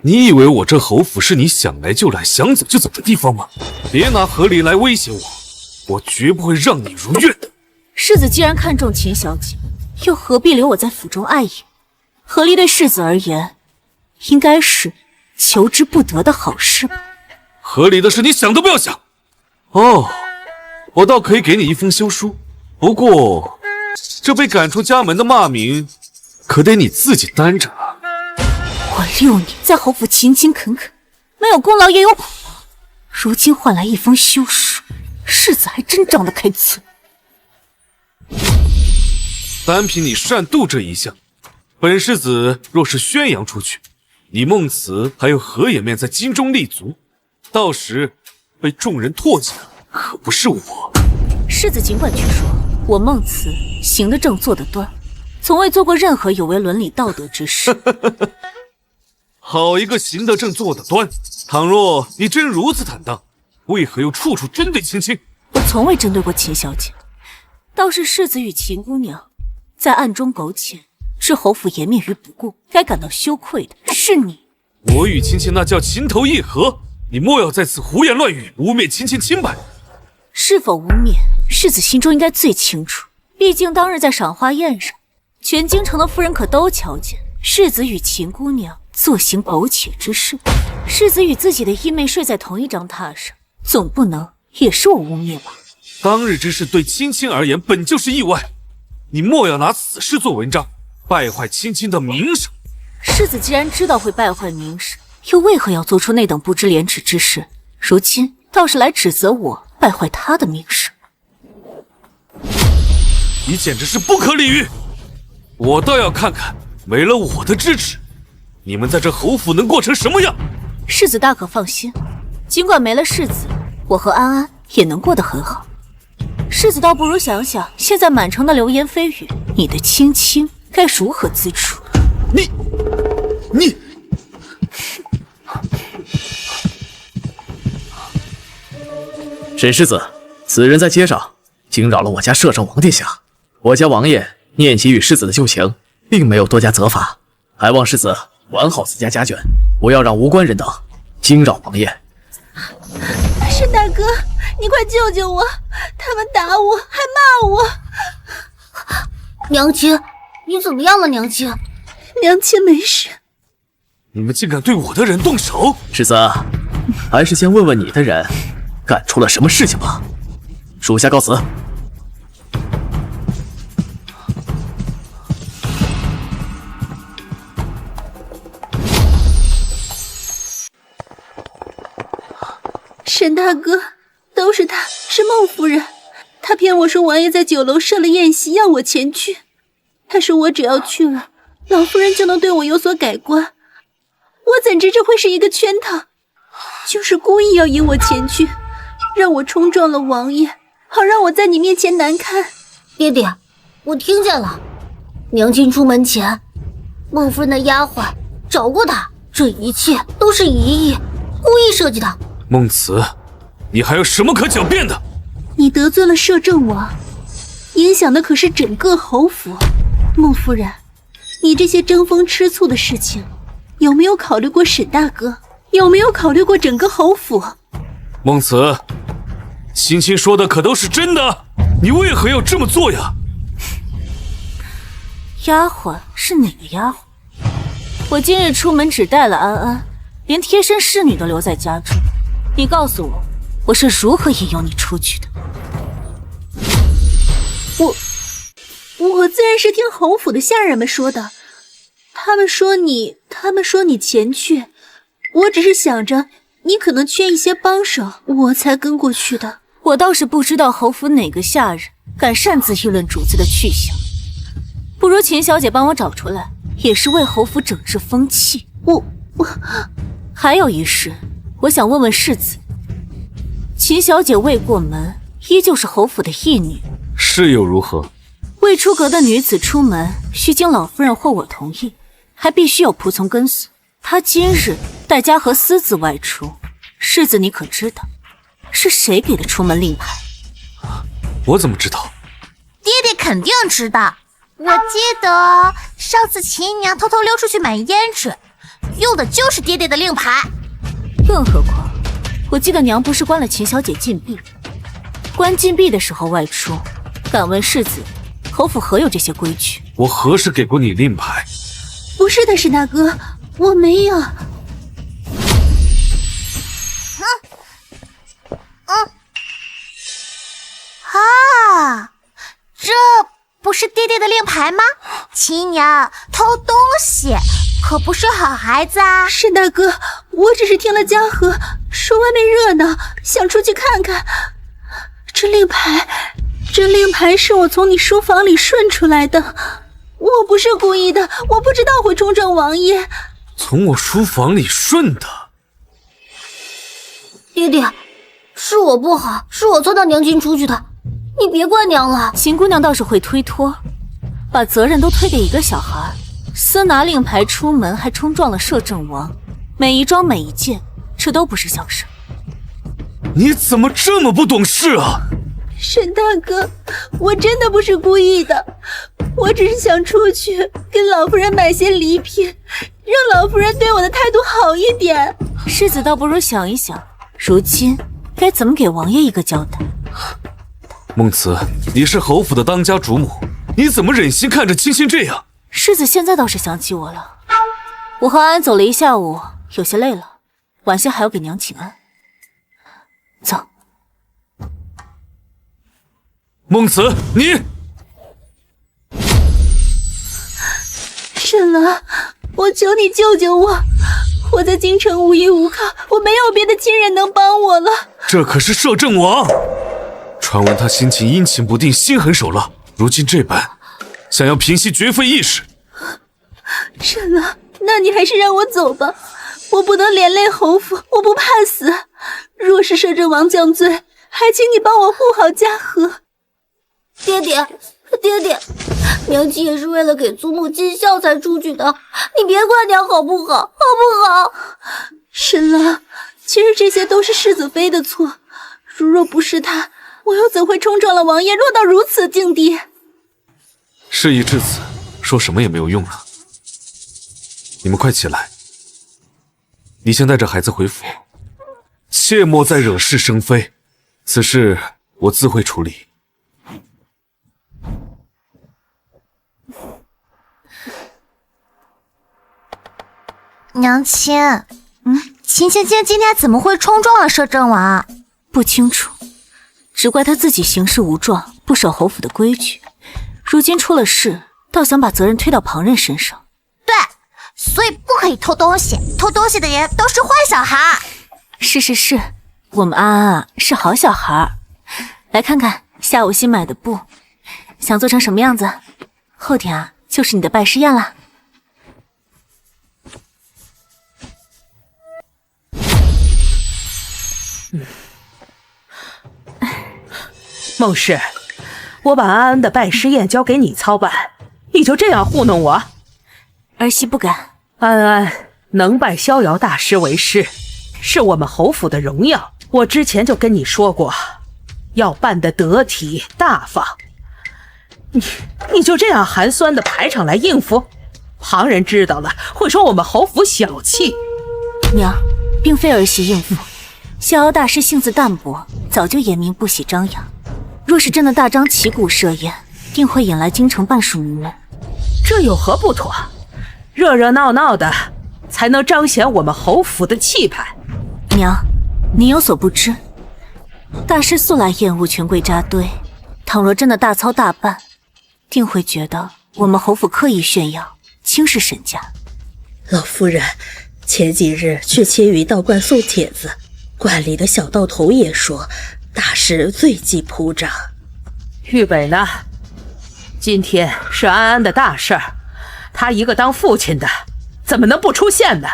S8: 你以为我这侯府是你想来就来想走就走的地方吗？别拿和离来威胁我，我绝不会让你如愿的。
S3: 世子既然看重秦小姐，又何必留我在府中碍眼？和离对世子而言，应该是求之不得的好事吧？
S8: 和离的事你想都不要想。哦，我倒可以给你一封休书，不过这被赶出家门的骂名，可得你自己担着啊。
S3: 我6年在侯府勤勤恳恳，没有功劳也有苦劳，如今换来一封休书，世子还真长得开嘴。
S8: 单凭你善妒这一项，本世子若是宣扬出去，你孟慈还有何颜面在京中立足？到时被众人唾弃的可不是我。
S3: 世子尽管去说，我孟慈行得正，坐得端，从未做过任何有违伦理道德之事。
S8: 好一个行得正，坐得端！倘若你真如此坦荡，为何又处处针对青青？
S3: 我从未针对过秦小姐，倒是世子与秦姑娘在暗中苟且，置侯府颜面于不顾，该感到羞愧的是你。
S8: 我与青青那叫情投意合，你莫要在此胡言乱语，污蔑青青清白。
S3: 是否污蔑，世子心中应该最清楚。毕竟当日在赏花宴上，全京城的妇人可都瞧见世子与秦姑娘做行苟且之事。世子与自己的义妹睡在同一张榻上，总不能也是我污蔑吧？
S8: 当日之事对青青而言本就是意外，你莫要拿此事做文章，败坏青青的名声。
S3: 世子既然知道会败坏名声，又为何要做出那等不知廉耻之事？如今倒是来指责我败坏他的名声。
S8: 你简直是不可理喻！我倒要看看，没了我的支持，你们在这侯府能过成什么样？
S3: 世子大可放心，尽管没了世子，我和安安也能过得很好。世子倒不如想想，现在满城的流言蜚语，你的青青该如何自处？
S8: 你
S14: 沈世子，此人在街上惊扰了我家摄政王殿下，我家王爷念其与世子的旧情，并没有多加责罚，还望世子管好自家家眷，不要让无关人等惊扰王爷。
S1: 沈大哥，你快救救我！他们打我，还骂我。
S6: 娘亲，你怎么样了？娘亲，
S1: 娘亲没事。
S8: 你们竟敢对我的人动手！
S14: 世子，还是先问问你的人，干出了什么事情吧。属下告辞。
S1: 沈大哥，都是他，是孟夫人。他骗我说王爷在酒楼设了宴席，要我前去。他说我只要去了，老夫人就能对我有所改观。我怎知这会是一个圈套？就是故意要引我前去，让我冲撞了王爷，好让我在你面前难堪。
S6: 爹爹，我听见了。娘亲出门前，孟夫人的丫鬟找过她，这一切都是一意，故意设计的。
S8: 孟慈，你还有什么可狡辩的？
S1: 你得罪了摄政王，影响的可是整个侯府。孟夫人，你这些争风吃醋的事情，有没有考虑过沈大哥？有没有考虑过整个侯府？
S8: 孟慈，青青说的可都是真的，你为何要这么做呀？
S3: 丫鬟是哪个丫鬟？我今日出门只带了安安，连贴身侍女都留在家中。你告诉我，我是如何引诱你出去的？
S1: 我自然是听侯府的下人们说的，他们说你前去，我只是想着你可能缺一些帮手，我才跟过去的。
S3: 我倒是不知道侯府哪个下人敢擅自议论主子的去向，不如秦小姐帮我找出来，也是为侯府整治风气。
S1: 我
S3: 还有一事，我想问问世子，秦小姐未过门，依旧是侯府的义女，
S8: 是又如何？
S3: 未出阁的女子出门，需经老夫人或我同意，还必须有仆从跟随。她今日带家和私自外出，世子你可知道是谁给的出门令牌？
S8: 我怎么知道？
S2: 爹爹肯定知道。我记得上次秦娘偷偷溜出去买胭脂，用的就是爹爹的令牌。
S3: 更何况，我记得娘不是关了秦小姐禁闭，关禁闭的时候外出。敢问世子，侯府何有这些规矩？
S8: 我何时给过你令牌？
S1: 不是的，沈大哥，我没有。
S2: 这不是爹爹的令牌吗？秦娘偷东西可不是好孩子啊！
S1: 沈大哥，我只是听了嘉禾说外面热闹，想出去看看。这令牌是我从你书房里顺出来的，我不是故意的，我不知道会冲撞王爷。
S8: 从我书房里顺的？
S6: 爹爹，是我不好，是我撺掇娘亲出去的，你别怪娘了。
S3: 秦姑娘倒是会推脱，把责任都推给一个小孩，私拿令牌出门，还冲撞了摄政王，每一桩每一件，这都不是小事。
S8: 你怎么这么不懂事啊？
S1: 沈大哥，我真的不是故意的，我只是想出去跟老夫人买些礼品，让老夫人对我的态度好一点。
S3: 世子倒不如想一想，如今该怎么给王爷一个交代。
S8: 孟慈，你是侯府的当家主母，你怎么忍心看着青青这样？
S3: 世子现在倒是想起我了，我和安安走了一下午，有些累了，晚些还要给娘请安。走。
S8: 孟慈，你
S1: 沈郎，我求你救救我！我在京城无依无靠，我没有别的亲人能帮我了。
S8: 这可是摄政王，传闻他心情阴晴不定，心狠手辣，如今这般，想要平息绝非易事。
S1: 沈郎，那你还是让我走吧，我不能连累侯府，我不怕死。若是摄政王降罪，还请你帮我护好嘉禾。
S6: 爹爹，娘亲也是为了给祖母尽孝才出去的，你别怪娘好不好？
S1: 沈郎，其实这些都是世子妃的错，如若不是她，我又怎会冲撞了王爷，落到如此境地？
S8: 事已至此，说什么也没有用了。你们快起来，你先带着孩子回府，切莫再惹是生非，此事我自会处理。
S2: 娘亲，秦青青今天怎么会冲撞了摄政王？
S3: 不清楚，只怪他自己行事无状，不守侯府的规矩。如今出了事，倒想把责任推到旁人身上。
S2: 对，所以不可以偷东西，偷东西的人都是坏小孩。
S3: 是，我们安安啊是好小孩。来看看下午新买的布，想做成什么样子？后天啊就是你的拜师宴啦。
S5: 孟氏，我把安安的拜师宴交给你操办，你就这样糊弄我？
S3: 儿媳不敢。
S5: 安安能拜逍遥大师为师，是我们侯府的荣耀。我之前就跟你说过，要办得得体大方。你就这样寒酸的排场来应付，旁人知道了会说我们侯府小气。
S3: 娘，并非儿媳应付，逍遥大师性子淡薄，早就言明不喜张扬。若是真的大张旗鼓设宴，定会引来京城半数名门。
S5: 这有何不妥？热热闹闹的，才能彰显我们侯府的气派。
S3: 娘，您有所不知，大师素来厌恶权贵扎堆，倘若真的大操大办，定会觉得我们侯府刻意炫耀，轻视沈家。
S12: 老夫人，前几日去青云道观送帖子，观里的小道童也说大师罪迹铺张。
S5: 玉北呢？今天是安安的大事儿，他一个当父亲的，怎么能不出现呢？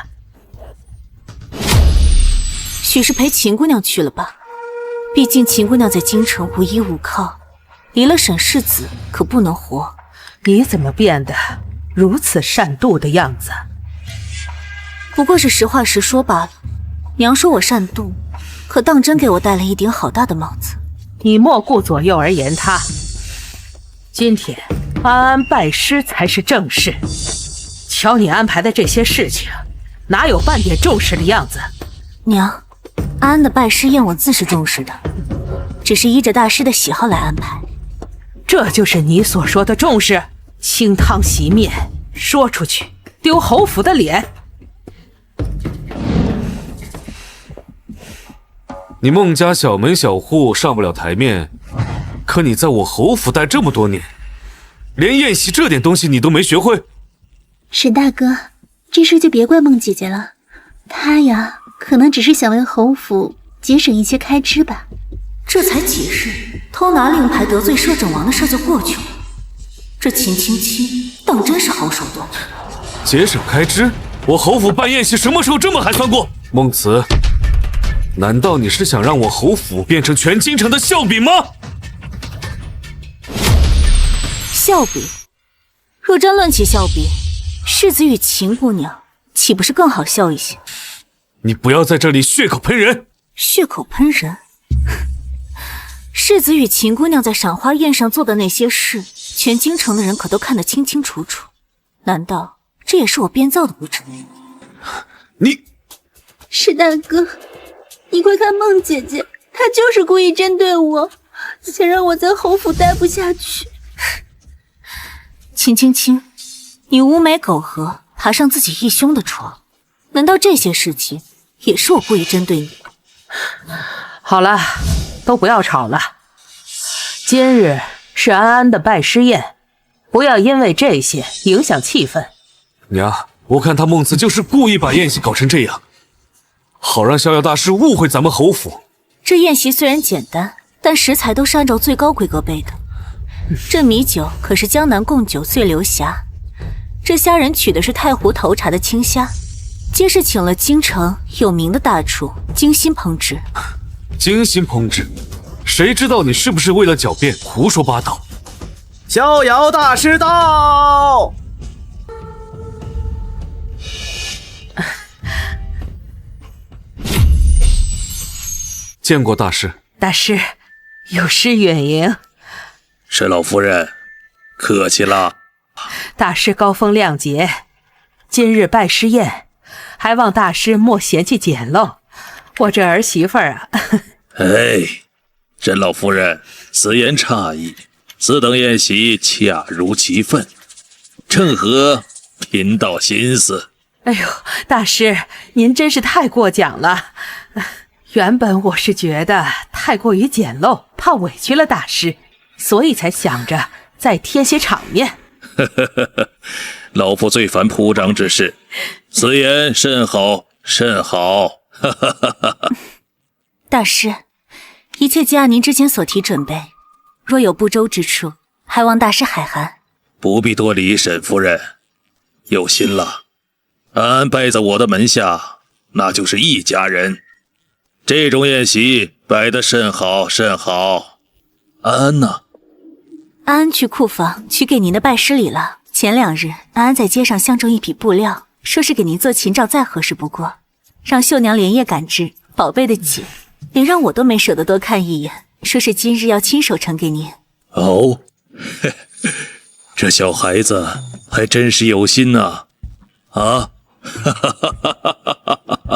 S3: 许是陪秦姑娘去了吧？毕竟秦姑娘在京城无依无靠，离了沈世子可不能活。
S5: 你怎么变得如此善妒的样子？
S3: 不过是实话实说罢了。娘说我善妒，可当真给我戴了一顶好大的帽子。
S5: 你莫顾左右而言他。今天安安拜师才是正事，瞧你安排的这些事情，哪有半点重视的样子？
S3: 娘，安安的拜师宴我自是重视的，只是依着大师的喜好来安排。
S5: 这就是你所说的重视？清汤洗面，说出去丢侯府的脸。
S8: 你孟家小门小户上不了台面，可你在我侯府待这么多年，连宴席这点东西你都没学会。
S1: 沈大哥，这事就别怪孟姐姐了，她呀，可能只是想为侯府节省一些开支吧。
S3: 这才几日，偷拿令牌得罪摄政王的事就过去了。这秦青青当真是好手段。
S8: 节省开支？我侯府办宴席什么时候这么寒酸过？孟慈，难道你是想让我侯府变成全京城的笑柄吗？
S3: 笑柄？若真论起笑柄，世子与秦姑娘岂不是更好笑一些？
S8: 你不要在这里血口喷人！
S3: 血口喷人？世子与秦姑娘在赏花宴上做的那些事，全京城的人可都看得清清楚楚。难道这也是我编造的不成？
S8: 你，
S1: 沈大哥，你快看孟姐姐，她就是故意针对我，想让我在侯府待不下去。
S3: 秦青青，你无美苟合，爬上自己义兄的床，难道这些事情也是我故意针对你？
S5: 好了，都不要吵了。今日是安安的拜师宴，不要因为这些影响气氛。
S8: 娘，我看他孟慈就是故意把宴席搞成这样，好让逍遥大师误会咱们侯府。
S3: 这宴席虽然简单，但食材都是按照最高规格备的。这米酒可是江南贡酒最流霞，这虾仁取的是太湖头茶的青虾，皆是请了京城有名的大厨精心烹制。
S8: 精心烹制？谁知道你是不是为了狡辩胡说八道？
S7: 逍遥大师到！
S8: 见过大师。
S5: 大师，有失远迎。
S11: 沈老夫人，客气了。
S5: 大师高风亮节，今日拜师宴，还望大师莫嫌弃简陋。我这儿媳妇儿啊，
S11: 哎，沈老夫人，此言差矣。此等宴席恰如其分，正合贫道心思。
S5: 哎呦，大师，您真是太过奖了。原本我是觉得太过于简陋，怕委屈了大师，所以才想着再添些场面。
S11: 老夫最烦铺张之事，此言甚好，甚好。
S3: 大师，一切皆按您之前所提准备，若有不周之处，还望大师海涵。
S11: 不必多礼，沈夫人，有心了。安安拜在我的门下，那就是一家人。这种宴席摆得甚好，甚好。安安呢？
S3: 安安去库房去给您的拜师礼了。前2日，安安在街上相中一匹布料，说是给您做琴罩，再合适不过，让秀娘连夜赶制，宝贝的紧，连让我都没舍得多看一眼，说是今日要亲手呈给您。
S11: 哦，这小孩子还真是有心呐！啊，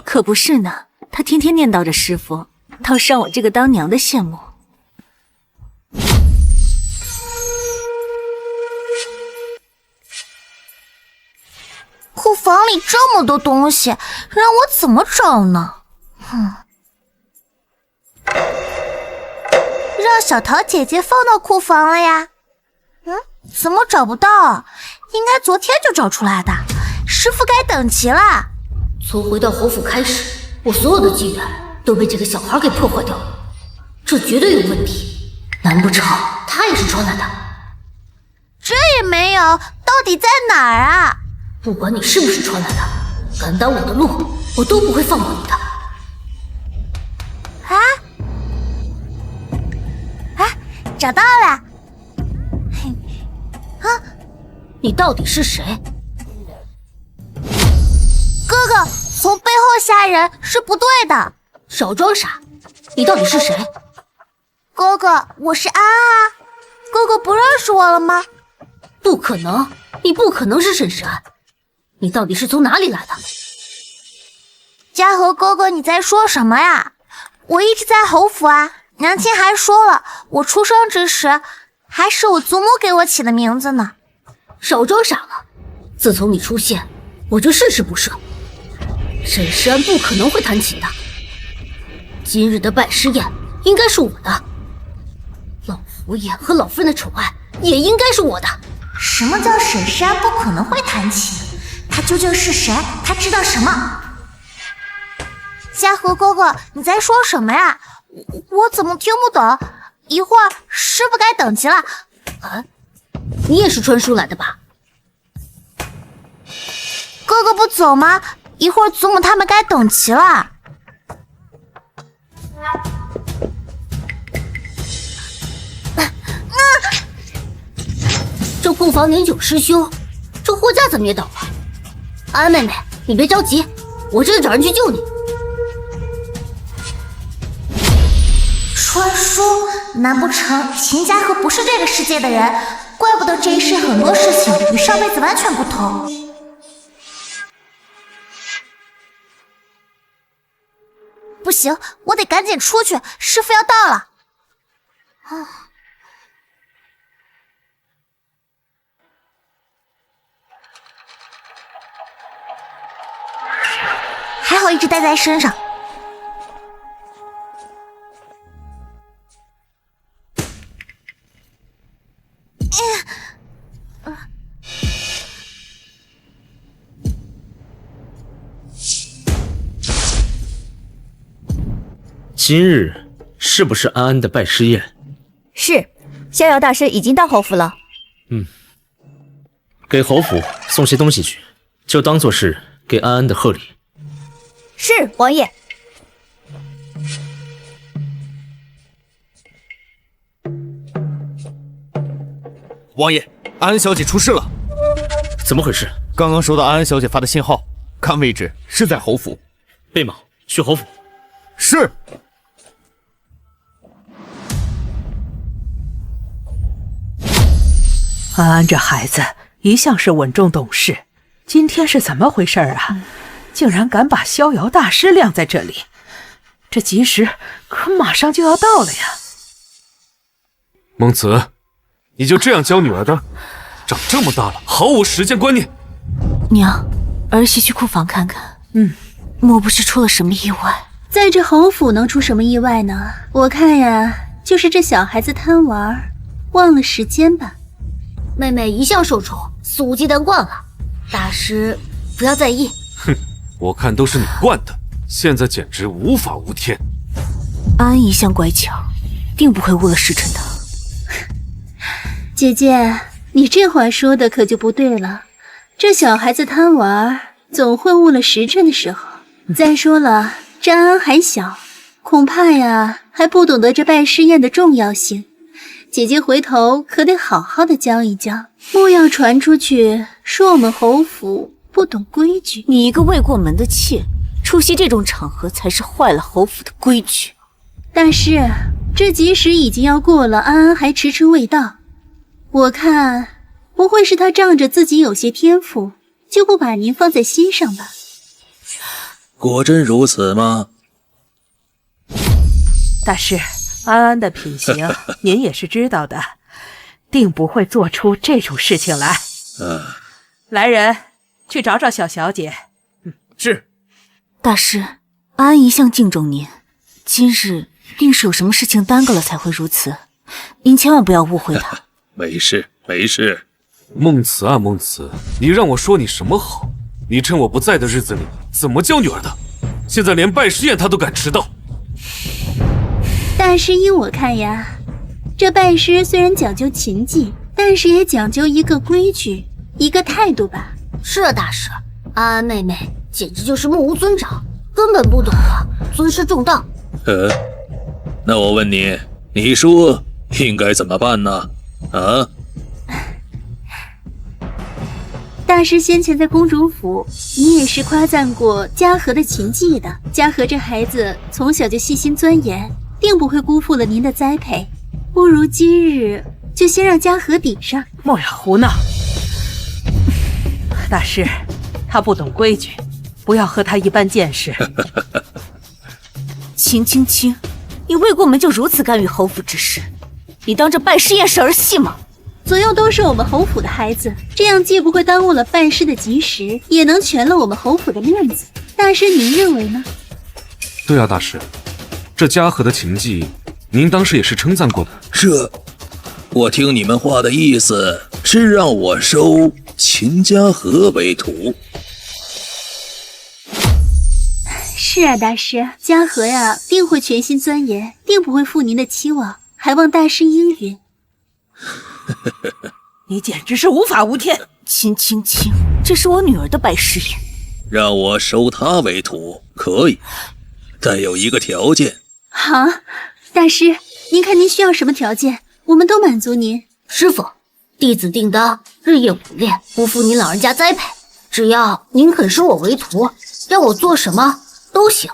S3: 可不是呢，他天天念叨着师傅，倒是让我这个当娘的羡慕。
S2: 库房里这么多东西，让我怎么找呢？让小桃姐姐放到库房了呀。怎么找不到？应该昨天就找出来的。师傅该等齐了。
S6: 从回到侯府开始，我所有的机缘都被这个小孩给破坏掉了，这绝对有问题。难不成他也是传来的？
S2: 这也没有，到底在哪儿啊？
S6: 不管你是不是传来的，敢挡我的路，我都不会放过你的。
S2: 找到了。
S6: 你到底是谁？
S2: 哥哥，从背后吓人是不对的。
S6: 少装傻，你到底是谁？
S2: 哥哥，我是安安。哥哥不认识我了吗？
S6: 不可能，你不可能是沈石安。你到底是从哪里来的？
S2: 嘉禾哥哥，你在说什么呀？我一直在侯府啊，娘亲还说了，我出生之时还是我祖母给我起的名字呢。
S6: 少装傻了，自从你出现，我就事事不顺。沈石安不可能会弹琴的，今日的拜师宴应该是我的，老佛爷和老夫人的宠爱也应该是我的。
S2: 什么叫沈石安不可能会弹琴？他究竟是谁？他知道什么？嘉禾哥哥，你在说什么呀？我怎么听不懂？一会儿师傅该等齐了。
S6: 你也是传书来的吧？
S2: 哥哥不走吗？一会儿祖母他们该等齐了。
S6: 这库房年久失修，这货架怎么也倒了？安妹妹，你别着急，我这就找人去救你。
S2: 传书？难不成秦家和不是这个世界的人？怪不得这一世很多事情与上辈子完全不同。不行，我得赶紧出去，师傅要到了。还好一直带在身上。
S13: 今日是不是安安的拜师宴？
S4: 是，逍遥大师已经到侯府了。
S13: 给侯府送些东西去，就当做是给安安的贺礼。
S4: 是，王爷。
S14: 王爷，安安小姐出事了。
S13: 怎么回事？
S14: 刚刚收到安安小姐发的信号，看位置是在侯府。
S13: 贝莽，去侯府。
S14: 是。
S5: 安安这孩子一向是稳重懂事，今天是怎么回事啊？竟然敢把逍遥大师晾在这里，这吉时可马上就要到了呀！
S8: 孟子，你就这样教女儿的？长这么大了，毫无时间观念。
S3: 娘，儿媳去库房看看。莫不是出了什么意外？
S1: 在这侯府能出什么意外呢？我看呀，就是这小孩子贪玩，忘了时间吧。
S6: 妹妹一向受宠，肆无忌惮惯了，大师不要在意。
S8: 哼，我看都是你惯的，现在简直无法无天。
S3: 安一向乖巧，定不会误了时辰的。
S1: 姐姐，你这话说的可就不对了。这小孩子贪玩，总会误了时辰的时候。再说了，这安安还小，恐怕呀还不懂得这拜师宴的重要性。姐姐回头可得好好的教一教，莫要传出去说我们侯府不懂规矩。
S3: 你一个未过门的妾，出席这种场合才是坏了侯府的规矩。
S1: 大师，这吉时已经要过了，安安还迟迟未到，我看不会是他仗着自己有些天赋，就不把您放在心上吧？
S15: 果真如此吗？
S5: 大师，安安的品行您也是知道的，定不会做出这种事情来。来人，去找找小小姐。
S14: 是。
S3: 大师，安安一向敬重您，今日定是有什么事情耽搁了才会如此，您千万不要误会他。
S15: 没事没事。
S8: 孟慈啊孟慈，你让我说你什么好？你趁我不在的日子里怎么教女儿的？现在连拜师宴他都敢迟到。
S1: 大师依我看呀，这拜师虽然讲究琴技，但是也讲究一个规矩，一个态度吧。
S6: 是啊，大师，安安妹妹简直就是目无尊长，根本不懂得尊师重道。
S15: 那我问你，你说应该怎么办呢？啊？
S1: 大师先前在公主府，你也是夸赞过嘉禾的琴技的。嘉禾这孩子从小就细心钻研，定不会辜负了您的栽培。不如今日就先让嘉禾顶上。
S5: 莫要胡闹！大师，他不懂规矩，不要和他一般见识。
S3: 秦青青，你未过门就如此干预侯府之事，你当这拜师宴是儿戏吗？
S1: 左右都是我们侯府的孩子，这样既不会耽误了拜师的吉时，也能全了我们侯府的面子。大师您认为呢？
S8: 对啊，大师，这嘉禾的琴技，您当时也是称赞过的。
S15: 这，我听你们话的意思是让我收秦嘉禾为徒。
S1: 是啊，大师，嘉禾呀，定会全心钻研，定不会负您的期望，还望大师应允。
S5: 你简直是无法无天！
S3: 秦青青，这是我女儿的拜师宴，
S15: 让我收她为徒可以，但有一个条件。
S1: 好，大师，您看您需要什么条件，我们都满足您。
S6: 师傅，弟子定当日夜苦练，不负您老人家栽培。只要您肯收我为徒，让我做什么都行。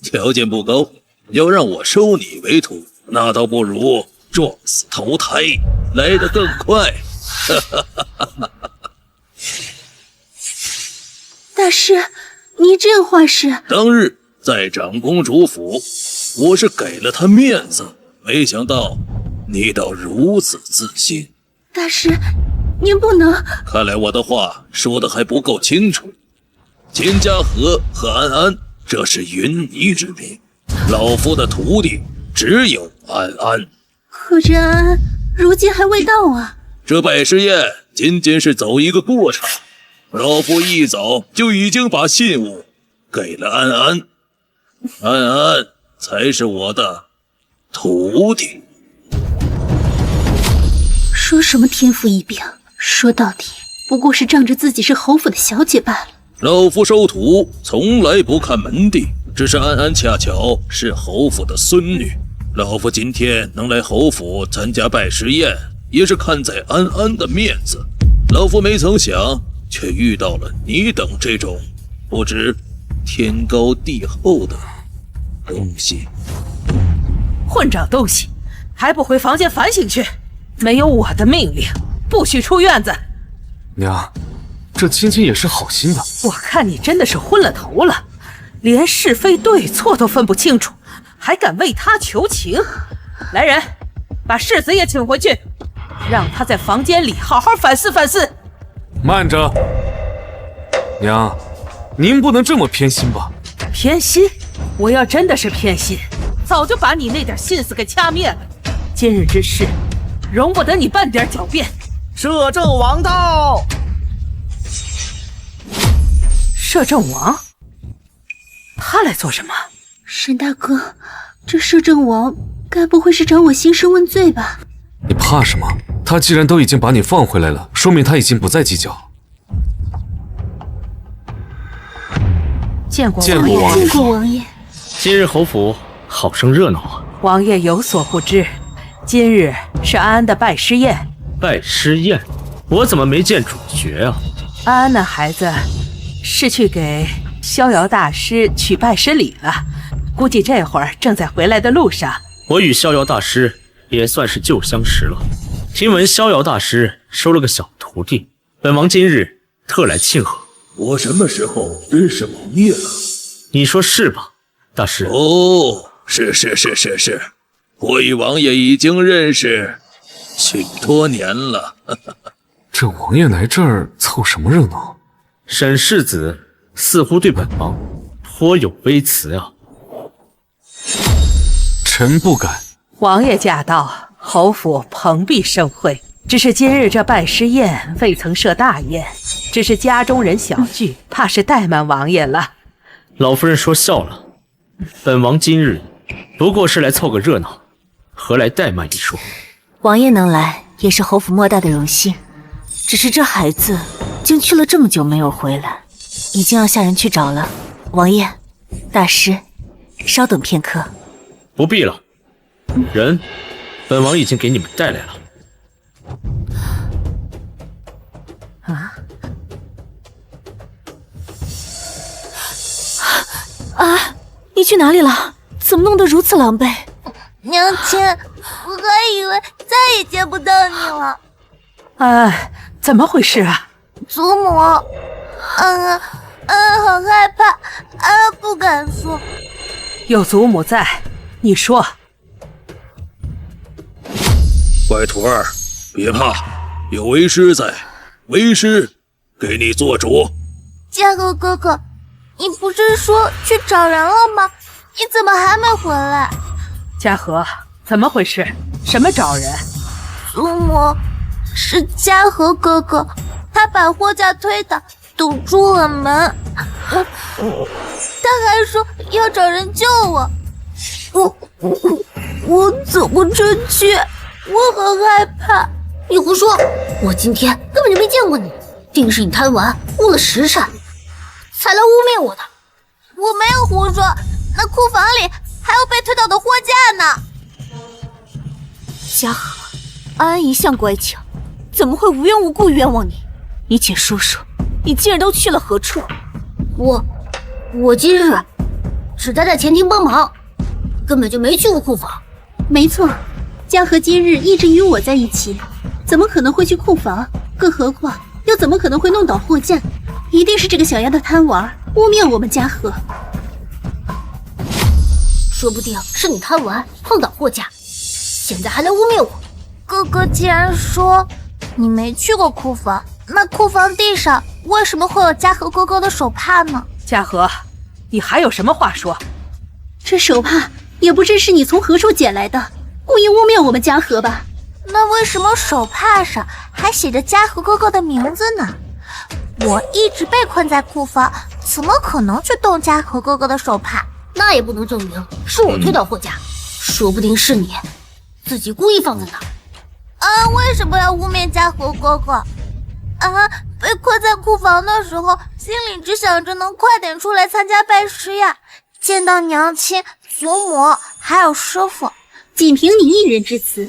S15: 条件不高，要让我收你为徒，那倒不如撞死投胎来得更快。
S1: 大师，你这话是？
S15: 当日在长公主府，我是给了她面子，没想到你倒如此自信。
S1: 大师，您不能……
S15: 看来我的话说的还不够清楚。秦嘉禾和安安，这是云泥之别，老夫的徒弟只有安安。
S1: 可这安安如今还未到啊！
S15: 这拜师宴仅仅是走一个过场，老夫一早就已经把信物给了安安，安安才是我的徒弟。
S1: 说什么天赋异禀，说到底不过是仗着自己是侯府的小姐罢了。
S15: 老夫收徒从来不看门第，只是安安恰巧是侯府的孙女。老夫今天能来侯府参加拜师宴，也是看在安安的面子。老夫没曾想，却遇到了你等这种不知天高地厚的东西。
S5: 混账东西，还不回房间反省去！没有我的命令，不许出院子。
S8: 娘，这青青也是好心的。
S5: 我看你真的是昏了头了，连是非对错都分不清楚，还敢为他求情！来人，把世子也请回去，让他在房间里好好反思反思。
S8: 慢着，娘，您不能这么偏心吧？
S5: 偏心？我要真的是偏心，早就把你那点心思给掐灭了。今日之事，容不得你半点狡辩。
S7: 摄政王到！
S5: 摄政王？他来做什么？
S1: 沈大哥，这摄政王该不会是找我兴师问罪吧？
S8: 你怕什么？他既然都已经把你放回来了，说明他已经不再计较。
S5: 见过王爷，
S1: 见过王爷。
S13: 今日侯府好生热闹啊！
S5: 王爷有所不知，今日是安安的拜师宴。
S13: 拜师宴？我怎么没见主角啊？
S5: 安安那孩子是去给逍遥大师取拜师礼了，估计这会儿正在回来的路上。
S13: 我与逍遥大师也算是旧相识了。听闻逍遥大师收了个小徒弟，本王今日特来庆贺。
S15: 我什么时候认识王爷了？
S13: 你说是吧，大师？
S15: 哦，是，我与王爷已经认识许多年了。
S8: 这王爷来这儿凑什么热闹？
S13: 沈世子似乎对本王颇有微词啊。
S8: 臣不敢。
S5: 王爷驾到，侯府蓬荜生辉。只是今日这拜师宴未曾设大宴，只是家中人小聚，怕是怠慢王爷了。
S13: 老夫人说笑了，本王今日不过是来凑个热闹，何来怠慢一说？
S3: 王爷能来也是侯府莫大的荣幸，只是这孩子竟去了这么久没有回来，已经要下人去找了。王爷，大师，稍等片刻。
S13: 不必了，人本王已经给你们带来了。
S3: 啊！你去哪里了？怎么弄得如此狼狈？
S2: 娘亲，我还以为再也见不到你了。
S5: 怎么回事啊？
S2: 祖母，安好害怕，安不敢说。
S5: 有祖母在，你说。
S15: 乖徒儿，别怕，有为师在，为师给你做主。
S2: 嘉禾哥哥，你不是说去找人了吗？你怎么还没回来？
S5: 嘉禾，怎么回事？什么找人？
S2: 祖母，是嘉禾哥哥，他把货架推倒，堵住了门。他还说要找人救我，我走不出去，我很害怕。
S6: 你胡说！我今天根本就没见过你，定是你贪玩误了时辰，才来污蔑我的。
S2: 我没有胡说，那库房里还有被推倒的货架呢。
S3: 嘉禾，安安一向乖巧，怎么会无缘无故冤枉你？你且说说，你今日都去了何处？
S6: 我今日只待在前厅帮忙，根本就没去过库房。
S1: 没错，嘉禾今日一直与我在一起，怎么可能会去库房？更何况又怎么可能会弄倒货架？一定是这个小丫头贪玩，污蔑我们嘉禾。
S6: 说不定是你贪玩碰倒货架，现在还来污蔑我。
S2: 哥哥既然说你没去过库房，那库房地上为什么会有嘉禾哥哥的手帕呢？
S5: 嘉禾，你还有什么话说？
S1: 这手帕也不知是你从何处捡来的，故意污蔑我们嘉禾吧？
S2: 那为什么手帕上还写着嘉禾哥哥的名字呢？我一直被困在库房，怎么可能去动嘉禾哥哥的手帕？
S6: 那也不能证明是我推倒货架，说不定是你自己故意放在那儿。
S2: 为什么要污蔑嘉禾哥哥？被困在库房的时候，心里只想着能快点出来参加拜师呀，见到娘亲、祖母还有师傅。
S1: 仅凭你一人之词，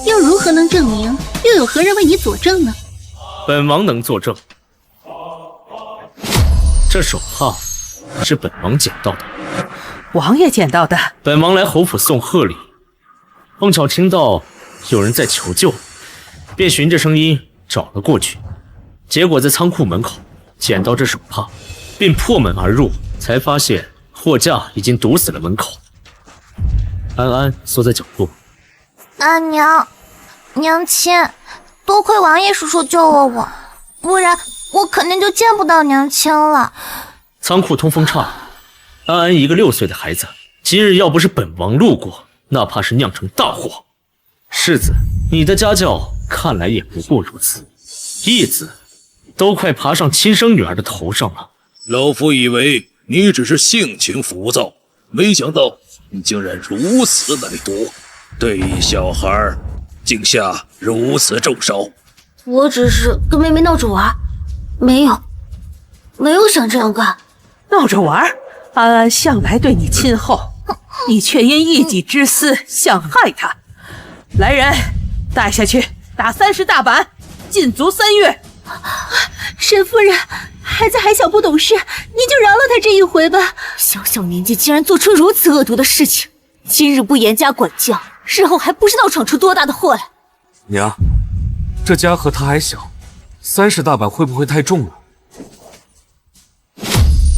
S1: 又如何能证明？又有何人为你佐证呢？
S13: 本王能作证，这手帕是本王捡到的。
S5: 王爷捡到的？
S13: 本王来侯府送贺礼，碰巧听到有人在求救，便循着声音找了过去。结果在仓库门口捡到这手帕，并破门而入，才发现货架已经堵死了门口。安安缩在角落。
S2: 娘亲，多亏王爷叔叔救了我，不然我肯定就见不到娘亲了。
S13: 仓库通风差，安安一个6岁的孩子，今日要不是本王路过，那怕是酿成大祸。世子，你的家教看来也不过如此，义子都快爬上亲生女儿的头上了。
S15: 老夫以为你只是性情浮躁，没想到你竟然如此歹毒，对一小孩竟下如此重手。
S6: 我只是跟妹妹闹着玩，没有想这样干。
S5: 闹着玩？安安向来对你亲厚，你却因一己之私想害她。来人，带下去打30大板，禁足3月。
S1: 沈夫人，孩子还小不懂事，您就饶了他这一回吧。
S4: 小小年纪竟然做出如此恶毒的事情，今日不严加管教，日后还不知道闯出多大的祸来。
S8: 娘，这家和他还小，30大板会不会太重了？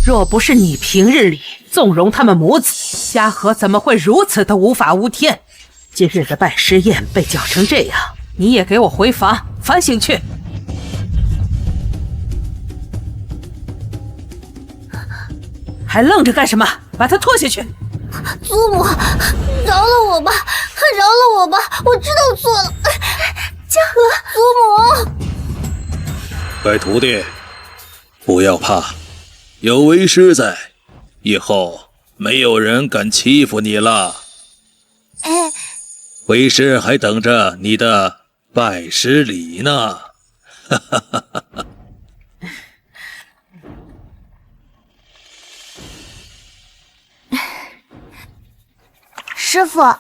S5: 若不是你平日里纵容他们母子，家和怎么会如此的无法无天？今日的拜师宴被搅成这样，你也给我回房反省去。还愣着干什么？把他拖下去！
S2: 祖母，饶了我吧，饶了我吧，我知道错了。
S1: 嘉禾，
S2: 祖母，
S15: 乖徒弟，不要怕，有为师在，以后没有人敢欺负你了。为师还等着你的拜师礼呢。哈哈哈哈哈。
S2: 师傅，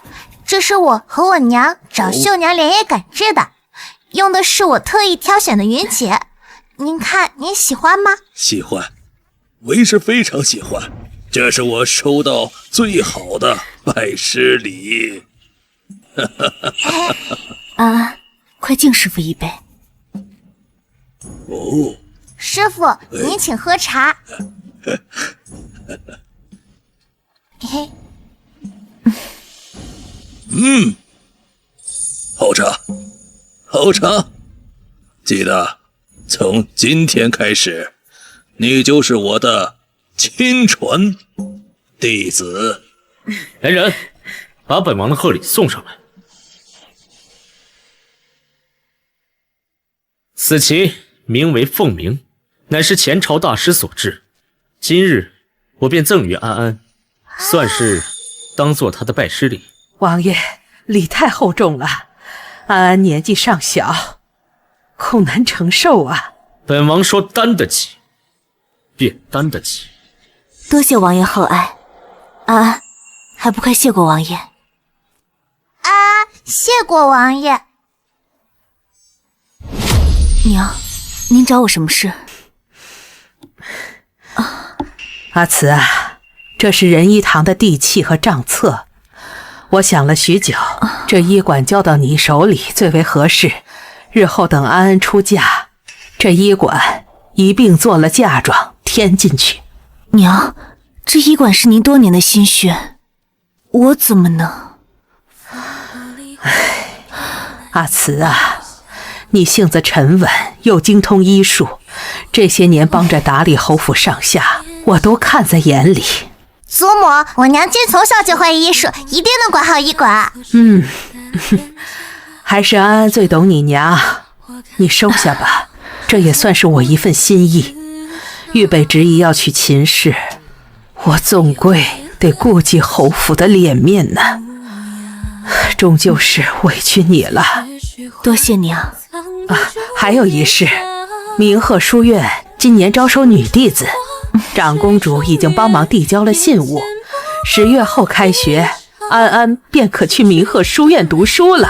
S2: 这是我和我娘找绣娘连夜赶制的，用的是我特意挑选的云锦，您看您喜欢吗？
S15: 喜欢，为师非常喜欢，这是我收到最好的拜师礼。
S4: 安安，快敬师傅一杯。
S15: 哦，
S2: 师傅，您请喝茶。嘿。
S15: 好茶，好茶！记得，从今天开始，你就是我的亲传弟子。
S13: 来人，把本王的贺礼送上来。此旗名为凤鸣，乃是前朝大师所制。今日我便赠与安安，算是当做他的拜师礼。
S5: 王爷，礼太厚重了，安安年纪尚小，恐难承受啊。
S13: 本王说担得起，便担得起。
S4: 多谢王爷厚爱，安安，还不快谢过王爷？
S2: 谢过王爷。
S4: 娘，您找我什么事？
S5: 阿慈啊，这是仁医堂的地契和账册。我想了许久，这医馆交到你手里最为合适。日后等安安出嫁，这医馆一并做了嫁妆添进去。
S4: 娘，这医馆是您多年的心血，我怎么能……
S5: 阿慈啊，你性子沉稳，又精通医术，这些年帮着打理侯府上下，我都看在眼里。
S2: 祖母，我娘亲从小就会医术，一定能管好医馆。
S5: 还是安安最懂你娘，你收下吧，这也算是我一份心意。预备执意要去秦氏，我总归得顾及侯府的脸面呢，终究是委屈你了。
S4: 多谢娘。
S5: 还有一事，明鹤书院今年招收女弟子，长公主已经帮忙递交了信物，10月后开学，安安便可去明鹤书院读书了。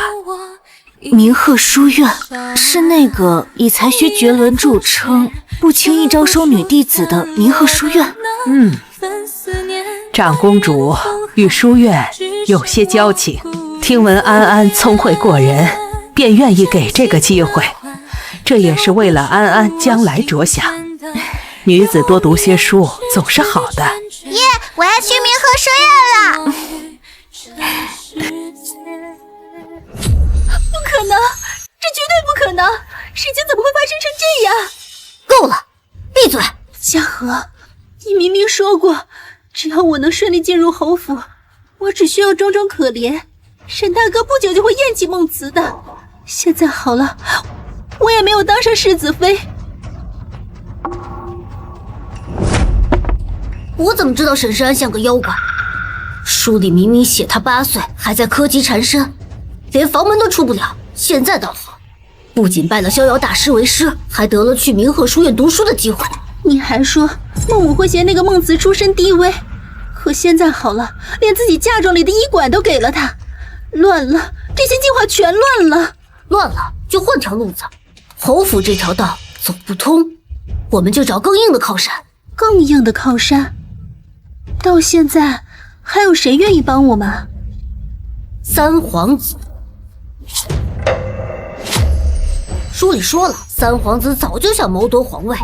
S4: 明鹤书院是那个以才学绝伦著称、不轻易招收女弟子的明鹤书院？
S5: 长公主与书院有些交情，听闻安安聪慧过人，便愿意给这个机会，这也是为了安安将来着想。女子多读些书总是好的。
S2: 耶，我要去明鹤书院了。
S1: 不可能，这绝对不可能！事情怎么会发生成这样？
S6: 够了，闭嘴！
S1: 嘉禾，你明明说过，只要我能顺利进入侯府，我只需要装装可怜，沈大哥不久就会厌弃孟慈的。现在好了，我也没有当上世子妃。
S6: 我怎么知道沈世安像个妖怪？书里明明写他8岁还在柯基缠身，连房门都出不了。现在倒好，不仅拜了逍遥大师为师，还得了去明鹤书院读书的机会。
S1: 你还说孟母会嫌那个孟慈出身低微，可现在好了，连自己嫁妆里的医馆都给了他，乱了，这些计划全乱了。
S6: 乱了就换条路子，侯府这条道走不通，我们就找更硬的靠山。
S1: 更硬的靠山？到现在还有谁愿意帮我们？
S6: 三皇子。书里说了，三皇子早就想谋夺皇位，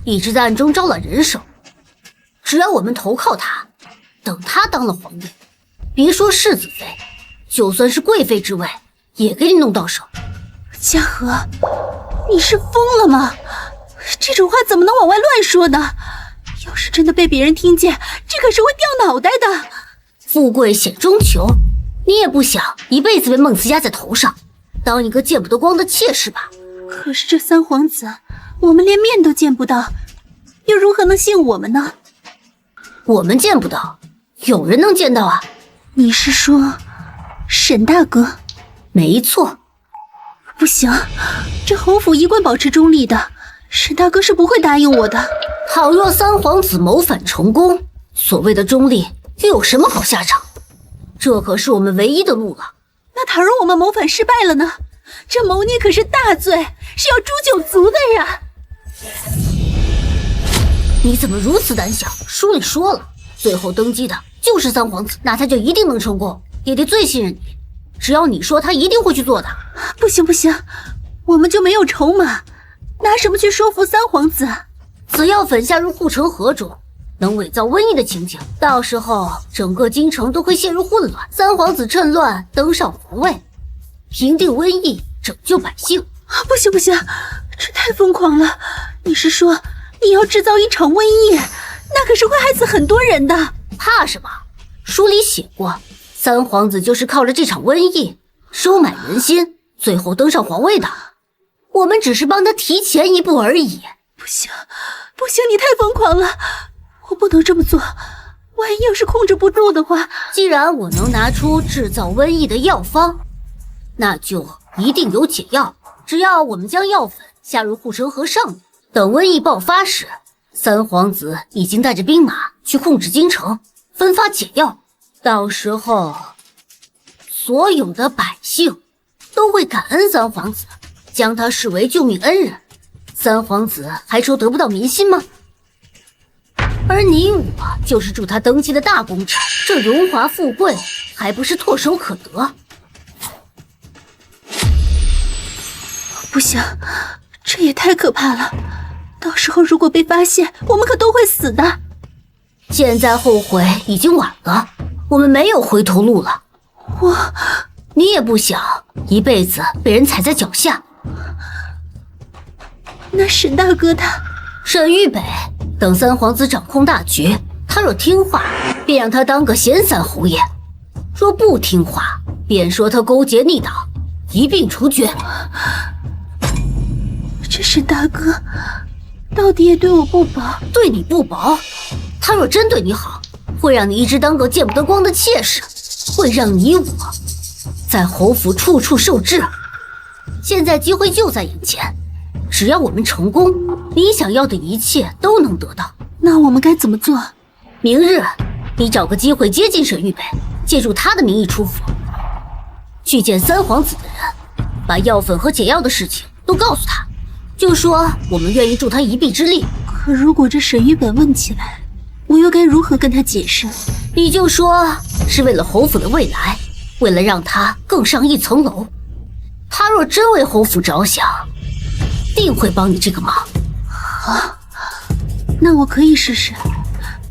S6: 一直在暗中招揽人手。只要我们投靠他，等他当了皇帝，别说世子妃，就算是贵妃之位，也给你弄到手。
S1: 嘉禾，你是疯了吗？这种话怎么能往外乱说呢？要是真的被别人听见，这可是会掉脑袋的。
S6: 富贵险中求，你也不想一辈子被孟慈压在头上，当一个见不得光的妾是吧？
S1: 可是这三皇子，我们连面都见不到，又如何能信我们呢？
S6: 我们见不到，有人能见到啊。
S1: 你是说沈大哥？
S6: 没错。
S1: 不行，这侯府一贯保持中立的，沈大哥是不会答应我的。
S6: 倘若三皇子谋反成功，所谓的中立又有什么好下场？这可是我们唯一的路了。
S1: 那倘若我们谋反失败了呢？这谋逆可是大罪，是要诛九族的呀！
S6: 你怎么如此胆小？书里说了，最后登基的就是三皇子，那他就一定能成功。爹爹最信任你，只要你说，他一定会去做的。
S1: 不行不行，我们就没有筹码，拿什么去说服三皇子？
S6: 紫药粉下入护城河中，能伪造瘟疫的情景，到时候整个京城都会陷入混乱。三皇子趁乱登上皇位，平定瘟疫，拯救百姓。
S1: 不行不行，这太疯狂了！你是说你要制造一场瘟疫？那可是会害死很多人的。
S6: 怕什么？书里写过，三皇子就是靠着这场瘟疫收买人心，最后登上皇位的。我们只是帮他提前一步而已。
S1: 不行不行，你太疯狂了，我不能这么做。万一要是控制不住的话，
S6: 既然我能拿出制造瘟疫的药方，那就一定有解药。只要我们将药粉下入护城河上面，等瘟疫爆发时，三皇子已经带着兵马去控制京城，分发解药。到时候所有的百姓都会感恩三皇子，将他视为救命恩人。三皇子还说得不到民心吗？而你我就是助他登基的大功臣，这荣华富贵还不是唾手可得？
S1: 不行，这也太可怕了，到时候如果被发现，我们可都会死的。
S6: 现在后悔已经晚了，我们没有回头路了。你也不想一辈子被人踩在脚下。
S1: 那沈大哥他……
S6: 沈玉北，等三皇子掌控大局，他若听话，便让他当个闲散侯爷；若不听话，便说他勾结逆党，一并处决。
S1: 这沈大哥到底也对我不薄？
S6: 对你不薄，他若真对你好，会让你一直当个见不得光的妾室，会让你我在侯府处处受制。现在机会就在眼前，只要我们成功，你想要的一切都能得到。
S1: 那我们该怎么做？
S6: 明日你找个机会接近沈玉北，借助他的名义出府，去见三皇子的人，把药粉和解药的事情都告诉他，就说我们愿意助他一臂之力。
S1: 可如果这沈玉北问起来，我又该如何跟他解释？
S6: 你就说是为了侯府的未来，为了让他更上一层楼。他若真为侯府着想，定会帮你这个忙。
S1: 好，那我可以试试。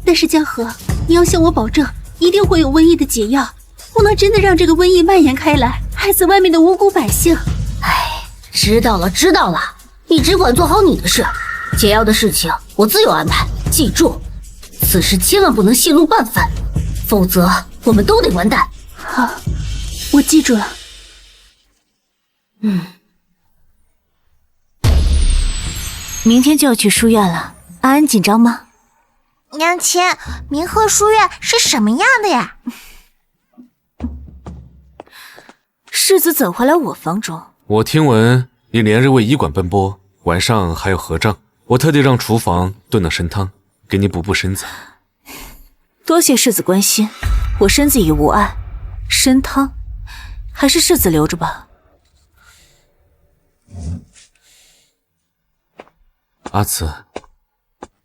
S1: 但是嘉禾，你要向我保证，一定会有瘟疫的解药，不能真的让这个瘟疫蔓延开来，害死外面的无辜百姓。
S6: 哎，知道了知道了，你只管做好你的事，解药的事情我自有安排。记住，此事千万不能泄露半分，否则我们都得完蛋。
S1: 好，我记住了。
S3: 明天就要去书院了，安安紧张吗？
S2: 娘亲，明鹤书院是什么样的呀？
S3: 世子怎会来我房中？
S8: 我听闻你连日为医馆奔波，晚上还有合账，我特地让厨房炖了参汤，给你补补身子。
S3: 多谢世子关心，我身子已无碍。参汤，还是世子留着吧。
S8: 阿慈，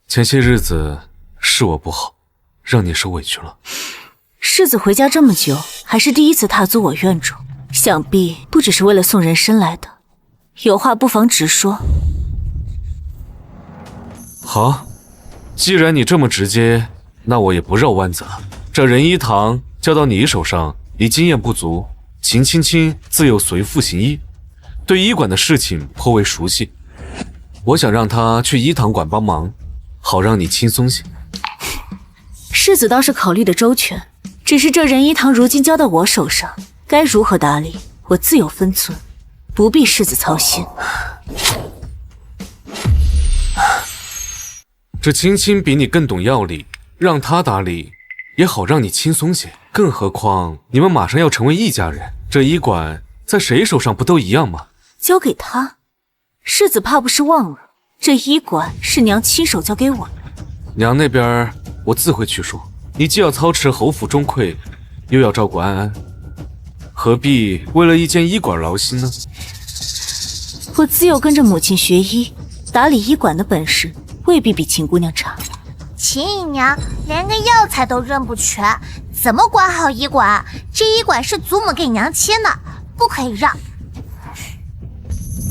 S8: 前些日子是我不好，让你受委屈了。
S3: 世子回家这么久，还是第一次踏足我院中，想必不只是为了送人参来的，有话不妨直说。
S8: 好，既然你这么直接，那我也不绕弯子了。这仁医堂交到你手上，你经验不足，秦青青自幼随父行医，对医馆的事情颇为熟悉。我想让他去医堂馆帮忙，好让你轻松些。
S3: 世子倒是考虑的周全，只是这仁医堂如今交到我手上，该如何打理，我自有分寸，不必世子操心。
S8: 这青青比你更懂药理，让他打理也好让你轻松些。更何况你们马上要成为一家人，这医馆在谁手上不都一样吗？
S3: 交给他，世子怕不是忘了，这医馆是娘亲手交给我的。
S8: 娘那边我自会去说，你既要操持侯府中馈，又要照顾安安，何必为了一间医馆劳心呢？
S3: 我自幼跟着母亲学医，打理医馆的本事未必比秦姑娘差。
S2: 秦姨娘连个药材都认不全，怎么管好医馆？这医馆是祖母给娘亲的，不可以让。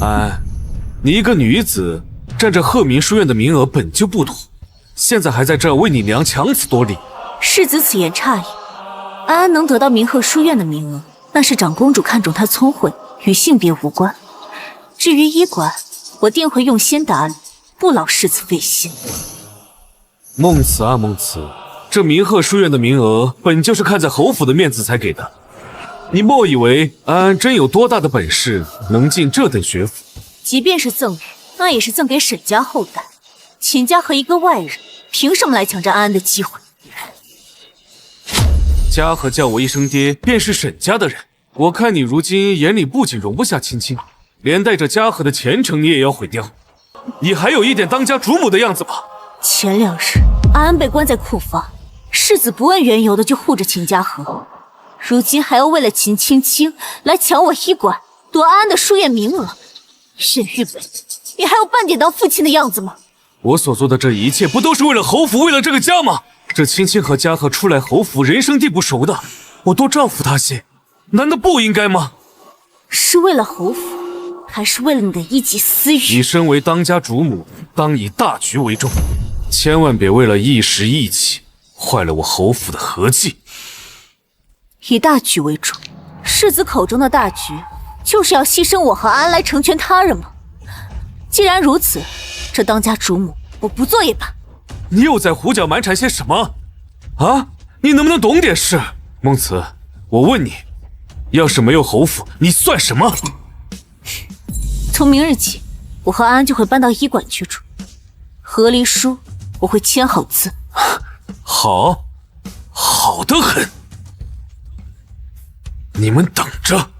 S8: 安，你一个女子占着鹤鸣书院的名额本就不妥，现在还在这为你娘强词夺理。
S3: 世子此言差矣，安安能得到明鹤书院的名额，那是长公主看中她聪慧，与性别无关。至于医馆，我定会用心打理，不劳世子费心。
S8: 孟慈啊孟慈，这明鹤书院的名额本就是看在侯府的面子才给的，你莫以为安安真有多大的本事能进这等学府。
S3: 即便是赠予，那也是赠给沈家后代，秦家和一个外人凭什么来抢占安安的机会？
S8: 嘉禾叫我一声爹，便是沈家的人。我看你如今眼里不仅容不下青青，连带着嘉禾的前程你也要毁掉，你还有一点当家主母的样子吧？
S3: 前2日，安安被关在库房，世子不问缘由的就护着秦嘉禾，如今还要为了秦青青来抢我医馆，夺安安的书院名额。沈玉北，你还有半点当父亲的样子吗？
S8: 我所做的这一切，不都是为了侯府，为了这个家吗？这青青和嘉禾初来侯府，人生地不熟的，我多照顾他些，难道不应该吗？
S3: 是为了侯府，还是为了你的一己私欲？
S8: 你身为当家主母，当以大局为重，千万别为了一时义气，坏了我侯府的和气。
S3: 以大局为重，世子口中的大局，就是要牺牲我和安来成全他人吗？既然如此，这当家主母我不做也罢。
S8: 你又在胡搅蛮缠些什么？啊，你能不能懂点事？孟慈，我问你，要是没有侯府，你算什么？
S3: 从明日起，我和安安就会搬到医馆居住，和离书我会签好字。
S8: 好，好得很。你们等着。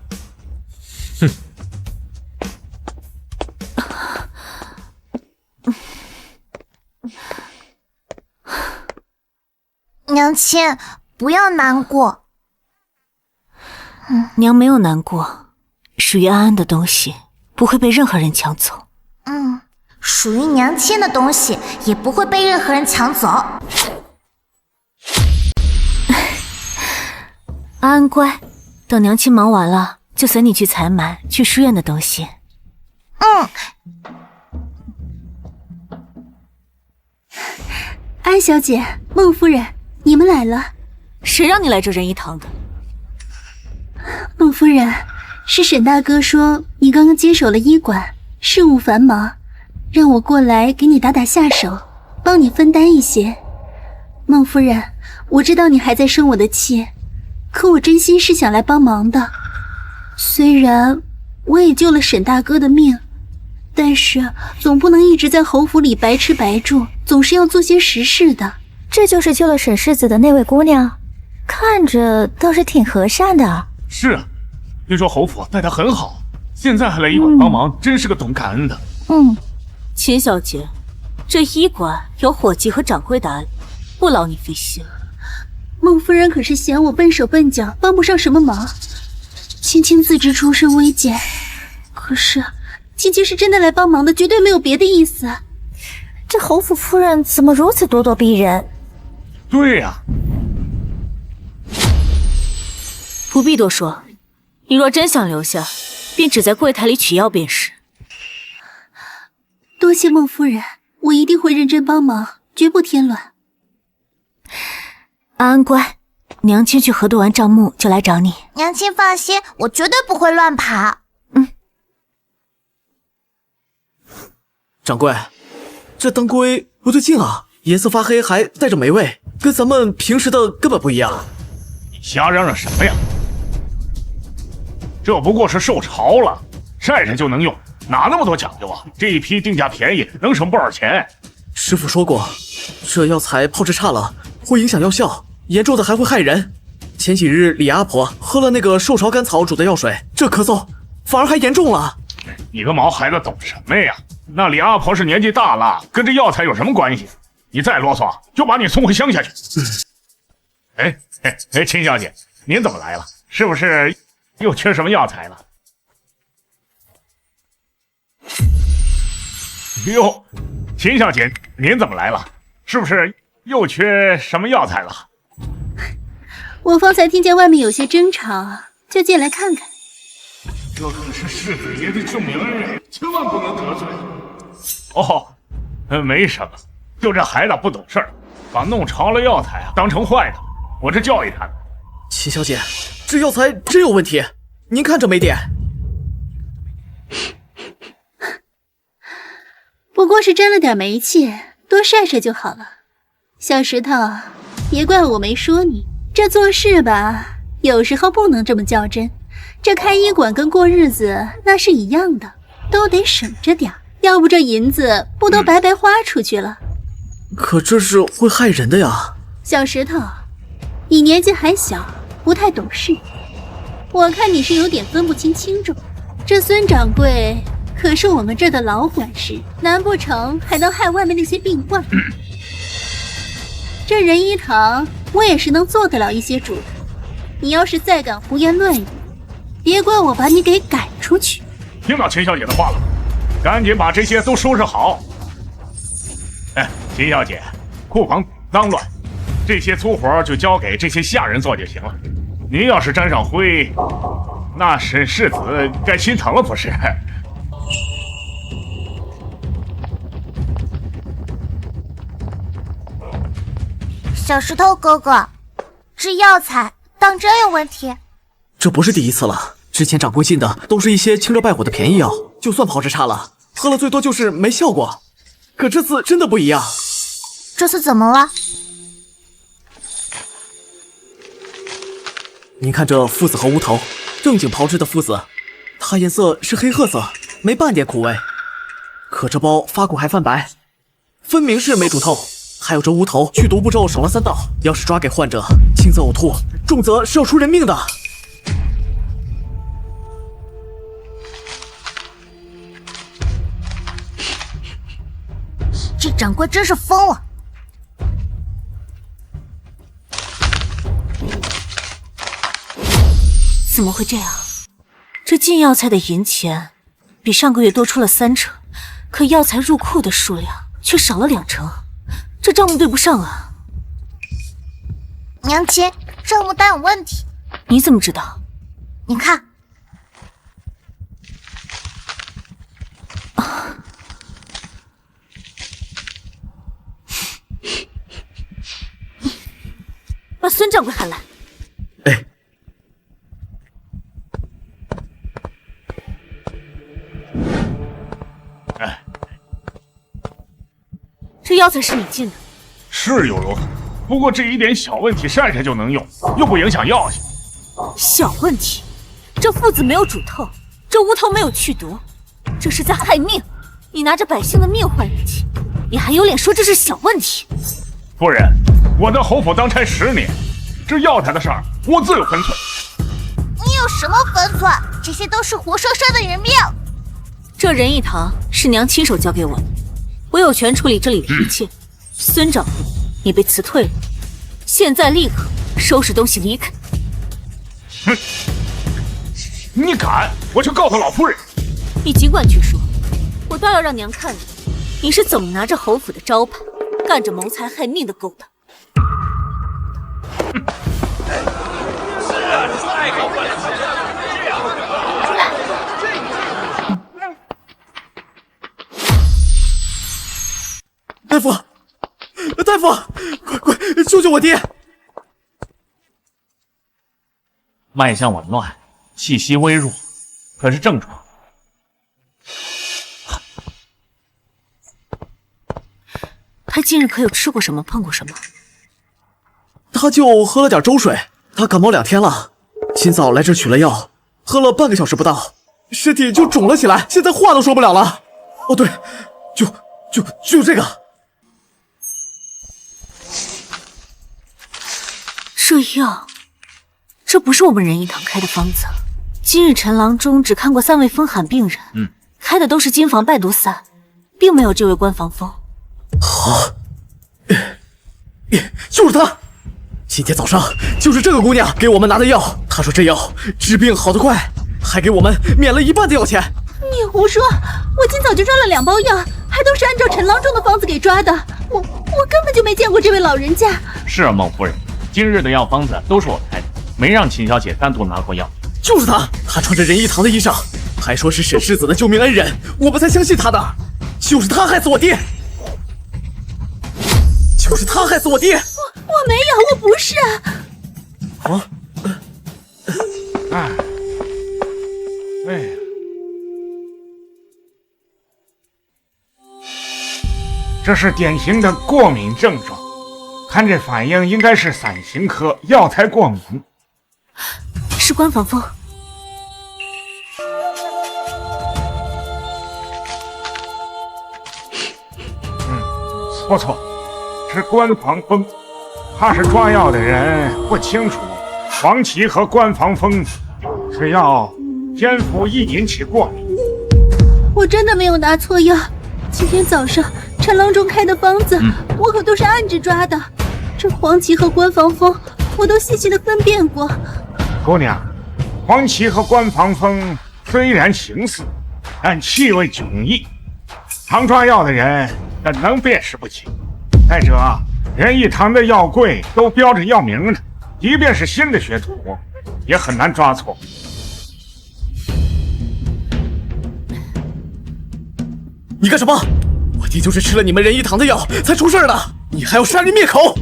S8: 哼。
S2: 娘亲，不要难过。
S3: 娘没有难过，属于安安的东西不会被任何人抢走。
S2: 属于娘亲的东西也不会被任何人抢走。
S3: 安安乖，等娘亲忙完了，就随你去采买去书院的东西。
S1: 安小姐，孟夫人，你们来了。
S3: 谁让你来这仁医堂的？
S1: 孟夫人，是沈大哥说你刚刚接手了医馆，事务繁忙，让我过来给你打打下手，帮你分担一些。孟夫人，我知道你还在生我的气，可我真心是想来帮忙的。虽然我也救了沈大哥的命，但是总不能一直在侯府里白吃白住，总是要做些实事的。
S4: 这就是救了沈世子的那位姑娘，看着倒是挺和善的。
S10: 是啊，听说侯府待她很好，现在还来医馆帮忙，真是个懂感恩的。
S3: 秦小姐，这医馆有伙计和掌柜打理，不劳你费心。
S1: 孟夫人可是嫌我笨手笨脚，帮不上什么忙。青青自知出身微贱，可是青青是真的来帮忙的，绝对没有别的意思。
S4: 这侯府夫人怎么如此咄咄逼人？
S10: 对呀，
S3: 不必多说，你若真想留下，便只在柜台里取药便是。
S1: 多谢孟夫人，我一定会认真帮忙，绝不添乱。
S3: 安安乖，娘亲去核对完账目就来找你。
S2: 娘亲放心，我绝对不会乱跑。
S7: 掌柜，这当归不对劲啊，颜色发黑，还带着霉味，跟咱们平时的根本不一样。
S10: 你瞎嚷嚷什么呀？这不过是受潮了，晒晒就能用，哪那么多讲究啊？这一批定价便宜，能省不少钱。
S7: 师傅说过，这药材泡制差了会影响药效，严重的还会害人。前几日李阿婆喝了那个寿潮甘草煮的药水，这咳嗽反而还严重了。
S10: 你个毛孩子懂什么呀？那李阿婆是年纪大了，跟这药材有什么关系？你再啰嗦，就把你送回乡下去。秦小姐，您怎么来了？是不是又缺什么药材了？哟，秦小姐，您怎么来了？是不是又缺什么药材了？
S1: 我方才听见外面有些争吵，就进来看看。
S10: 这可是世子爷的救命恩人，千万不能得罪。哦，没什么，就这孩子不懂事儿，把弄潮了药材当成坏的，我这教育他。
S7: 秦小姐，这药材真有问题，您看这霉点。
S1: 不过是沾了点霉气，多晒晒就好了。小石头，别怪我没说你，这做事吧，有时候不能这么较真。这开医馆跟过日子那是一样的，都得省着点，要不这银子不都白白花出去了。
S7: 可这是会害人的呀。
S1: 小石头，你年纪还小，不太懂事，我看你是有点分不清轻重。这孙掌柜可是我们这儿的老管事，难不成还能害外面那些病患？这仁医堂我也是能做得了一些主的，你要是再敢胡言乱语，别怪我把你给赶出去。
S10: 听到秦小姐的话了，赶紧把这些都收拾好。秦小姐，库房脏乱，这些粗活就交给这些下人做就行了。您要是沾上灰，那沈世子该心疼了不是？
S2: 小石头哥哥，这药材当真有问题？
S7: 这不是第一次了，之前掌柜进的都是一些清热败火的便宜药，就算炮制差了，喝了最多就是没效果。可这次真的不一样。
S2: 这次怎么了？
S7: 您看这附子和乌头，正经炮制的附子，它颜色是黑褐色，没半点苦味。可这包发苦还泛白，分明是没煮透。还有这乌头去毒步骤省了3道，要是抓给患者，轻则呕吐，重则是要出人命的。
S2: 这掌柜真是疯了！
S3: 怎么会这样？这进药材的银钱比上个月多出了3成，可药材入库的数量却少了2成，这账目对不上啊！
S2: 娘亲，账目单有问题。
S3: 你怎么知道？
S2: 你看。
S3: 把孙掌柜喊来。这药材是你进的？
S10: 是有如此，不过这一点小问题晒晒就能用，又不影响药性。
S3: 小问题，这附子没有煮透，这乌头没有去毒，这是在害命！你拿着百姓的命换人气，你还有脸说这是小问题？
S10: 夫人，我在侯府当差10年，这药材的事儿我自有分寸。
S2: 你有什么分寸？这些都是活生生的人命。
S3: 这仁义堂是娘亲手交给我的，我有权处理这里的一切。孙掌柜，你被辞退了，现在立刻收拾东西离开。
S10: 哼！你敢，我就告诉老夫人。
S3: 你尽管去说，我倒要让娘看看你是怎么拿着侯府的招牌，干着谋财害命的勾当。
S7: 大夫，大夫，快救救我爹！
S10: 脉象紊乱，气息微弱，可是症状？
S3: 他近日可有吃过什么，碰过什么？
S7: 他就喝了点粥水。他感冒2天了，今早来这取了药，喝了半个小时不到，身体就肿了起来，现在话都说不了了。哦对，就这个。
S3: 这药，这不是我们仁义堂开的方子。今日陈郎中只看过3位风寒病人，开的都是金防败毒散，并没有这位关防风。
S7: 就是他！今天早上就是这个姑娘给我们拿的药，她说这药治病好得快，还给我们免了1半的药钱。
S1: 你胡说！我今早就抓了2包药，还都是按照陈郎中的方子给抓的。我根本就没见过这位老人家。
S10: 是啊，孟夫人，今日的药方子都是我开的，没让秦小姐单独拿过药。
S7: 就是他，他穿着仁义堂的衣裳，还说是沈世子的救命恩人，我们才相信他的。就是他害死我爹！就是他害死我爹！
S1: 我没有，我不是。
S10: 这是典型的过敏症状，看这反应应该是伞形科药材过敏。
S3: 是关防风。
S10: 不错，是关防风。怕是抓药的人不清楚，黄芪和关防风是药天赋易引起过敏。
S1: 我真的没有拿错药，今天早上陈郎中开的方子，我可都是按着抓的。这黄芪和关防风，我都细细的分辨过。
S10: 姑娘，黄芪和关防风虽然形似，但气味迥异，常抓药的人怎能辨识不清？再者，仁义堂的药柜都标着药名呢，即便是新的学徒，也很难抓错。
S7: 你干什么？我爹就是吃了你们仁义堂的药才出事的，你还要杀人灭口！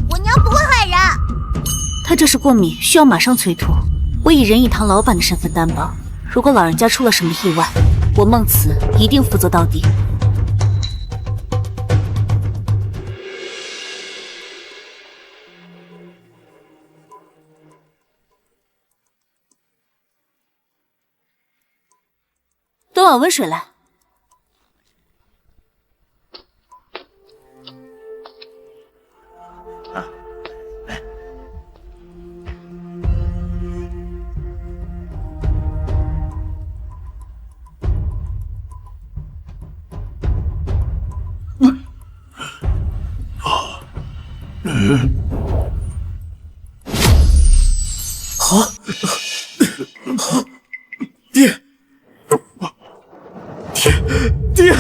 S2: 我娘不会害人。
S3: 他这是过敏，需要马上催吐。我以仁义堂老板的身份担保，如果老人家出了什么意外，我孟慈一定负责到底。端碗温水来。
S7: 爹，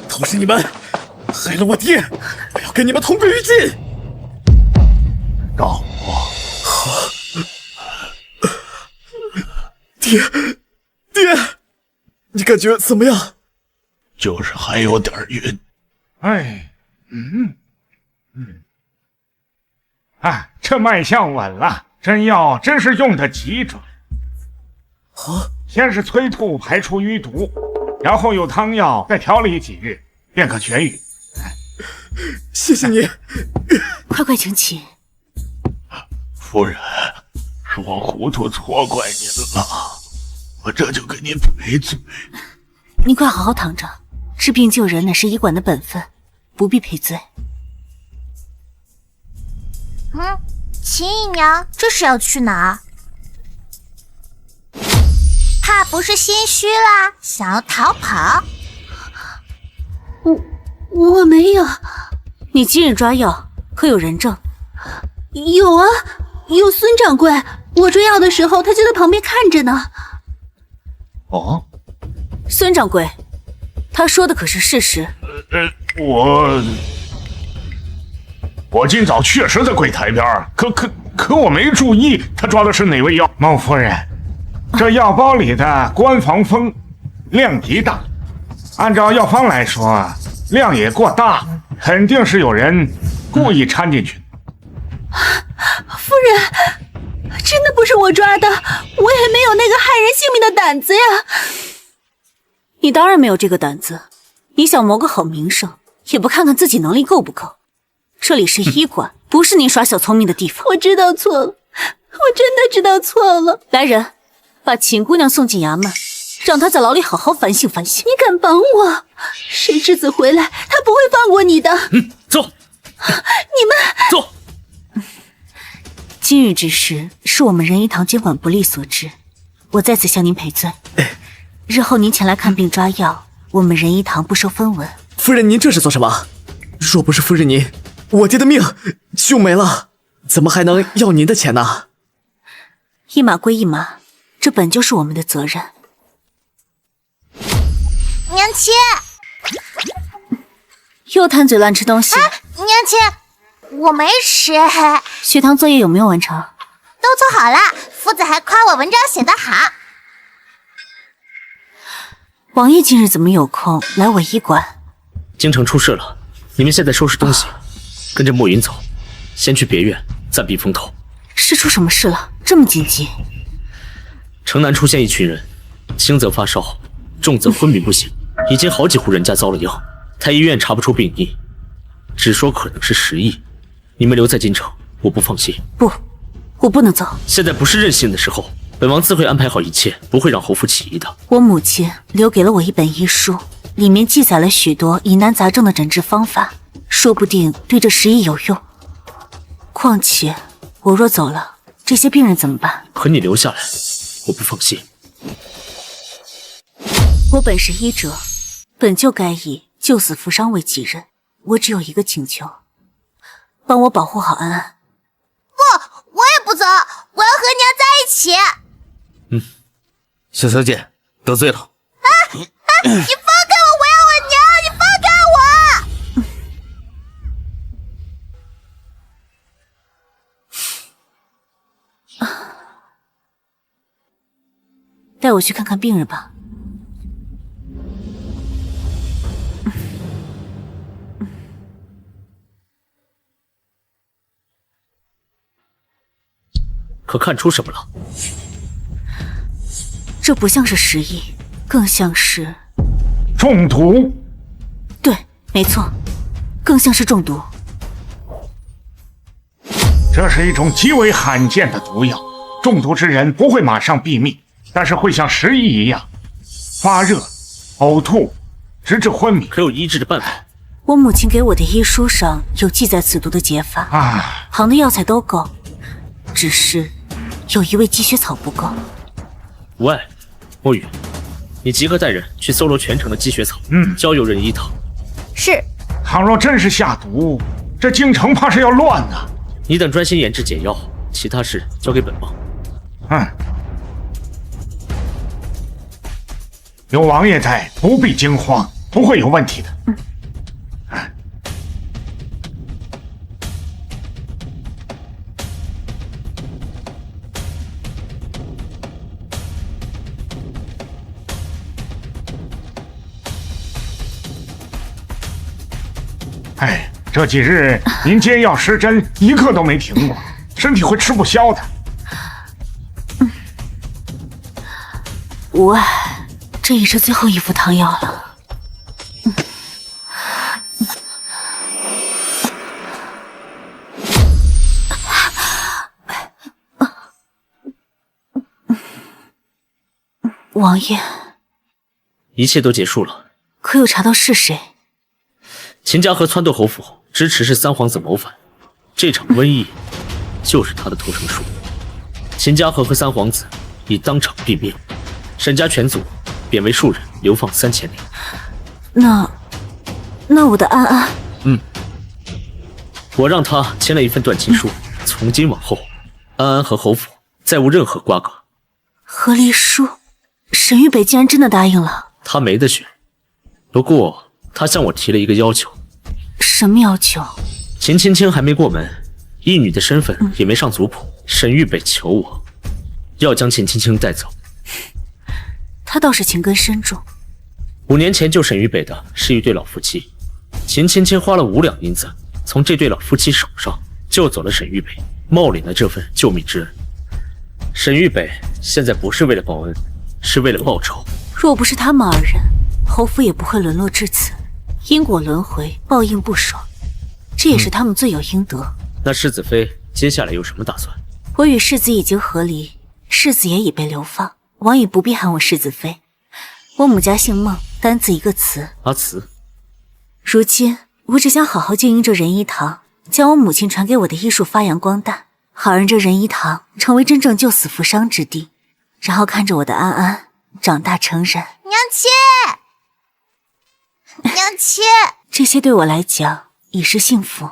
S7: 都是你们害了我爹，我要跟你们同归于尽！
S10: 告我！
S7: 爹，你感觉怎么样？
S15: 就是还有点晕。
S10: 这脉象稳了，真药真是用得极准。先是催吐排出淤毒，然后有汤药再调理几日，便可痊愈。
S7: 谢谢你。
S3: 快快请起。
S10: 夫人，是我糊涂错怪您了，我这就给您赔罪。
S3: 你快好好躺着，治病救人乃是医馆的本分，不必赔罪。
S2: 秦姨娘这是要去哪儿？怕不是心虚啦，想要逃跑？
S1: 我没有。
S3: 你今日抓药可有人证？
S1: 有啊，有孙掌柜，我追药的时候他就在旁边看着呢。
S10: 哦，
S3: 孙掌柜，他说的可是事实？
S10: 我今早确实在柜台边，可我没注意他抓的是哪味药。孟夫人，这药包里的官防风量极大，按照药方来说，量也过大，肯定是有人故意掺进去。
S1: 夫人，真的不是我抓的，我也没有那个害人性命的胆子呀。
S3: 你当然没有这个胆子，你想谋个好名声，也不看看自己能力够不够。这里是医馆，不是你耍小聪明的地方。
S1: 我知道错了，我真的知道错了。
S3: 来人，把秦姑娘送进衙门，让她在牢里好好反省反省。
S1: 你敢绑我？沈世子回来，他不会放过你的。
S13: 走。
S1: 你们
S13: 走。
S3: 今日之事是我们仁医堂监管不力所致，我在此向您赔罪。日后您前来看病抓药，我们仁医堂不收分文。
S7: 夫人，您这是做什么？若不是夫人您，我爹的命就没了，怎么还能要您的钱呢？
S3: 一码归一码，这本就是我们的责任。
S2: 娘亲，
S3: 又贪嘴乱吃东西。
S2: 娘亲，我没吃。
S3: 学堂作业有没有完成？
S2: 都做好了，夫子还夸我文章写得好。
S3: 王爷今日怎么有空来我医馆？
S13: 京城出事了，你们现在收拾东西，跟着墨云走，先去别院暂避风头。
S3: 是出什么事了？这么紧急？
S13: 城南出现一群人，轻则发烧，重则昏迷不醒，已经好几户人家遭了殃。太医院查不出病因，只说可能是食疫。你们留在京城，我不放心。
S3: 不，我不能走。
S13: 现在不是任性的时候，本王自会安排好一切，不会让侯府起疑的。
S3: 我母亲留给了我一本医书，里面记载了许多疑难杂症的诊治方法，说不定对这食疫有用。况且我若走了，这些病人怎么办？
S13: 可你留下来，我不放心。
S3: 我本是医者，本就该以救死扶伤为己任。我只有一个请求，帮我保护好安安。
S2: 不，我也不走，我要和娘在一起。
S14: 小小姐得罪了。
S2: 你放开我，我要我娘！你放开我！
S3: 带我去看看病人吧。
S13: 可看出什么了？
S3: 这不像是食疫，更像是
S10: 中毒。
S3: 对，没错，更像是中毒。
S10: 这是一种极为罕见的毒药，中毒之人不会马上毙命，但是会像食疫一样发热、呕吐，直至昏迷。
S13: 可有医治的办法？
S3: 我母亲给我的医书上有记载此毒的解法，行的药材都够，只是有一味积雪草不够。
S13: 无碍，墨雨，你即刻带人去搜罗全城的积雪草，交由仁医堂。
S2: 是。
S10: 倘若真是下毒，这京城怕是要乱啊！
S13: 你等专心研制解药，其他事交给本王。
S10: 有王爷在，不必惊慌，不会有问题的。这几日您煎药施针，一刻都没停过，身体会吃不消的。
S3: 无碍，这也是最后一副汤药了。王爷，
S13: 一切都结束了。
S3: 可有查到是谁？
S13: 秦家和撺掇侯府支持是三皇子谋反，这场瘟疫就是他的投生术。秦家和三皇子已当场毙命，沈家全族贬为庶人，流放3000年。
S3: 那我的安安，
S13: 我让他签了一份断亲书，从今往后，安安和侯府再无任何瓜葛。
S3: 和离书，沈玉北竟然真的答应了。
S13: 他没得选，不过他向我提了一个要求。
S3: 什么要求？
S13: 秦青青还没过门，义女的身份也没上族谱，沈玉北求我要将秦青青带走。
S3: 他倒是情根深重。
S13: 5年前救沈玉北的是一对老夫妻，秦青青花了5两银子从这对老夫妻手上救走了沈玉北，冒领了这份救命之恩。沈玉北现在不是为了报恩，是为了报仇。
S3: 若不是他们2人，侯府也不会沦落至此。因果轮回，报应不爽，这也是他们罪有应得。
S13: 那世子妃接下来有什么打算？
S3: 我与世子已经和离，世子也已被流放，王爷不必喊我世子妃。我母家姓孟，单字一个慈。
S13: 阿慈。
S3: 如今我只想好好经营这仁医堂，将我母亲传给我的医术发扬光大，好让这仁医堂成为真正救死扶伤之地，然后看着我的安安长大成人。
S2: 娘亲，娘亲，
S3: 这些对我来讲已是幸福。